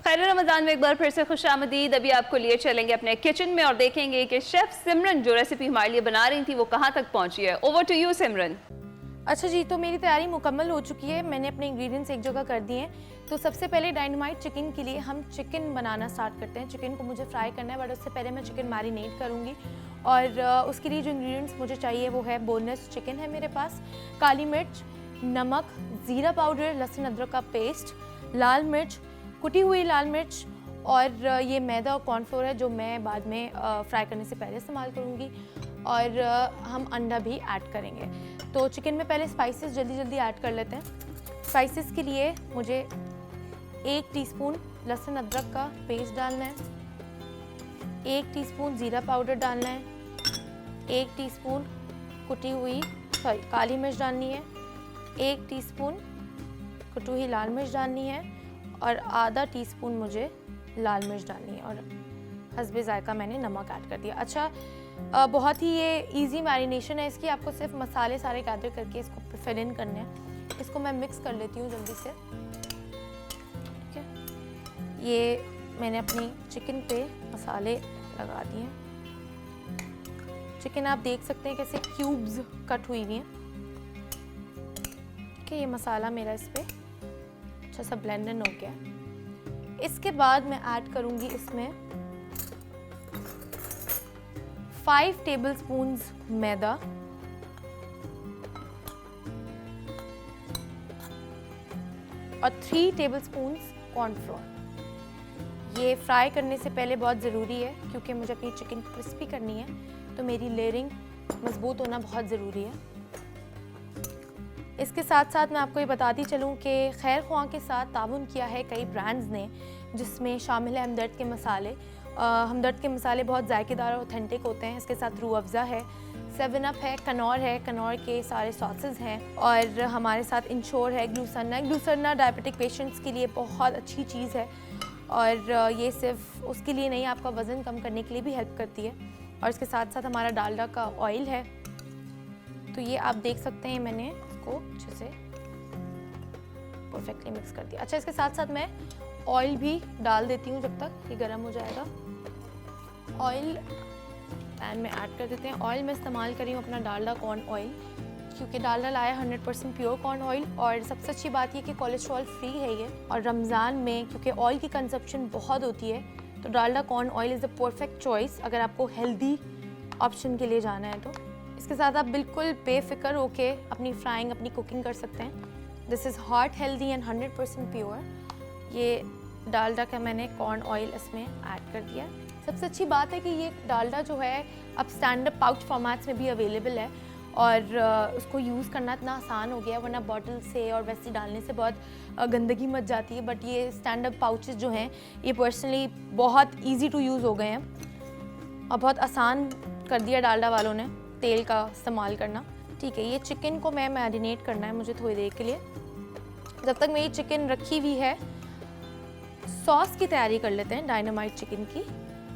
खैर रमजान में एक बार फिर से खुशामदीद। अभी आपको लिए चलेंगे अपने किचन में और देखेंगे कि शेफ सिमरन जो रेसिपी हमारे लिए बना रही थी वो कहाँ तक पहुंची है। ओवर टू यू सिमरन। अच्छा जी, तो मेरी तैयारी मुकम्मल हो चुकी है। मैंने अपने इंग्रेडिएंट्स एक जगह कर दिए हैं। तो सबसे पहले डायनामाइट चिकन के लिए हम चिकन बनाना स्टार्ट करते हैं। चिकन को मुझे फ्राई करना है, बट उससे पहले मैं चिकन मैरिनेट करूँगी। और उसके लिए जो इंग्रेडिएंट्स मुझे चाहिए वो है बोनलेस चिकन है मेरे पास, काली मिर्च, नमक, ज़ीरा पाउडर, लहसुन अदरक का पेस्ट, लाल मिर्च, कुटी हुई लाल मिर्च, और ये मैदा और कॉर्नफ्लोर है जो मैं बाद में फ्राई करने से पहले इस्तेमाल करूँगी। और हम अंडा भी ऐड करेंगे। तो चिकन में पहले स्पाइसेस जल्दी जल्दी ऐड कर लेते हैं। स्पाइसेस के लिए मुझे 1 टीस्पून लहसुन अदरक का पेस्ट डालना है, 1 टीस्पून ज़ीरा पाउडर डालना है, 1 टीस्पून काली मिर्च डालनी है, 1 टीस्पून कुटी हुई लाल मिर्च डालनी है, और आधा टीस्पून मुझे लाल मिर्च डालनी है, और हस्बे ज़ायका मैंने नमक ऐड कर दिया। अच्छा, बहुत ही ये इजी मैरिनेशन है इसकी। आपको सिर्फ मसाले सारे गैदर करके इसको फिल इन करने हैं। इसको मैं मिक्स कर लेती हूँ जल्दी से। ठीक है, ये मैंने अपनी चिकन पे मसाले लगा दिए हैं। चिकन आप देख सकते हैं कैसे क्यूब्स कट हुई हुई हैं। ठीक है, ये मसाला मेरा इस पर अच्छा सा ब्लेंडन हो गया। इसके बाद मैं ऐड करूंगी इसमें 5 टेबलस्पून्स मैदा, और 3 टेबलस्पून्स कॉर्नफ्लोर। ये फ्राई करने से पहले बहुत ज़रूरी है क्योंकि मुझे अपनी चिकन क्रिस्पी करनी है, तो मेरी लेयरिंग मजबूत होना बहुत ज़रूरी है। इसके साथ साथ मैं आपको ये बताती चलूँ कि खैर ख्वाह के साथ ताउन किया है कई ब्रांड्स ने, जिसमें शामिल है हमदर्द के मसाले। हमदर्द के मसाले बहुत जायकेदार और ऑथेंटिक होते हैं। इसके साथ रूह अफ़ज़ा है, 7 अप है, कनौर के सारे सॉसेस हैं, और हमारे साथ इंश्योर है, ग्लूसरना डायबिटिक पेशेंट्स के लिए बहुत अच्छी चीज़ है, और ये सिर्फ उसके लिए नहीं, आपका वज़न कम करने के लिए भी हेल्प करती है। और इसके साथ साथ हमारा डालडा का ऑयल है। तो ये आप देख सकते हैं मैंने इसको अच्छे से परफेक्टली मिक्स कर दिया। अच्छा, इसके साथ साथ मैं ऑयल भी डाल देती हूँ जब तक ये गर्म हो जाएगा। ऑयल पैन में ऐड कर देते हैं। ऑयल में इस्तेमाल करी हूँ अपना डालडा कॉर्न ऑयल, क्योंकि डालडा लाया 100% प्योर कॉर्न ऑयल, और सबसे अच्छी बात ये कि कोलेस्ट्रॉल फ्री है ये। और रमज़ान में क्योंकि ऑयल की कंजप्शन बहुत होती है, तो Dalda corn oil is the perfect choice अगर आपको हेल्दी ऑप्शन के लिए जाना है। तो इसके साथ आप बिल्कुल बेफिक्र होके अपनी फ्राइंग, अपनी कुकिंग कर सकते हैं। This is heart healthy and 100% pure. ये डालडा का मैंने कॉर्न ऑयल इसमें ऐड कर दिया। सबसे अच्छी बात है कि ये डालडा जो है अब स्टैंडअप पाउच फॉर्मेट्स में भी अवेलेबल है, और उसको यूज़ करना इतना आसान हो गया है, वरना बॉटल से और वैसे डालने से बहुत गंदगी मच जाती है। बट ये स्टैंडअप पाउचेस जो हैं ये पर्सनली बहुत इजी टू यूज़ हो गए हैं, और बहुत आसान कर दिया डालडा वालों ने तेल का इस्तेमाल करना। ठीक है, ये चिकन को मैं मैरिनेट करना है मुझे थोड़ी देर के लिए। जब तक मेरी चिकन रखी हुई है, सॉस की तैयारी कर लेते हैं डायनामाइट चिकन की।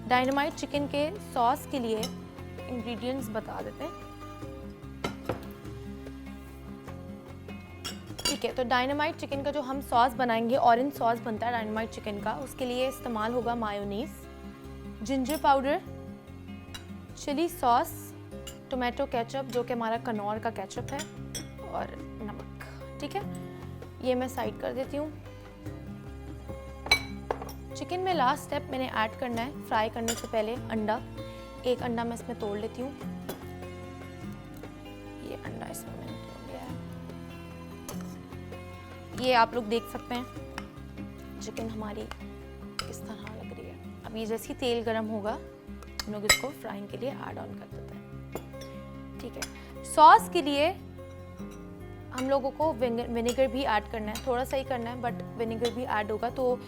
डायनामाइट चिकन के सॉस के लिए इंग्रेडिएंट्स बता देते हैं। ठीक है, तो डायनामाइट चिकन का जो हम सॉस बनाएंगे, ऑरेंज सॉस बनता है डायनामाइट चिकन का, उसके लिए इस्तेमाल होगा mayonnaise, ginger powder, chilli sauce, tomato ketchup जो कि हमारा कनौर का केचप है, और नमक। ठीक है, ये मैं साइड कर देती हूँ। चिकन में लास्ट स्टेप मैंने ऐड करना है फ्राई करने से पहले अंडा। एक अंडा मैं इसमें तोड़ लेती हूँ। ये अंडा इसमें मैंने तोड़ लिया है। ये आप लोग देख सकते हैं चिकन हमारी किस तरह लग रही है। अब ये जैसे ही तेल गर्म होगा हम लोग इसको फ्राइंग के लिए ऐड ऑन कर देते हैं। ठीक है, सॉस के लिए हम लोगों को विनेगर भी ऐड करना है, थोड़ा सा ही करना है बट विनेगर भी ऐड होगा। तो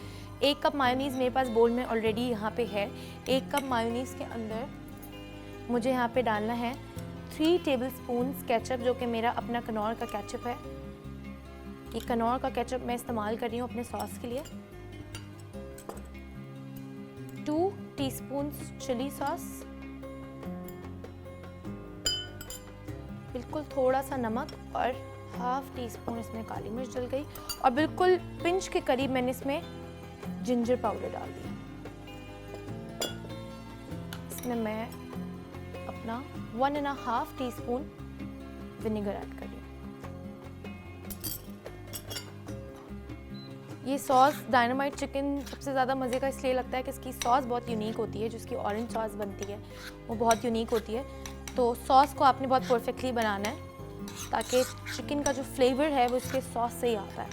1 कप मायोनीज़ मेरे पास बोल में ऑलरेडी यहाँ पे है। 1 कप मायोनीज़ के अंदर मुझे यहाँ पे डालना है 3 टेबलस्पून केचप, जो कि मेरा अपना कनौर का केचप है। ये कनौर का केचप मैं इस्तेमाल कर रही हूँ अपने सॉस के लिए। 2 टीस्पून चिली सॉस, बिल्कुल थोड़ा सा नमक और ½ टीस्पून इसमें काली मिर्च डल गई, और बिल्कुल पिंच के करीब मैंने इसमें जिंजर पाउडर डाल दिया। इसमें मैं अपना 1½ टीस्पून विनेगर ऐड कर रही हूँ। ये सॉस डायनामाइट चिकन सबसे ज़्यादा मज़े का इसलिए लगता है कि इसकी सॉस बहुत यूनिक होती है, जिसकी ऑरेंज सॉस बनती है वो बहुत यूनिक होती है। तो सॉस को आपने बहुत परफेक्टली बनाना है ताकि चिकन का जो फ्लेवर है वो इसके सॉस से ही आता है।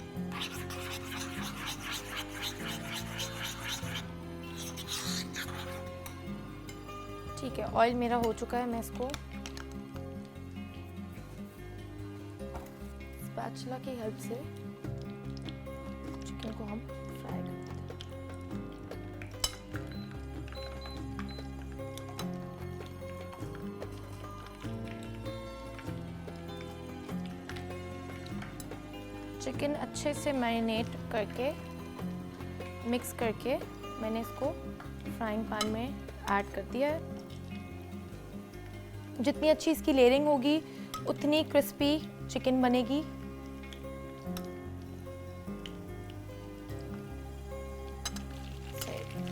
ठीक है, ऑयल मेरा हो चुका है। मैं इसको स्पैचुला की हेल्प से चिकन को हम फ्राई कर देते हैं। चिकन अच्छे से मैरिनेट करके मिक्स करके मैंने इसको फ्राइंग पैन में ऐड कर दिया है। जितनी अच्छी इसकी लेयरिंग होगी उतनी क्रिस्पी चिकन बनेगी।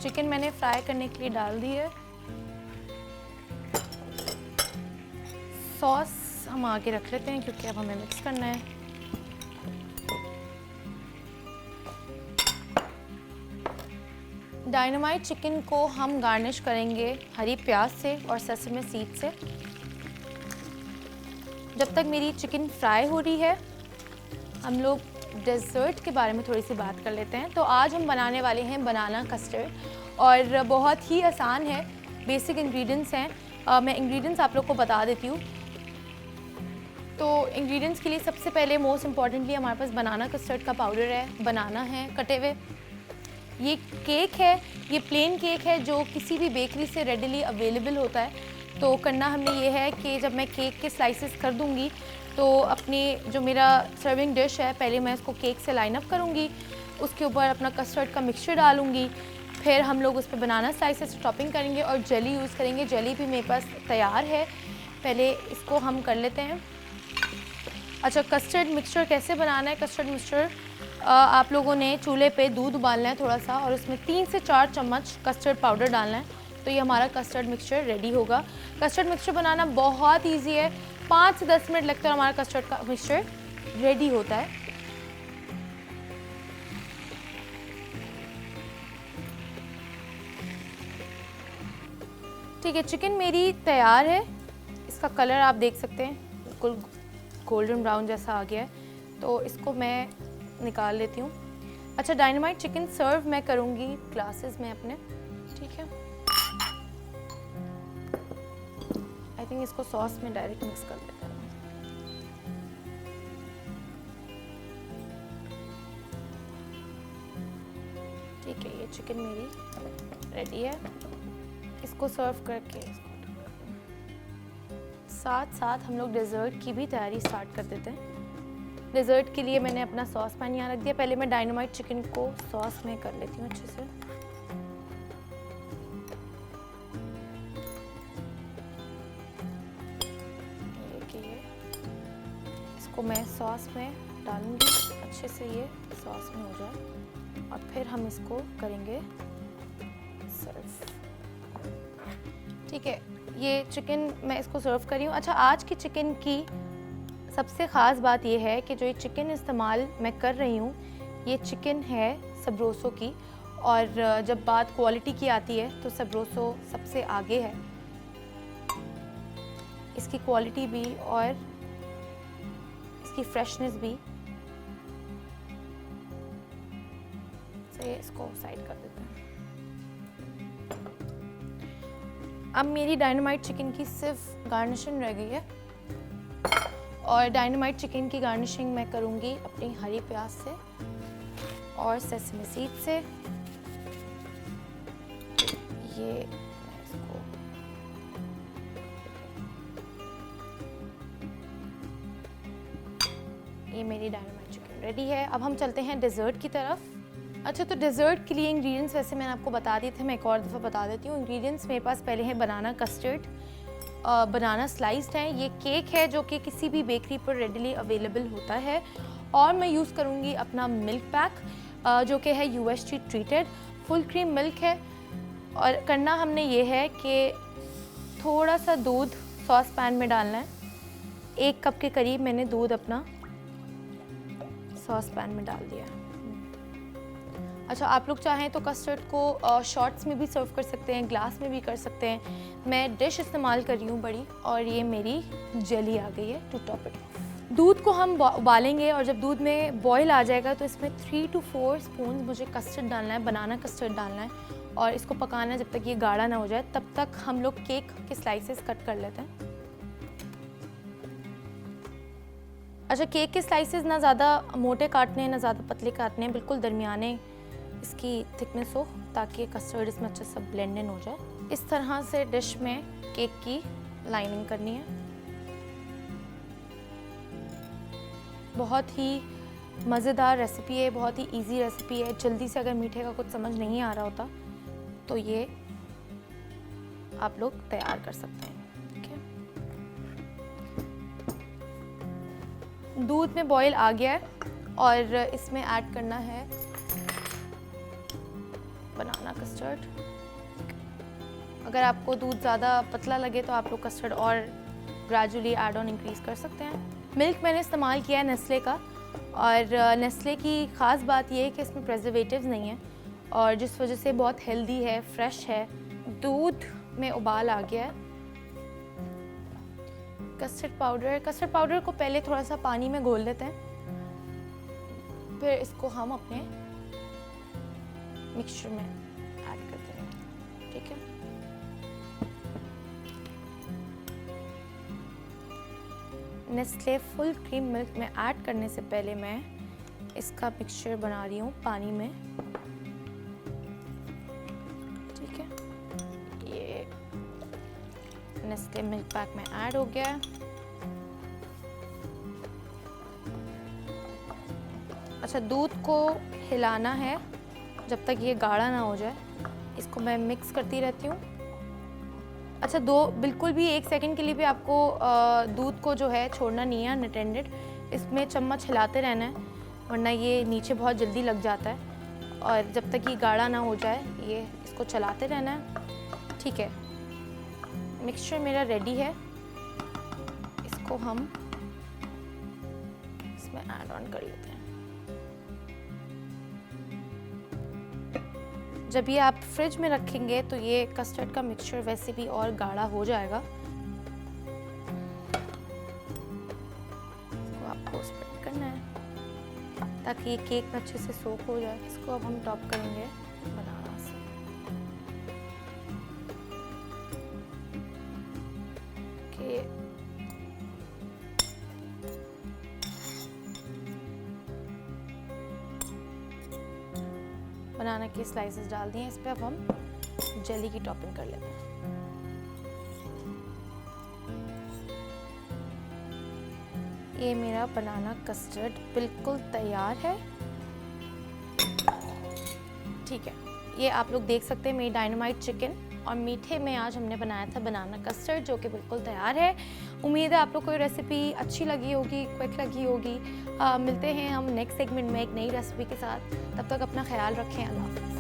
चिकन मैंने फ्राई करने के लिए डाल दी है। सॉस हम आगे रख लेते हैं क्योंकि अब हमें मिक्स करना है। डायनामाइट चिकन को हम गार्निश करेंगे हरी प्याज से और सेसमे सीड से। जब तक मेरी चिकन फ्राई हो रही है हम लोग डेजर्ट के बारे में थोड़ी सी बात कर लेते हैं। तो आज हम बनाने वाले हैं बनाना कस्टर्ड और बहुत ही आसान है, बेसिक इंग्रेडिएंट्स हैं। मैं इंग्रेडिएंट्स आप लोग को बता देती हूँ। तो इंग्रेडिएंट्स के लिए सबसे पहले मोस्ट इम्पॉर्टेंटली हमारे पास बनाना कस्टर्ड का पाउडर है, बनाना है कटे हुए, ये केक है, ये प्लेन केक है जो किसी भी बेकरी से रेडिली अवेलेबल होता है। तो करना हमने ये है कि जब मैं केक के स्लाइसेस कर दूंगी तो अपनी जो मेरा सर्विंग डिश है पहले मैं इसको केक से लाइन अप करूँगी, उसके ऊपर अपना कस्टर्ड का मिक्सचर डालूँगी, फिर हम लोग उस पर बनाना स्लाइसेस टॉपिंग करेंगे और जेली यूज़ करेंगे। जेली भी मेरे पास तैयार है, पहले इसको हम कर लेते हैं। अच्छा, कस्टर्ड मिक्सचर कैसे बनाना है? कस्टर्ड मिक्सचर आप लोगों ने चूल्हे पे दूध उबालना है थोड़ा सा और उसमें 3 से 4 चम्मच कस्टर्ड पाउडर डालना है, तो ये हमारा कस्टर्ड मिक्सचर रेडी होगा। कस्टर्ड मिक्सचर बनाना बहुत इजी है, 5 से 10 मिनट लगता है, हमारा कस्टर्ड का मिक्सचर रेडी होता है। ठीक है, चिकन मेरी तैयार है। इसका कलर आप देख सकते हैं बिल्कुल गोल्डन ब्राउन जैसा आ गया है, तो इसको मैं निकाल लेती हूँ। अच्छा, डायनामाइट चिकन सर्व मैं करूँगी ग्लासेस में अपने, ठीक है। आई थिंक इसको सॉस में डायरेक्ट मिक्स कर लेते हैं। ठीक है, ये चिकन मेरी रेडी है। इसको सर्व करके साथ साथ हम लोग डेजर्ट की भी तैयारी स्टार्ट कर देते हैं। डेजर्ट के लिए मैंने अपना सॉस पैन यहाँ रख दिया। पहले मैं डायनामाइट चिकन को सॉस में कर लेती हूँ अच्छे से। ये इसको मैं सॉस में डालूंगी, अच्छे से ये सॉस में हो जाए और फिर हम इसको करेंगे सर्व। ठीक है, ये चिकन मैं इसको सर्व कर रही हूँ। अच्छा, आज की चिकन की सबसे ख़ास बात यह है कि जो ये चिकन इस्तेमाल मैं कर रही हूँ ये चिकन है सबरोसो की, और जब बात क्वालिटी की आती है तो सबरोसो सबसे आगे है, इसकी क्वालिटी भी और इसकी फ्रेशनेस भी। से इसको साइड कर देते हैं। अब मेरी डायनामाइट चिकन की सिर्फ गार्निशिंग रह गई है और डायनामाइट चिकन की गार्निशिंग मैं करूँगी अपनी हरी प्याज से और सेसमी सीड से। ये मैं इसको ये मेरी डायनामाइट चिकन रेडी है। अब हम चलते हैं डेज़र्ट की तरफ। अच्छा, तो डेज़र्ट के लिए इंग्रेडिएंट्स वैसे मैंने आपको बता दिए थे, मैं एक और दफ़ा बता देती हूँ। इंग्रेडिएंट्स मेरे पास पहले है बनाना कस्टर्ड, बनाना स्लाइस्ड है, ये केक है जो कि किसी भी बेकरी पर रेडिली अवेलेबल होता है, और मैं यूज़ करूँगी अपना मिल्क पैक जो कि है UHT treated full cream milk है। और करना हमने ये है कि थोड़ा सा दूध सॉस पैन में डालना है। 1 कप के करीब मैंने दूध अपना सॉस पैन में डाल दिया। अच्छा, आप लोग चाहें तो कस्टर्ड को शॉट्स में भी सर्व कर सकते हैं, ग्लास में भी कर सकते हैं। मैं डिश इस्तेमाल कर रही हूँ बड़ी, और ये मेरी जेली आ गई है टू टॉप इट। दूध को हम उबालेंगे और जब दूध में बॉईल आ जाएगा तो इसमें 3 to 4 स्पून मुझे कस्टर्ड डालना है, बनाना कस्टर्ड डालना है, और इसको पकाना है जब तक ये गाढ़ा ना हो जाए। तब तक हम लोग केक के स्लाइसेस कट कर लेते हैं। अच्छा, केक के स्लाइसेस ना ज़्यादा मोटे काटने हैं ना ज़्यादा पतले काटने हैं, बिल्कुल दरमियाने इसकी थिकनेस हो ताकि कस्टर्ड इसमें अच्छे से ब्लेंड इन हो जाए। इस तरह से डिश में केक की लाइनिंग करनी है। बहुत ही मज़ेदार रेसिपी है, बहुत ही इजी रेसिपी है। जल्दी से अगर मीठे का कुछ समझ नहीं आ रहा होता तो ये आप लोग तैयार कर सकते हैं। ठीक है, दूध में बॉईल आ गया है और इसमें ऐड करना है बनाना कस्टर्ड। अगर आपको दूध ज़्यादा पतला लगे तो आप लोग कस्टर्ड और ग्रेजुअली ऐड ऑन इंक्रीज़ कर सकते हैं। मिल्क मैंने इस्तेमाल किया है नेस्ले का, और नेस्ले की ख़ास बात यह है कि इसमें प्रिजर्वेटिव्स नहीं है, और जिस वजह से बहुत हेल्दी है, फ्रेश है। दूध में उबाल आ गया है। कस्टर्ड पाउडर को पहले थोड़ा सा पानी में घोल लेते हैं, फिर इसको हम अपने मिक्सचर में ऐड कर देंगे। ठीक है, नेस्ले फुल क्रीम मिल्क में ऐड करने से पहले मैं इसका मिक्सचर बना रही हूँ पानी में। ठीक है, ये नेस्ले मिल्क पैक में ऐड हो गया है। अच्छा, दूध को हिलाना है जब तक ये गाढ़ा ना हो जाए। इसको मैं मिक्स करती रहती हूँ। अच्छा, बिल्कुल भी 1 सेकंड के लिए भी आपको दूध को जो है छोड़ना नहीं है अनअटेंडेड। इसमें चम्मच हिलाते रहना है, वरना ये नीचे बहुत जल्दी लग जाता है। और जब तक ये गाढ़ा ना हो जाए ये इसको चलाते रहना है। ठीक है, मिक्सचर मेरा रेडी है। इसको हम इसमें ऐड ऑन कर लेते हैं। जब ये आप फ्रिज में रखेंगे तो ये कस्टर्ड का मिक्सचर वैसे भी और गाढ़ा हो जाएगा। इसको आपको स्प्रेड करना है ताकि ये केक में अच्छे से सोक हो जाए। इसको अब हम टॉप करेंगे बनाना से। बनाना के स्लाइसेस डाल दिए। इस पे अब हम जेली की टॉपिंग कर लेते हैं। ये मेरा बनाना कस्टर्ड बिल्कुल तैयार है। ठीक है, ये आप लोग देख सकते हैं मेरी डायनामाइट चिकन, और मीठे में आज हमने बनाया था बनाना कस्टर्ड जो कि बिल्कुल तैयार है। उम्मीद है आप लोग को ये रेसिपी अच्छी लगी होगी, क्विक लगी होगी। मिलते हैं हम नेक्स्ट सेगमेंट में एक नई रेसिपी के साथ। तब तक अपना ख्याल रखें। अल्लाह हाफ़िज़।